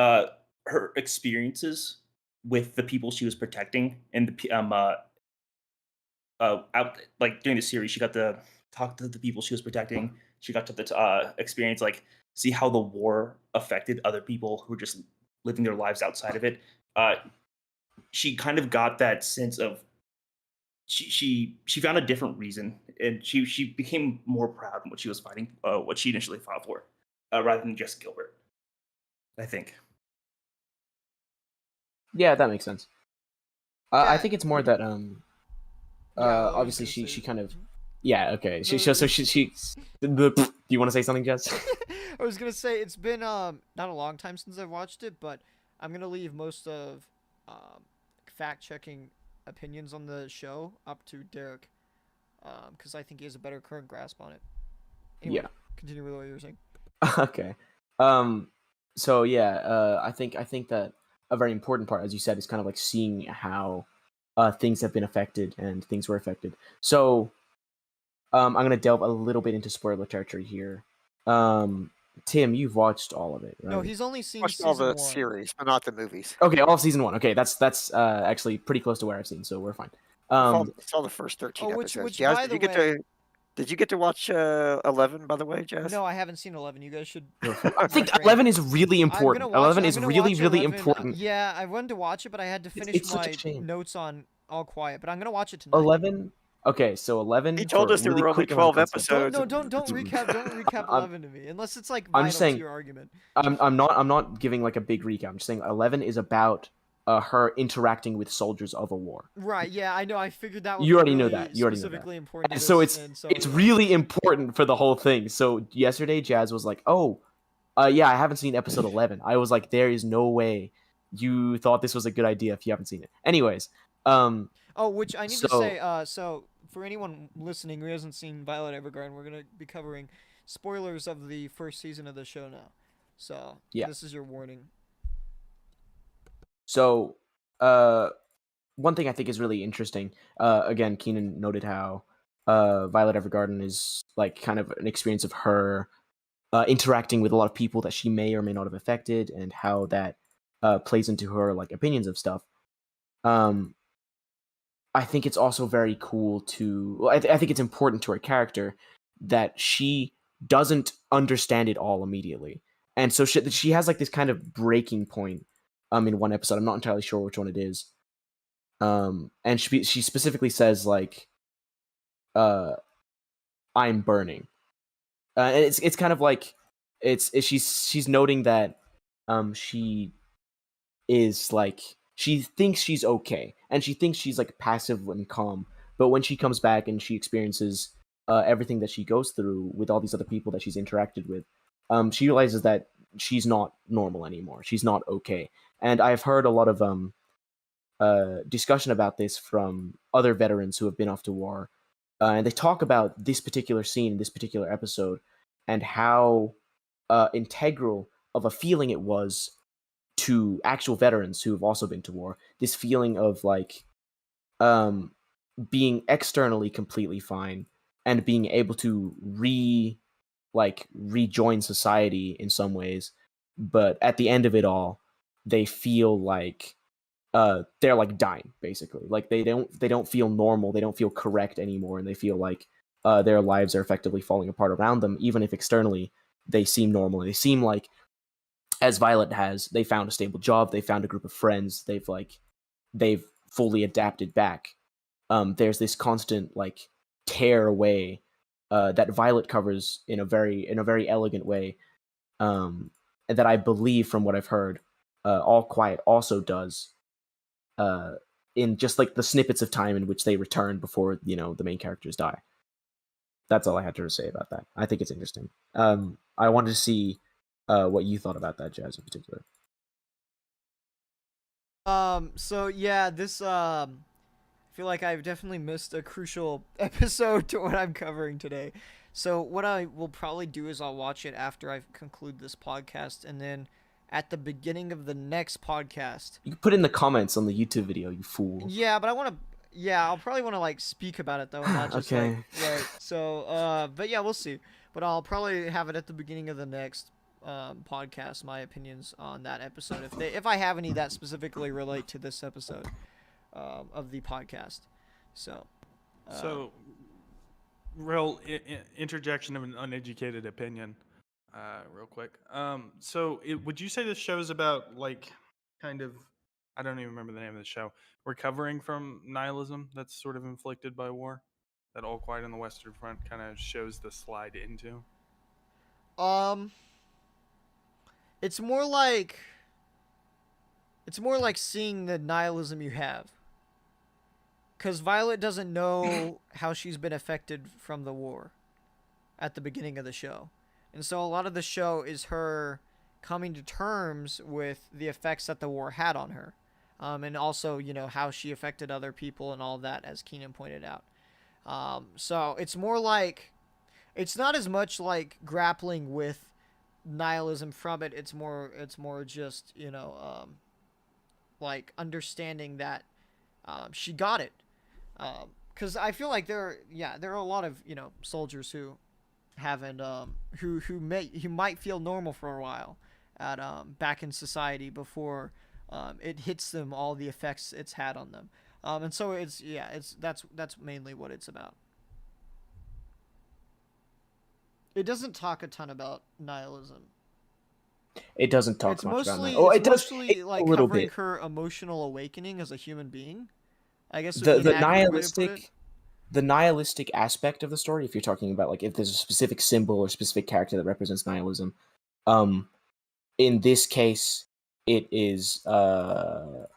her experiences with the people she was protecting, and the out like during the series, she got to talk to the people she was protecting. She got to experience, like, see how the war affected other people who were just living their lives outside of it. She kind of got that sense of she found a different reason, and she became more proud in what she was fighting, what she initially fought for, rather than just Gilbert, I think. Yeah, that makes sense. I think it's more that obviously she kind of. Yeah, okay. Do you want to say something, Jess? I was gonna say it's been not a long time since I've watched it, but I'm gonna leave most of fact checking opinions on the show up to Derek, because I think he has a better current grasp on it. Anyway, Yeah. Continue with what you were saying. Okay. So yeah, I think that a very important part, as you said, is kind of like seeing how things have been affected and things were affected. So I'm gonna delve a little bit into spoiler territory here. Tim, you've watched all of it, right? No, he's only seen Watched season all the 1. series, but not the movies. Okay, all of season 1. Okay, that's actually pretty close to where I've seen, so we're fine. Saw the first 13 which episodes. by Jazz, the did way, you get to watch 11, by the way, Jazz? No, I haven't seen 11. You guys should. I think 11 is really important. 11 is really, really important. Yeah, I wanted to watch it, but I had to finish It's such a my shame. notes on All Quiet. But I'm gonna watch it tonight. 11. Okay, so 11. He told for us there really were only quick amount 12 of context. episodes. Don't recap. Don't recap 11 to me, unless it's like I'm vital just saying- to your argument. I'm not giving like a big recap. I'm just saying 11 is about her interacting with soldiers of a war. Right? Yeah, I know. I figured that. You was already know really that. You already know that. specifically important. And to so this, it's really important for the whole thing. So yesterday, Jazz was like, "Oh, yeah, I haven't seen episode 11." I was like, "There is no way you thought this was a good idea if you haven't seen it." Anyways, which I need to say. So for anyone listening who hasn't seen Violet Evergarden, we're gonna be covering spoilers of the first season of the show now. So Yeah. This is your warning. So, one thing I think is really interesting. Again, Keenan noted how Violet Evergarden is like kind of an experience of her interacting with a lot of people that she may or may not have affected, and how that plays into her like opinions of stuff. I think it's also very cool to. Well, I think it's important to her character that she doesn't understand it all immediately, and so she has like this kind of breaking point. In one episode, I'm not entirely sure which one it is. And she specifically says like, "I'm burning." And it's kind of like she's noting that she is like she thinks she's okay and she thinks she's like passive and calm, but when she comes back and she experiences everything that she goes through with all these other people that she's interacted with, she realizes that she's not normal anymore, she's not okay. And I've heard a lot of discussion about this from other veterans who have been off to war, and they talk about this particular scene, this particular episode, and how integral of a feeling it was to actual veterans who have also been to war. This feeling of like um, being externally completely fine and being able to rejoin society in some ways, but at the end of it all, they feel like they're like dying basically. Like they don't feel normal, they don't feel correct anymore, and they feel like their lives are effectively falling apart around them, even if externally they seem normal. They seem like, as Violet has, they found a stable job, they found a group of friends, they've fully adapted back. There's this constant like tear away that Violet covers in a very elegant way, and that I believe from what I've heard, All Quiet also does, in just like the snippets of time in which they return before the main characters die. That's all I had to say about that. I think it's interesting. I wanted to see what you thought about that, Jazz, in particular. So yeah, this I feel like I've definitely missed a crucial episode to what I'm covering today. So what I will probably do is I'll watch it after I conclude this podcast, and then at the beginning of the next podcast. You can put in the comments on the YouTube video, you fool. Yeah, but I want to. Yeah, I'll probably want to like speak about it though, and not just Okay. right. So, but yeah, we'll see. But I'll probably have it at the beginning of the next podcast. My opinions on that episode, if I have any that specifically relate to this episode of the podcast. So. So, real interjection of an uneducated opinion, real quick. Would you say this show is about like kind of, I don't even remember the name of the show, recovering from nihilism that's sort of inflicted by war, that All Quiet on the Western Front kind of shows the slide into? It's more like seeing the nihilism you have. Because Violet doesn't know how she's been affected from the war at the beginning of the show. And so a lot of the show is her coming to terms with the effects that the war had on her. And also, how she affected other people and all that, as Keenan pointed out. So it's more like, it's not as much like grappling with nihilism from it. It's more just, like understanding that she got it. Because I feel like there are a lot of soldiers who haven't who might feel normal for a while at back in society before it hits them all the effects it's had on them, and so that's mainly what it's about. It doesn't talk a ton about nihilism. It doesn't talk It's much mostly about that. Oh, it does mostly a like little covering bit. her emotional awakening as a human being, I guess. The would be an accurate way to put it. the nihilistic aspect of the story, if you're talking about like if there's a specific symbol or specific character that represents nihilism, in this case it is what's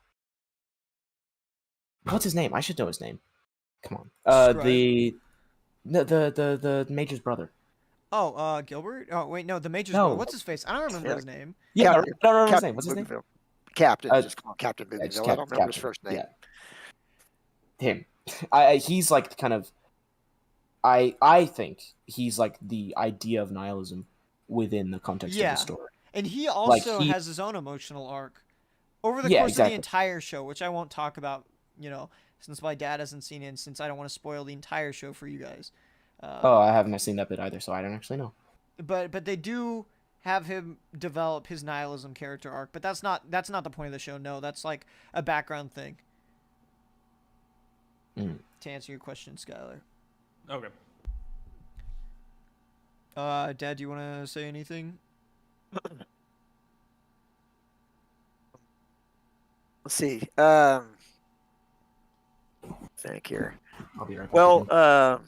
his name? I should know his name. Come on. The Major's brother. Oh, Gilbert? Oh, wait, no, the Major's No. brother. What's his face? I don't remember his name. Yeah, I Captain- don't remember his Captain name. What's his name? Bougainville. Captain, Uh, just call him Captain Yeah, just Bougainville. I don't remember his Captain. first name. Yeah. Him. He's like kind of. I think he's like the idea of nihilism within the context of Yeah. the story. And he also he- has his own emotional arc over the Yeah, course of exactly. the entire show, which I won't talk about, since my dad hasn't seen it, and since I don't want to spoil the entire show for you guys. Oh, I haven't seen that bit either, so I don't actually know. But they do have him develop his nihilism character arc, but that's not the point of the show. No, that's like a background thing. To answer your question, Skylar. Okay. Dad, do you want to say anything? Let's see. Think here. I'll be right back. Well, again.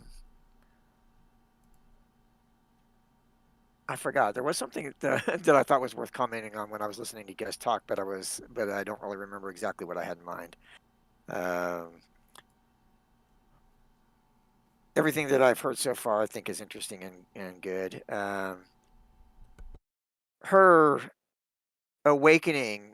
I forgot. There was something that I thought was worth commenting on when I was listening to you guys talk, but I don't really remember exactly what I had in mind. Everything that I've heard so far, I think, is interesting and good. Her awakening,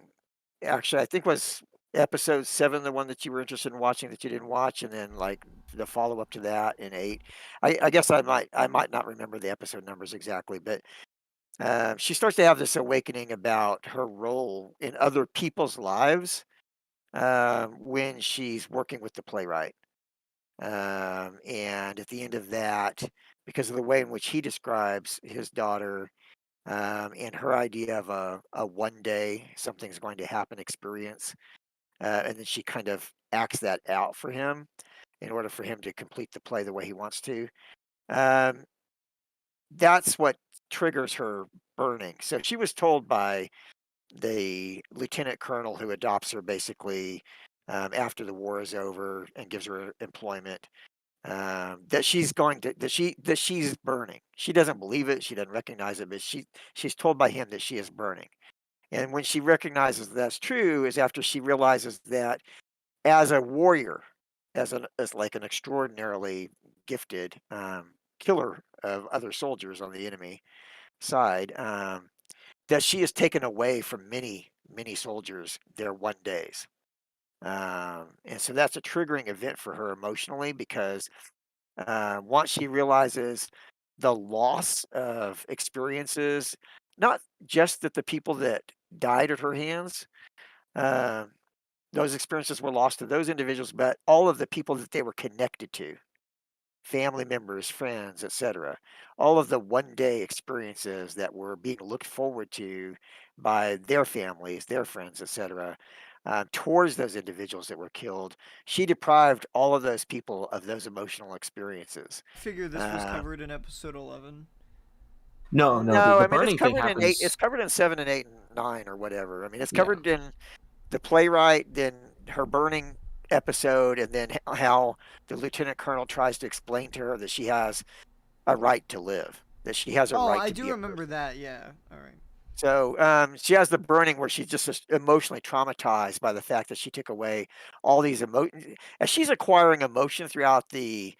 actually, I think was episode 7, the one that you were interested in watching that you didn't watch, and then like the follow up to that in 8. I guess I might not remember the episode numbers exactly, but she starts to have this awakening about her role in other people's lives when she's working with the playwright. And at the end of that, because of the way in which he describes his daughter and her idea of a one day something's going to happen experience, and then she kind of acts that out for him in order for him to complete the play the way he wants to. Um, that's what triggers her burning. So she was told by the lieutenant colonel who adopts her basically after the war is over and gives her employment, that she's burning. She doesn't believe it. She doesn't recognize it, but she's told by him that she is burning. And when she recognizes that's true is after she realizes that as a warrior, as like an extraordinarily gifted killer of other soldiers on the enemy side, that she is taken away from many soldiers their one days. And so that's a triggering event for her emotionally because once she realizes the loss of experiences, not just that the people that died at her hands, uh, those experiences were lost to those individuals, but all of the people that they were connected to, family members, friends, etc. All of the one day experiences that were being looked forward to by their families, their friends, etc. Towards those individuals that were killed, she deprived all of those people of those emotional experiences. I figure this was covered in episode 11. No, No, the I mean it's burning thing covered in 8. It's happens. covered in 7 and 8 and 9 or whatever. I mean, it's Yeah. covered in the playwright, then her burning episode, and then how the lieutenant colonel tries to explain to her that she has a right to live, that she has a Oh, right I to do be a remember person. that. Yeah. All right. So she has the burning where she's just emotionally traumatized by the fact that she took away all these emotions. As she's acquiring emotion throughout the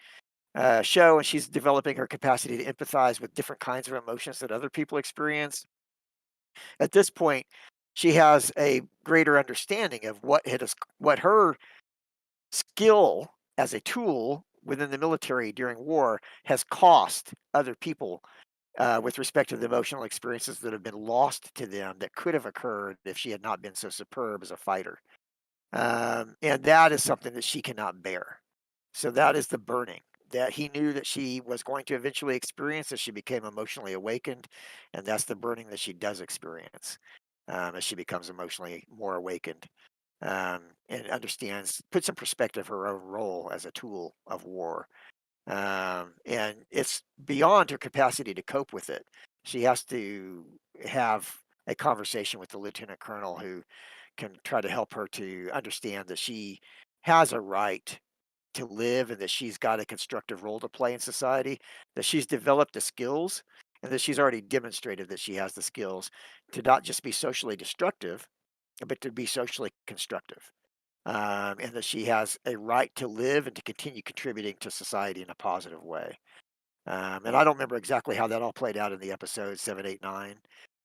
show and she's developing her capacity to empathize with different kinds of emotions that other people experience, at this point, she has a greater understanding of what her skill as a tool within the military during war has cost other people with respect to the emotional experiences that have been lost to them that could have occurred if she had not been so superb as a fighter. And that is something that she cannot bear. So that is the burning that he knew that she was going to eventually experience as she became emotionally awakened. And that's the burning that she does experience as she becomes emotionally more awakened and understands, puts in perspective her own role as a tool of war. And it's beyond her capacity to cope with it. She has to have a conversation with the lieutenant colonel who can try to help her to understand that she has a right to live and that she's got a constructive role to play in society, that she's developed the skills and that she's already demonstrated that she has the skills to not just be socially destructive, but to be socially constructive. And that she has a right to live and to continue contributing to society in a positive way. And I don't remember exactly how that all played out in the episode 7, 8, 9.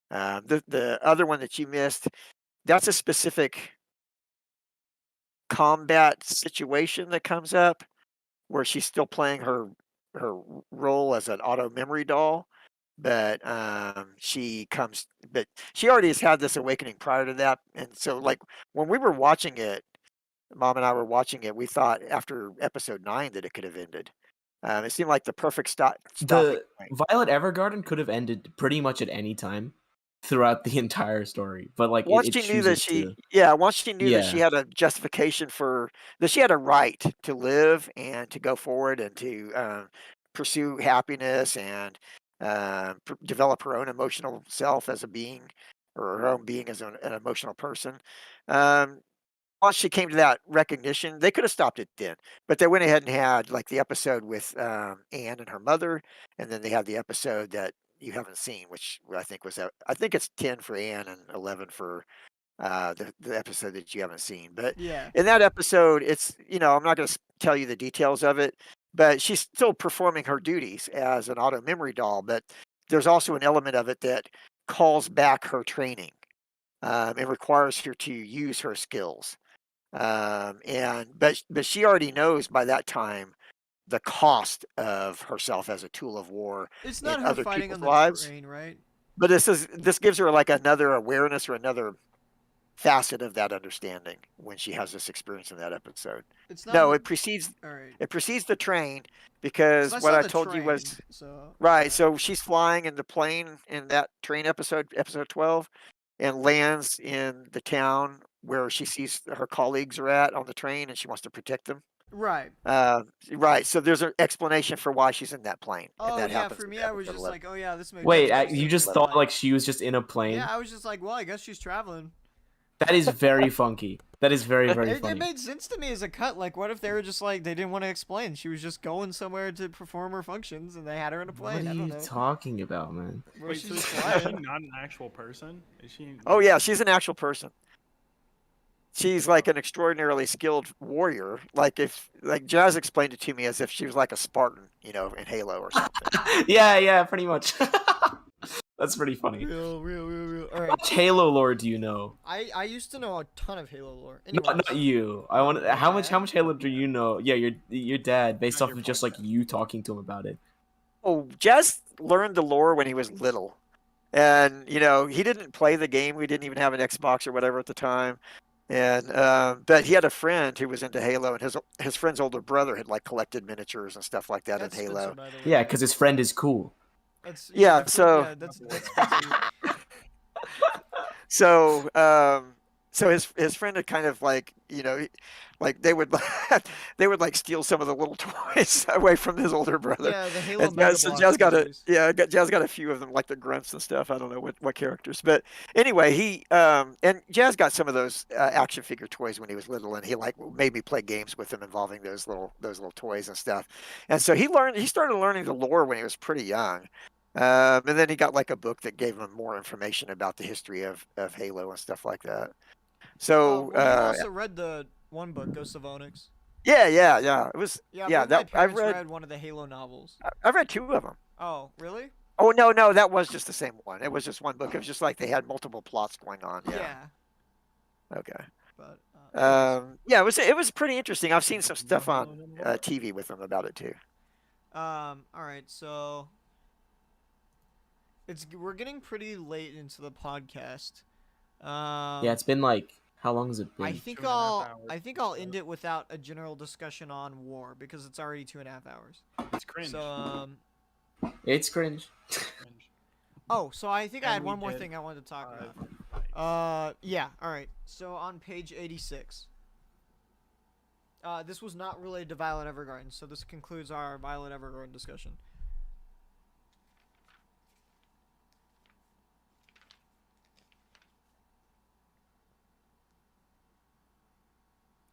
The other one that you missed, that's a specific combat situation that comes up where she's still playing her role as an auto memory doll, but but she already has had this awakening prior to that, and so like when we were watching it, mom and I were watching it, we thought after episode 9 that it could have ended. It seemed like the perfect stopping The point. Violet Evergarden could have ended pretty much at any time. throughout the entire story, but like Once it she knew that chooses she to. yeah, once she knew that she Yeah. had a justification for that she had a right to live and to go forward and to, pursue happiness and, develop her own emotional self as a being or her own being as an emotional person. Um, Once she came to that recognition, they could have stopped it then, but they went ahead and had, like, the episode with, Anne and her mother, and then they had the episode that you haven't seen, which I think was, I think it's 10 for Anne and 11 for the episode that you haven't seen. But Yeah. in that episode, it's I'm not going to tell you the details of it, but she's still performing her duties as an auto memory doll. But there's also an element of it that calls back her training. It requires her to use her skills, but she already knows by that time the cost of herself as a tool of war It's in not her other fighting people's on the lives. train, right? But this gives her like another awareness or another facet of that understanding when she has this experience in that episode. It's not No, her. it precedes All right. the train 'Cause because I what saw I the told you train, was so right. So she's flying in the plane in that train episode, episode 12, and lands in the town where she sees her colleagues are at on the train, and she wants to protect them. right. Right. So there's an explanation for why she's in that plane, and Oh that yeah, happens for in me, I was episode just 11. like, oh yeah, this makes Wait, sense. you She's just in a thought plane. like she was just in a plane? Yeah, I was just like, well, I guess she's traveling. That is very funky. That is very, very It funny. made sense to me as a cut. Like, what if they were just like they didn't want to explain? She was just going somewhere to perform her functions, and they had her in a What plane. are I don't you know. talking about, man? Where Wait, she's so just is she flying. not an actual person? Is she? Oh yeah, she's an actual person. She's like an extraordinarily skilled warrior. Like Jazz explained it to me as if she was like a Spartan, in Halo or something. Yeah, pretty much. That's pretty funny. Real. All right. How much Halo lore do you know? I used to know a ton of Halo lore. No, Anyways, not you. I want. my How much dad? Halo do you know? Yeah, your dad, based Not off your of just point, like Dad. you talking to him about it. Oh, Jazz learned the lore when he was little. And, he didn't play the game. We didn't even have an Xbox or whatever at the time. And but he had a friend who was into Halo, and his friend's older brother had like collected miniatures and stuff like that That's in Spencer, Halo. by the way. Yeah, because his friend is cool. That's Yeah, that's so- yeah, that's Spencer. So his friend had kind of like like they would they would like steal some of the little toys away from his older brother. Yeah, the Halo And Mega Jazz, Bloks Jazz got a miniatures. Jazz got a few of them, like the grunts and stuff. I don't know what characters, but anyway, he and Jazz got some of those action figure toys when he was little, and he like made me play games with him involving those little toys and stuff. And so he started learning the lore when he was pretty young. And then he got like a book that gave him more information about the history of Halo and stuff like that. So Well, you also read the one book, Ghosts of Onyx. yeah. It was Yeah, yeah. both my That I've parents read one of the Halo novels. I've read two of them. Oh, really? Oh no, that was just the same one. It was just one book. It was just like they had multiple plots going on. Yeah. Okay. But anyways. Yeah, it was pretty interesting. I've seen some stuff on TV with them about it too. All right, so we're getting pretty late into the podcast. Yeah, it's been like how long has it been? I think 2.5 hours. I think I'll end it without a general discussion on war because it's already 2.5 hours. It's cringe. So It's cringe. Cringe. so I think I And had we one more did thing I wanted to talk about. 5. Yeah, all right. So on page 86. This was not related to Violet Evergarden, so this concludes our Violet Evergarden discussion.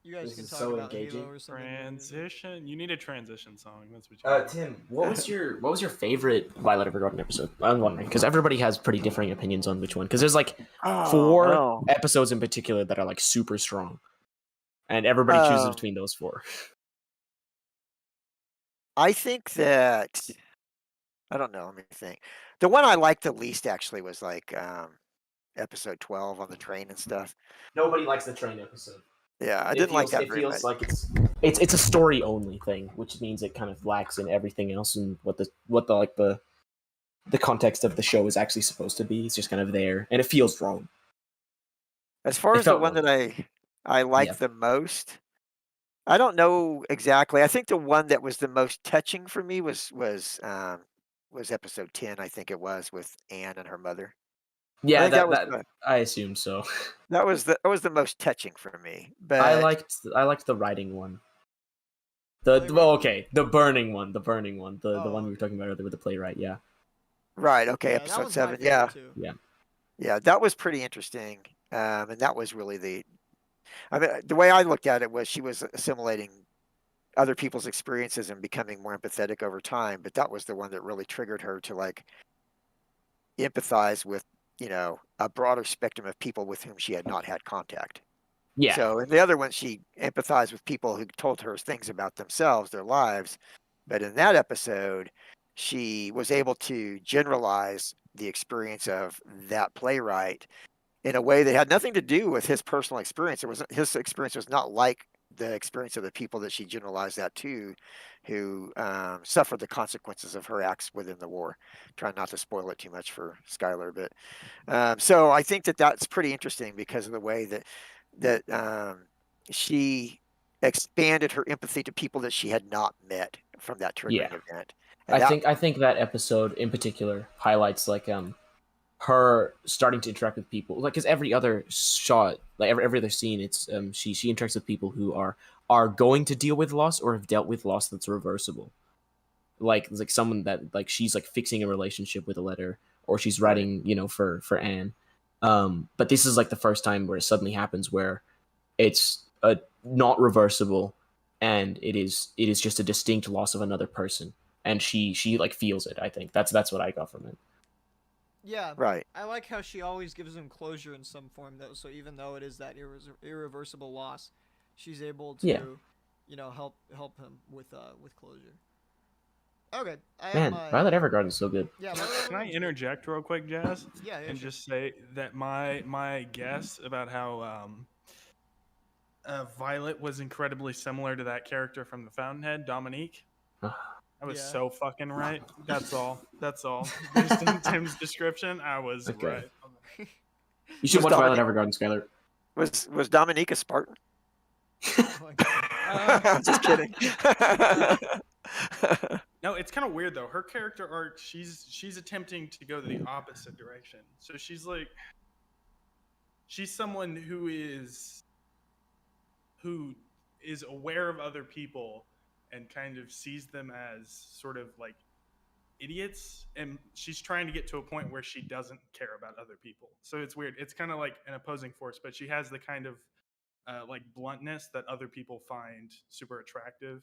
You guys This can is talk so about engaging. Halo or something. Transition. You need a transition song. That's what you. Need. Tim, what was your favorite Violet Evergarden episode? I'm wondering because everybody has pretty differing opinions on which one. Because there's like four no. episodes in particular that are like super strong, and everybody chooses between those four. I think that I don't know. Let me think. The one I liked the least actually was like episode 12 on the train and stuff. Nobody likes the train episode. Yeah, I didn't like that It very feels much. like it's a story only thing, which means it kind of lacks in everything else and what the context of the show is actually supposed to be. It's just kind of there, and it feels wrong. As far It as the felt one wrong. that I liked the most, I don't know exactly. I think the one that was the most touching for me was episode 10. I think it was with Anne and her mother. Yeah, think that was that I assume so. that was the most touching for me. I But liked the writing one. Playwright? The burning one, the one Oh, we were okay. talking about earlier with the playwright. Yeah, right, okay, Yeah, that episode was my 7. favorite Yeah, too. yeah, yeah, that was pretty interesting. And that was really I mean, the way I looked at it was she was assimilating other people's experiences and becoming more empathetic over time. But that was the one that really triggered her to like empathize with, a broader spectrum of people with whom she had not had contact. yeah, So in the other one, she empathized with people who told her things about themselves, their lives. But in that episode, she was able to generalize the experience of that playwright in a way that had nothing to do with his personal experience. It was his experience was not like the experience of the people that she generalized that to, who suffered the consequences of her acts within the war. Trying not to spoil it too much for Skylar, but so I think that that's pretty interesting because of the way that she expanded her empathy to people that she had not met from that yeah. triggering event, and I think that episode in particular highlights like her starting to interact with people, like because every other shot, like every other scene, it's she interacts with people who are going to deal with loss or have dealt with loss that's reversible. Like someone that like she's like fixing a relationship with a letter, or she's right, writing, for Anne. But this is like the first time where it suddenly happens where it's not reversible, and it is just a distinct loss of another person, and she like feels it. I think that's what I got from it. Yeah, right. I like how she always gives him closure in some form, though. So even though it is that irreversible loss, she's able Yeah, to, help him with closure. Okay, I have man, my Violet Evergarden is so good. yeah. Can I interject real quick, Jazz, Yeah, yeah, and sure. just say that my guess about how Violet was incredibly similar to that character from The Fountainhead, Dominique. I was Yeah. so fucking right. That's all. That's all. Based on Tim's description, I was Okay. right. You should Was watch Violet Dominique Evergarden, Skylar. was Dominique a Spartan? Oh my god. I'm just kidding. No, it's kind of weird though. Her character arc, she's attempting to go the opposite direction. So she's someone who is aware of other people and kind of sees them as sort of like idiots, and she's trying to get to a point where she doesn't care about other people. So it's weird. It's kind of like an opposing force, but she has the kind of like bluntness that other people find super attractive,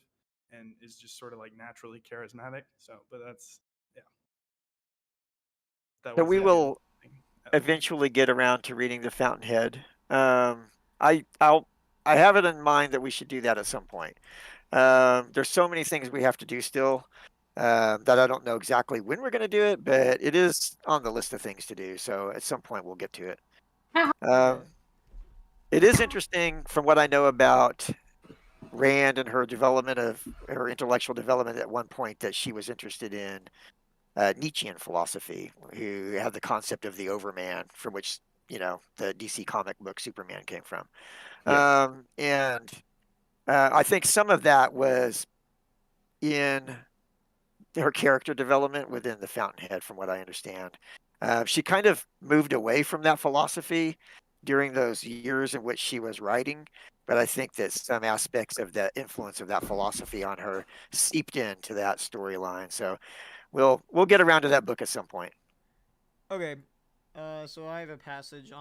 and is just sort of like naturally charismatic. So, but that's yeah, that So was we the will thing. eventually get around to reading The Fountainhead. I'll I have it in mind that we should do that at some point. There's so many things we have to do still, that I don't know exactly when we're going to do it, but it is on the list of things to do. So at some point we'll get to it. Okay. It is interesting from what I know about Rand and her development of her intellectual development at one point that she was interested in Nietzschean philosophy, who had the concept of the Overman, from which the DC comic book Superman came from. Yeah. And I think some of that was in her character development within the Fountainhead, from what I understand. She kind of moved away from that philosophy during those years in which she was writing, but I think that some aspects of the influence of that philosophy on her seeped into that storyline. So we'll get around to that book at some point. Okay. So I have a passage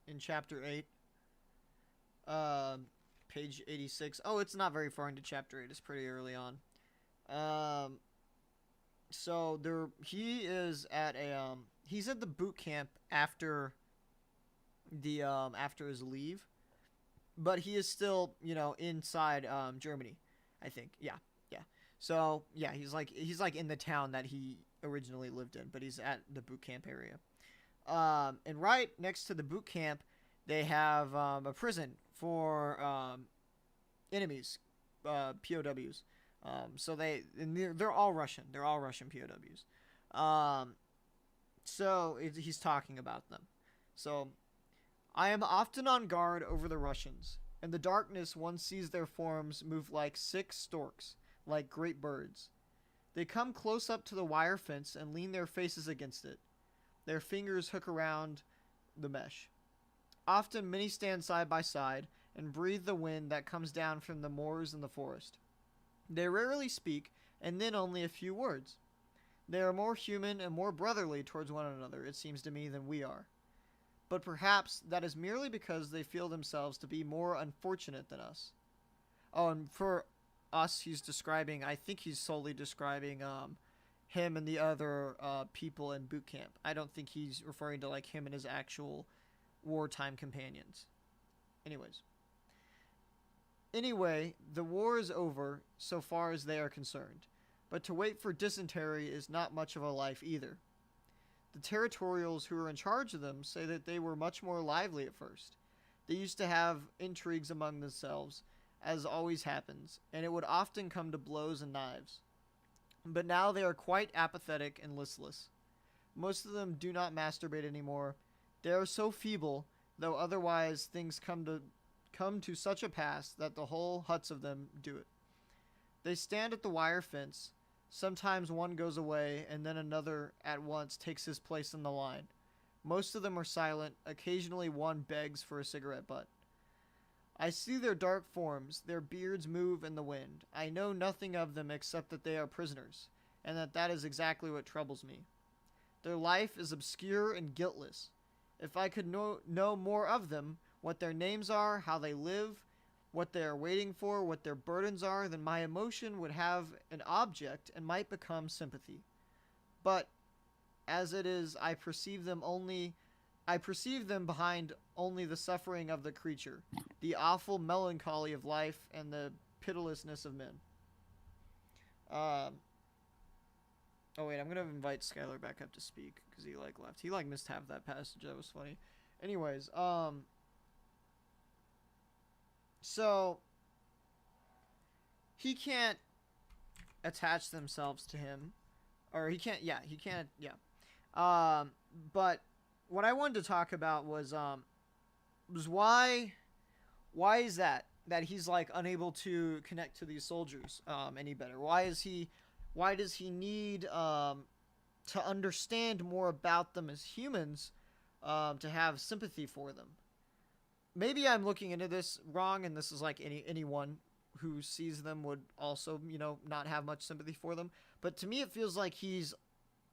in chapter 8. Page 86. Oh, it's not very far into chapter 8. It's pretty early on. Um, so he is at he's at the boot camp after his leave, but he is still, inside Germany, I think. Yeah. Yeah. So, yeah, he's like in the town that he originally lived in, but he's at the boot camp area. And right next to the boot camp, they have a prison for enemies, POWs. So they're all Russian. They're all Russian POWs. He's talking about them. So I am often on guard over the Russians. In the darkness, one sees their forms move like sick storks, like great birds. They come close up to the wire fence and lean their faces against it. Their fingers hook around the mesh. Often many stand side by side and breathe the wind that comes down from the moors and the forest. They rarely speak, and then only a few words. They are more human and more brotherly towards one another, it seems to me, than we are. But perhaps that is merely because they feel themselves to be more unfortunate than us. Oh, and for us, he's describing, I think he's solely describing him and the other people in boot camp. I don't think he's referring to like him and his actual wartime companions. Anyway, the war is over so far as they are concerned, but to wait for dysentery is not much of a life either. The territorials who are in charge of them say that they were much more lively at first. They used to have intrigues among themselves, as always happens, and it would often come to blows and knives. But now they are quite apathetic and listless. Most of them do not masturbate anymore. They are so feeble, though otherwise things come to such a pass that the whole huts of them do it. They stand at the wire fence. Sometimes one goes away, and then another at once takes his place in the line. Most of them are silent. Occasionally one begs for a cigarette butt. I see their dark forms. Their beards move in the wind. I know nothing of them except that they are prisoners, and that is exactly what troubles me. Their life is obscure and guiltless. If I could know more of them, what their names are, how they live, what they are waiting for, what their burdens are, then my emotion would have an object and might become sympathy. But as it is, I perceive them behind only the suffering of the creature, the awful melancholy of life, and the pitilessness of men. Oh wait, I'm gonna invite Skylar back up to speak because he left. He missed half that passage. That was funny. Anyways, so he can't attach themselves to him, or he can't. Yeah, he can't. Yeah. But what I wanted to talk about was why is that he's unable to connect to these soldiers any better? Why does he need to understand more about them as humans to have sympathy for them? Maybe I'm looking into this wrong, and this is anyone who sees them would also, not have much sympathy for them. But to me, it feels like he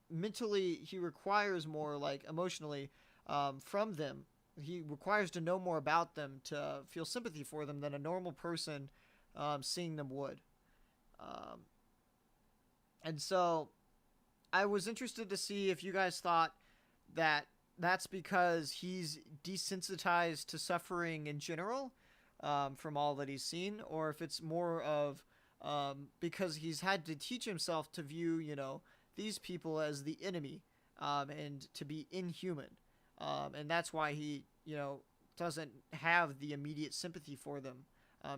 requires more, emotionally, from them. He requires to know more about them to feel sympathy for them than a normal person seeing them would. And so I was interested to see if you guys thought that that's because he's desensitized to suffering in general from all that he's seen, or if it's more of because he's had to teach himself to view, these people as the enemy and to be inhuman. And that's why he, doesn't have the immediate sympathy for them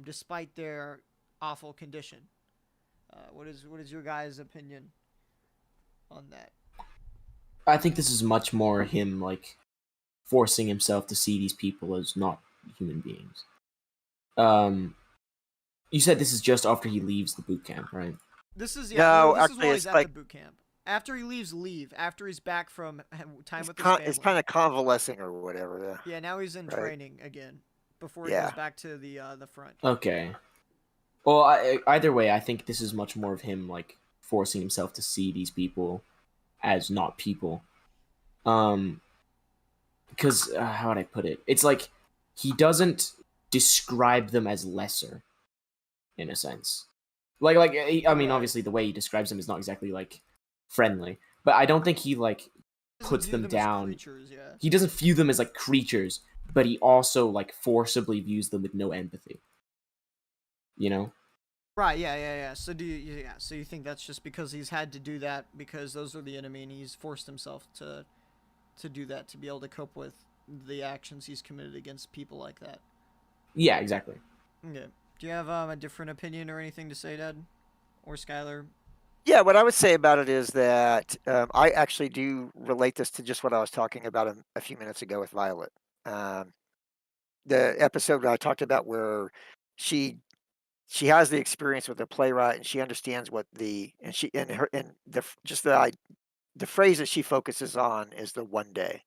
despite their awful condition. What is your guys' opinion on that? I think this is much more him forcing himself to see these people as not human beings. You said this is just after he leaves the boot camp, right? This is No, this is actually, while he's it's at the boot camp. After he leaves, after he's back from time with his family. It's kind of convalescing or whatever. Yeah, now he's in Right. training again before he Yeah. goes back to the front. Okay. Well, either way, I think this is much more of him forcing himself to see these people as not people. Because how would I put it? It's like he doesn't describe them as lesser, in a sense. I mean, obviously the way he describes them is not exactly friendly, but I don't think he puts View them as down. creatures, yeah. He doesn't view them as creatures, but he also forcibly views them with no empathy. Right, yeah. So so you think that's just because he's had to do that because those are the enemy and he's forced himself to do that to be able to cope with the actions he's committed against people like that? Yeah, exactly. Okay. Do you have a different opinion or anything to say, Dad? Or Skylar? Yeah, what I would say about it is that I actually do relate this to just what I was talking about a few minutes ago with Violet. The episode that I talked about where she has the experience with the playwright and she understands what the phrase that she focuses on is the one day.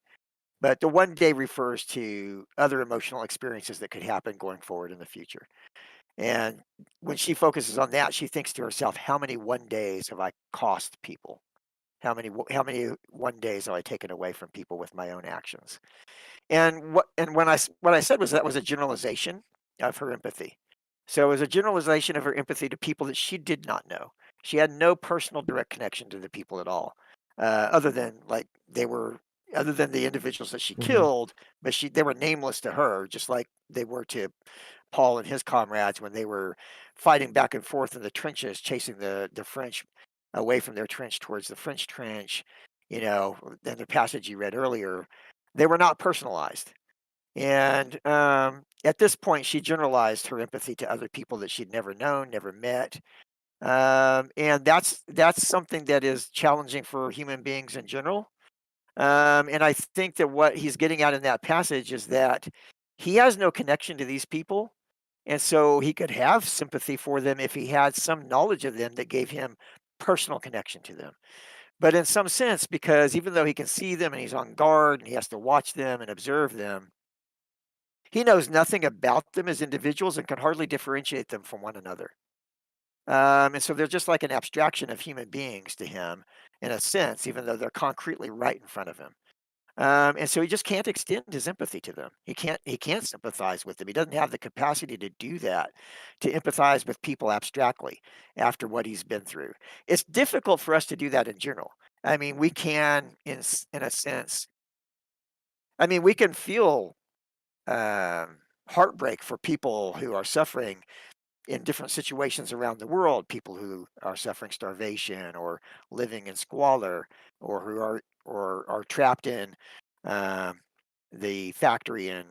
But the one day refers to other emotional experiences that could happen going forward in the future. And when she focuses on that, she thinks to herself, how many one days have I cost people? How many one days have I taken away from people with my own actions? And what I said was that was a generalization of her empathy. So it was a generalization of her empathy to people that she did not know. She had no personal direct connection to the people at all, other than like other than the individuals that she Hmm. killed, but they were nameless to her, just like they were to Paul and his comrades when they were fighting back and forth in the trenches, chasing the French away from their trench towards the French trench. You know, in the passage you read earlier, they were not personalized. And at this point, she generalized her empathy to other people that she'd never known, never met. And that's something that is challenging for human beings in general. And I think that what he's getting at in that passage is that he has no connection to these people. And so he could have sympathy for them if he had some knowledge of them that gave him personal connection to them. But in some sense, because even though he can see them and he's on guard and he has to watch them and observe them, he knows nothing about them as individuals and can hardly differentiate them from one another. And so they're just like an abstraction of human beings to him, in a sense, even though they're concretely right in front of him. And so he just can't extend his empathy to them. He can't sympathize with them. He doesn't have the capacity to do that, to empathize with people abstractly after what he's been through. It's difficult for us to do that in general. I mean, we can, in a sense, I mean, we can feel heartbreak for people who are suffering in different situations around the world, people who are suffering starvation or living in squalor, or who are trapped in um, the factory in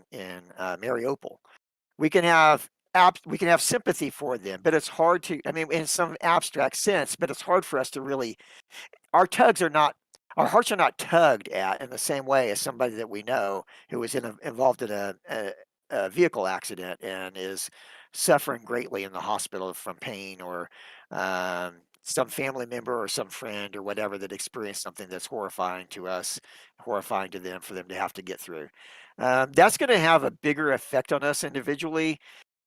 Mariupol. We can have sympathy for them, but it's hard to. I mean, in some abstract sense, but it's hard for us to really. Our tugs are not. Our hearts are not tugged at in the same way as somebody that we know who was involved in a vehicle accident and is suffering greatly in the hospital from pain, or some family member or some friend or whatever that experienced something that's horrifying to us, horrifying to them for them to have to get through. That's going to have a bigger effect on us individually,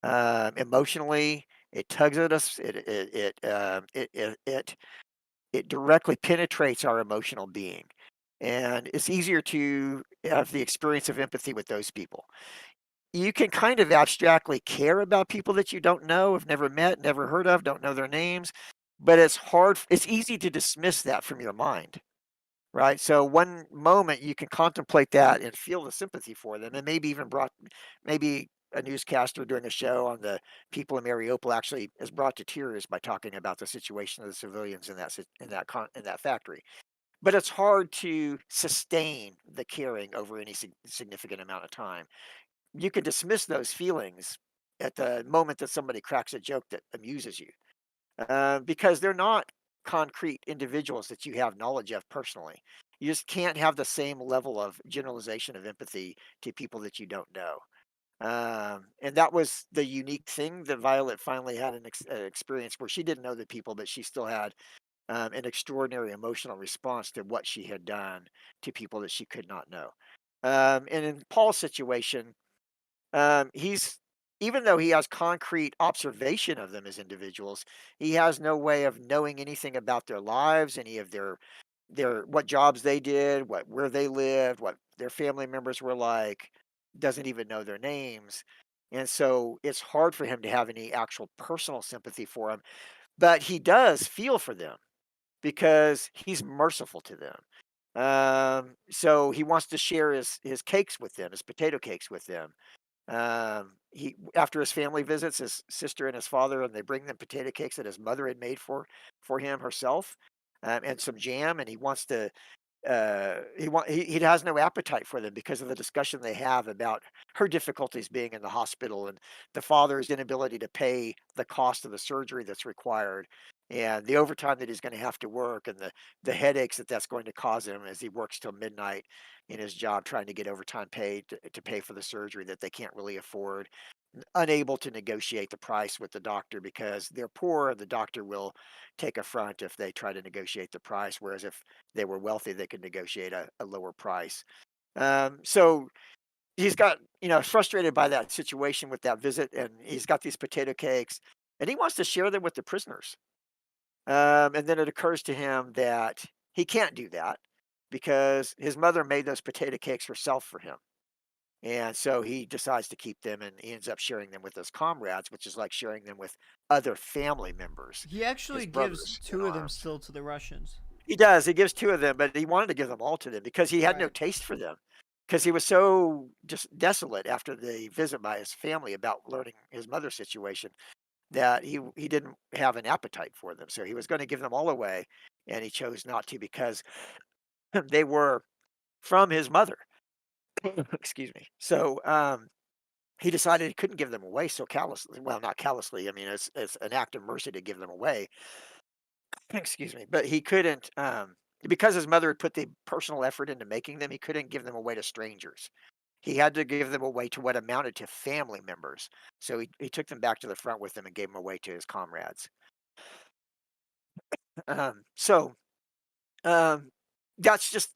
emotionally. It tugs at us. It directly penetrates our emotional being, and it's easier to have the experience of empathy with those people. You can kind of abstractly care about people that you don't know, have never met, never heard of, don't know their names, but it's easy to dismiss that from your mind, right? So one moment you can contemplate that and feel the sympathy for them, and maybe a newscaster doing a show on the people in Mariupol actually is brought to tears by talking about the situation of the civilians in that factory. But it's hard to sustain the caring over any significant amount of time. You can dismiss those feelings at the moment that somebody cracks a joke that amuses you, because they're not concrete individuals that you have knowledge of personally. You just can't have the same level of generalization of empathy to people that you don't know. And that was the unique thing that Violet finally had an experience where she didn't know the people, but she still had an extraordinary emotional response to what she had done to people that she could not know. And in Paul's situation, he's even though he has concrete observation of them as individuals, he has no way of knowing anything about their lives, any of their what jobs they did, where they lived, what their family members were like. Doesn't even know their names, and so it's hard for him to have any actual personal sympathy for them. But he does feel for them because he's merciful to them. So he wants to share his cakes with them, his potato cakes with them. He After his family visits his sister and his father, and they bring them potato cakes that his mother had made for him herself, and some jam, and he has no appetite for them because of the discussion they have about her difficulties being in the hospital and the father's inability to pay the cost of the surgery that's required, and the overtime that he's going to have to work, and the headaches that that's going to cause him as he works till midnight in his job trying to get overtime paid to pay for the surgery that they can't really afford, unable to negotiate the price with the doctor because they're poor. The doctor will take a front if they try to negotiate the price, whereas if they were wealthy, they could negotiate a lower price. So he's got, frustrated by that situation with that visit, and he's got these potato cakes, and he wants to share them with the prisoners. And then it occurs to him that he can't do that because his mother made those potato cakes herself for him. And so he decides to keep them, and he ends up sharing them with his comrades, which is like sharing them with other family members, He actually his gives brothers in 2 of them arms. still to the Russians. He does. He gives 2 of them, but he wanted to give them all to them because he had no Right. taste for them. Because he was so just desolate after the visit by his family about learning his mother's situation that he didn't have an appetite for them. So he was going to give them all away, and he chose not to because they were from his mother. Excuse me. So he decided he couldn't give them away so callously. Well, not callously. I mean, it's an act of mercy to give them away. Excuse me, but he couldn't, because his mother had put the personal effort into making them, he couldn't give them away to strangers. He had to give them away to what amounted to family members. So he took them back to the front with him and gave them away to his comrades. So um, that's just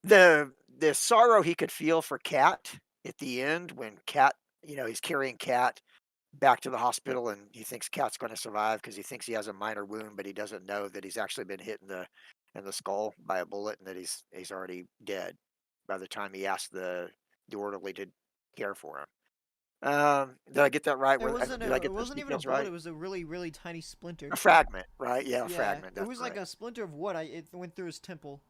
the sorrow he could feel for Cat at the end when Cat, he's carrying Cat back to the hospital, and he thinks Cat's going to survive because he thinks he has a minor wound, but he doesn't know that he's actually been hit in the skull by a bullet, and that he's already dead by the time he asked the orderly to care for him. Did I get that right? Did I It get those wasn't even a details bullet. right? It was a really really tiny splinter. A fragment, right? Yeah, a Yeah, fragment. it That's was like right. a splinter of wood. It went through his temple.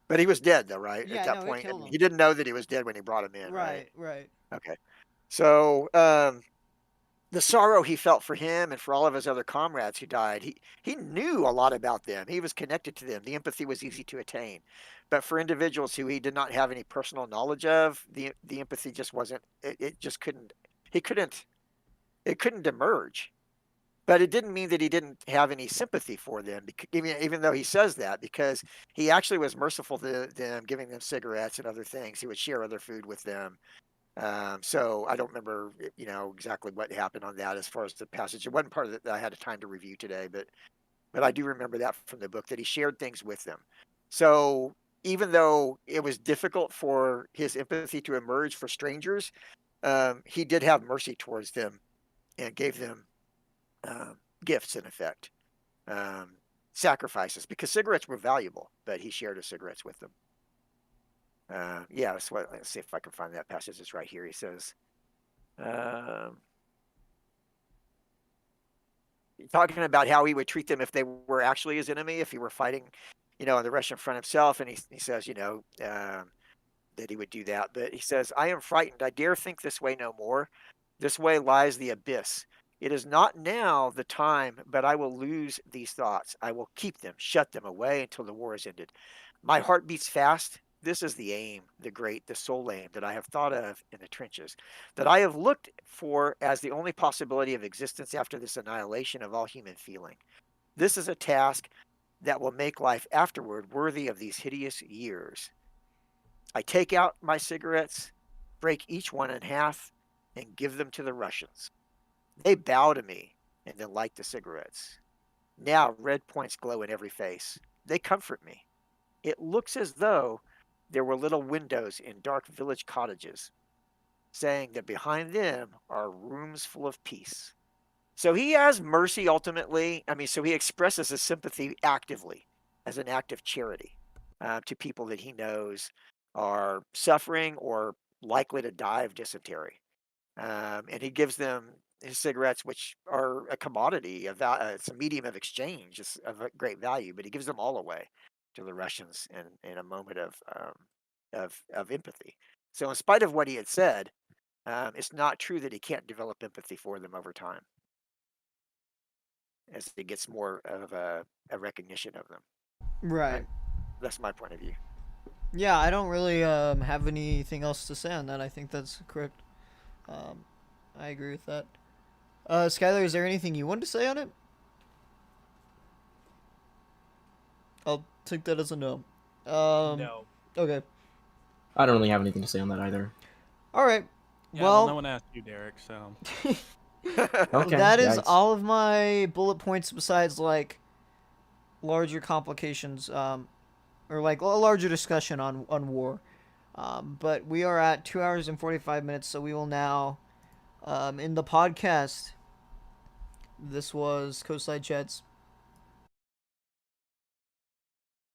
But he was dead, though, right? At Yeah, that no, it point, I killed mean, him. he didn't know that he was dead when he brought him in, right? Right, right. Okay. So the sorrow he felt for him and for all of his other comrades who died, he knew a lot about them. He was connected to them. The empathy was easy to attain. But for individuals who he did not have any personal knowledge of, the empathy just wasn't it just couldn't he couldn't it couldn't emerge. But it didn't mean that he didn't have any sympathy for them, even though he says that, because he actually was merciful to them, giving them cigarettes and other things. He would share other food with them. So I don't remember, exactly what happened on that as far as the passage. It wasn't part of it that I had a time to review today, but I do remember that from the book that he shared things with them. So even though it was difficult for his empathy to emerge for strangers, he did have mercy towards them and gave them gifts in effect, um, sacrifices because cigarettes were valuable, but he shared his cigarettes with them. Yeah, let's see if I can find that passage. It's right here. He says, um, talking about how he would treat them if they were actually his enemy, if he were fighting, on the Russian front himself. And he says, that he would do that. But he says, I am frightened. I dare think this way no more. This way lies the abyss. It is not now the time, but I will lose these thoughts. I will keep them, shut them away until the war is ended. My heart beats fast. This is the aim, the sole aim that I have thought of in the trenches, that I have looked for as the only possibility of existence after this annihilation of all human feeling. This is a task that will make life afterward worthy of these hideous years. I take out my cigarettes, break each one in half, and give them to the Russians. They bow to me and then light the cigarettes. Now red points glow in every face. They comfort me. It looks as though there were little windows in dark village cottages, saying that behind them are rooms full of peace. So he has mercy ultimately. I mean, so he expresses his sympathy actively as an act of charity to people that he knows are suffering or likely to die of dysentery. And he gives them his cigarettes, which are a commodity, it's a medium of exchange, it's of a great value, but he gives them all away to the Russians in a moment of empathy. So, in spite of what he had said, it's not true that he can't develop empathy for them over time as he gets more of a recognition of them. Right. That's my point of view. Yeah, I don't really have anything else to say on that. I think that's correct. I agree with that. Skylar, is there anything you wanted to say on it? I'll take that as a no. No. Okay. I don't really have anything to say on that either. All right. Yeah, well, no one asked you, Derek, so. Okay, that is yikes. all of my bullet points besides, like, larger complications, or, like, a larger discussion on war. But we are at 2 hours and 45 minutes, so we will now end the podcast. This was Coastside Chats.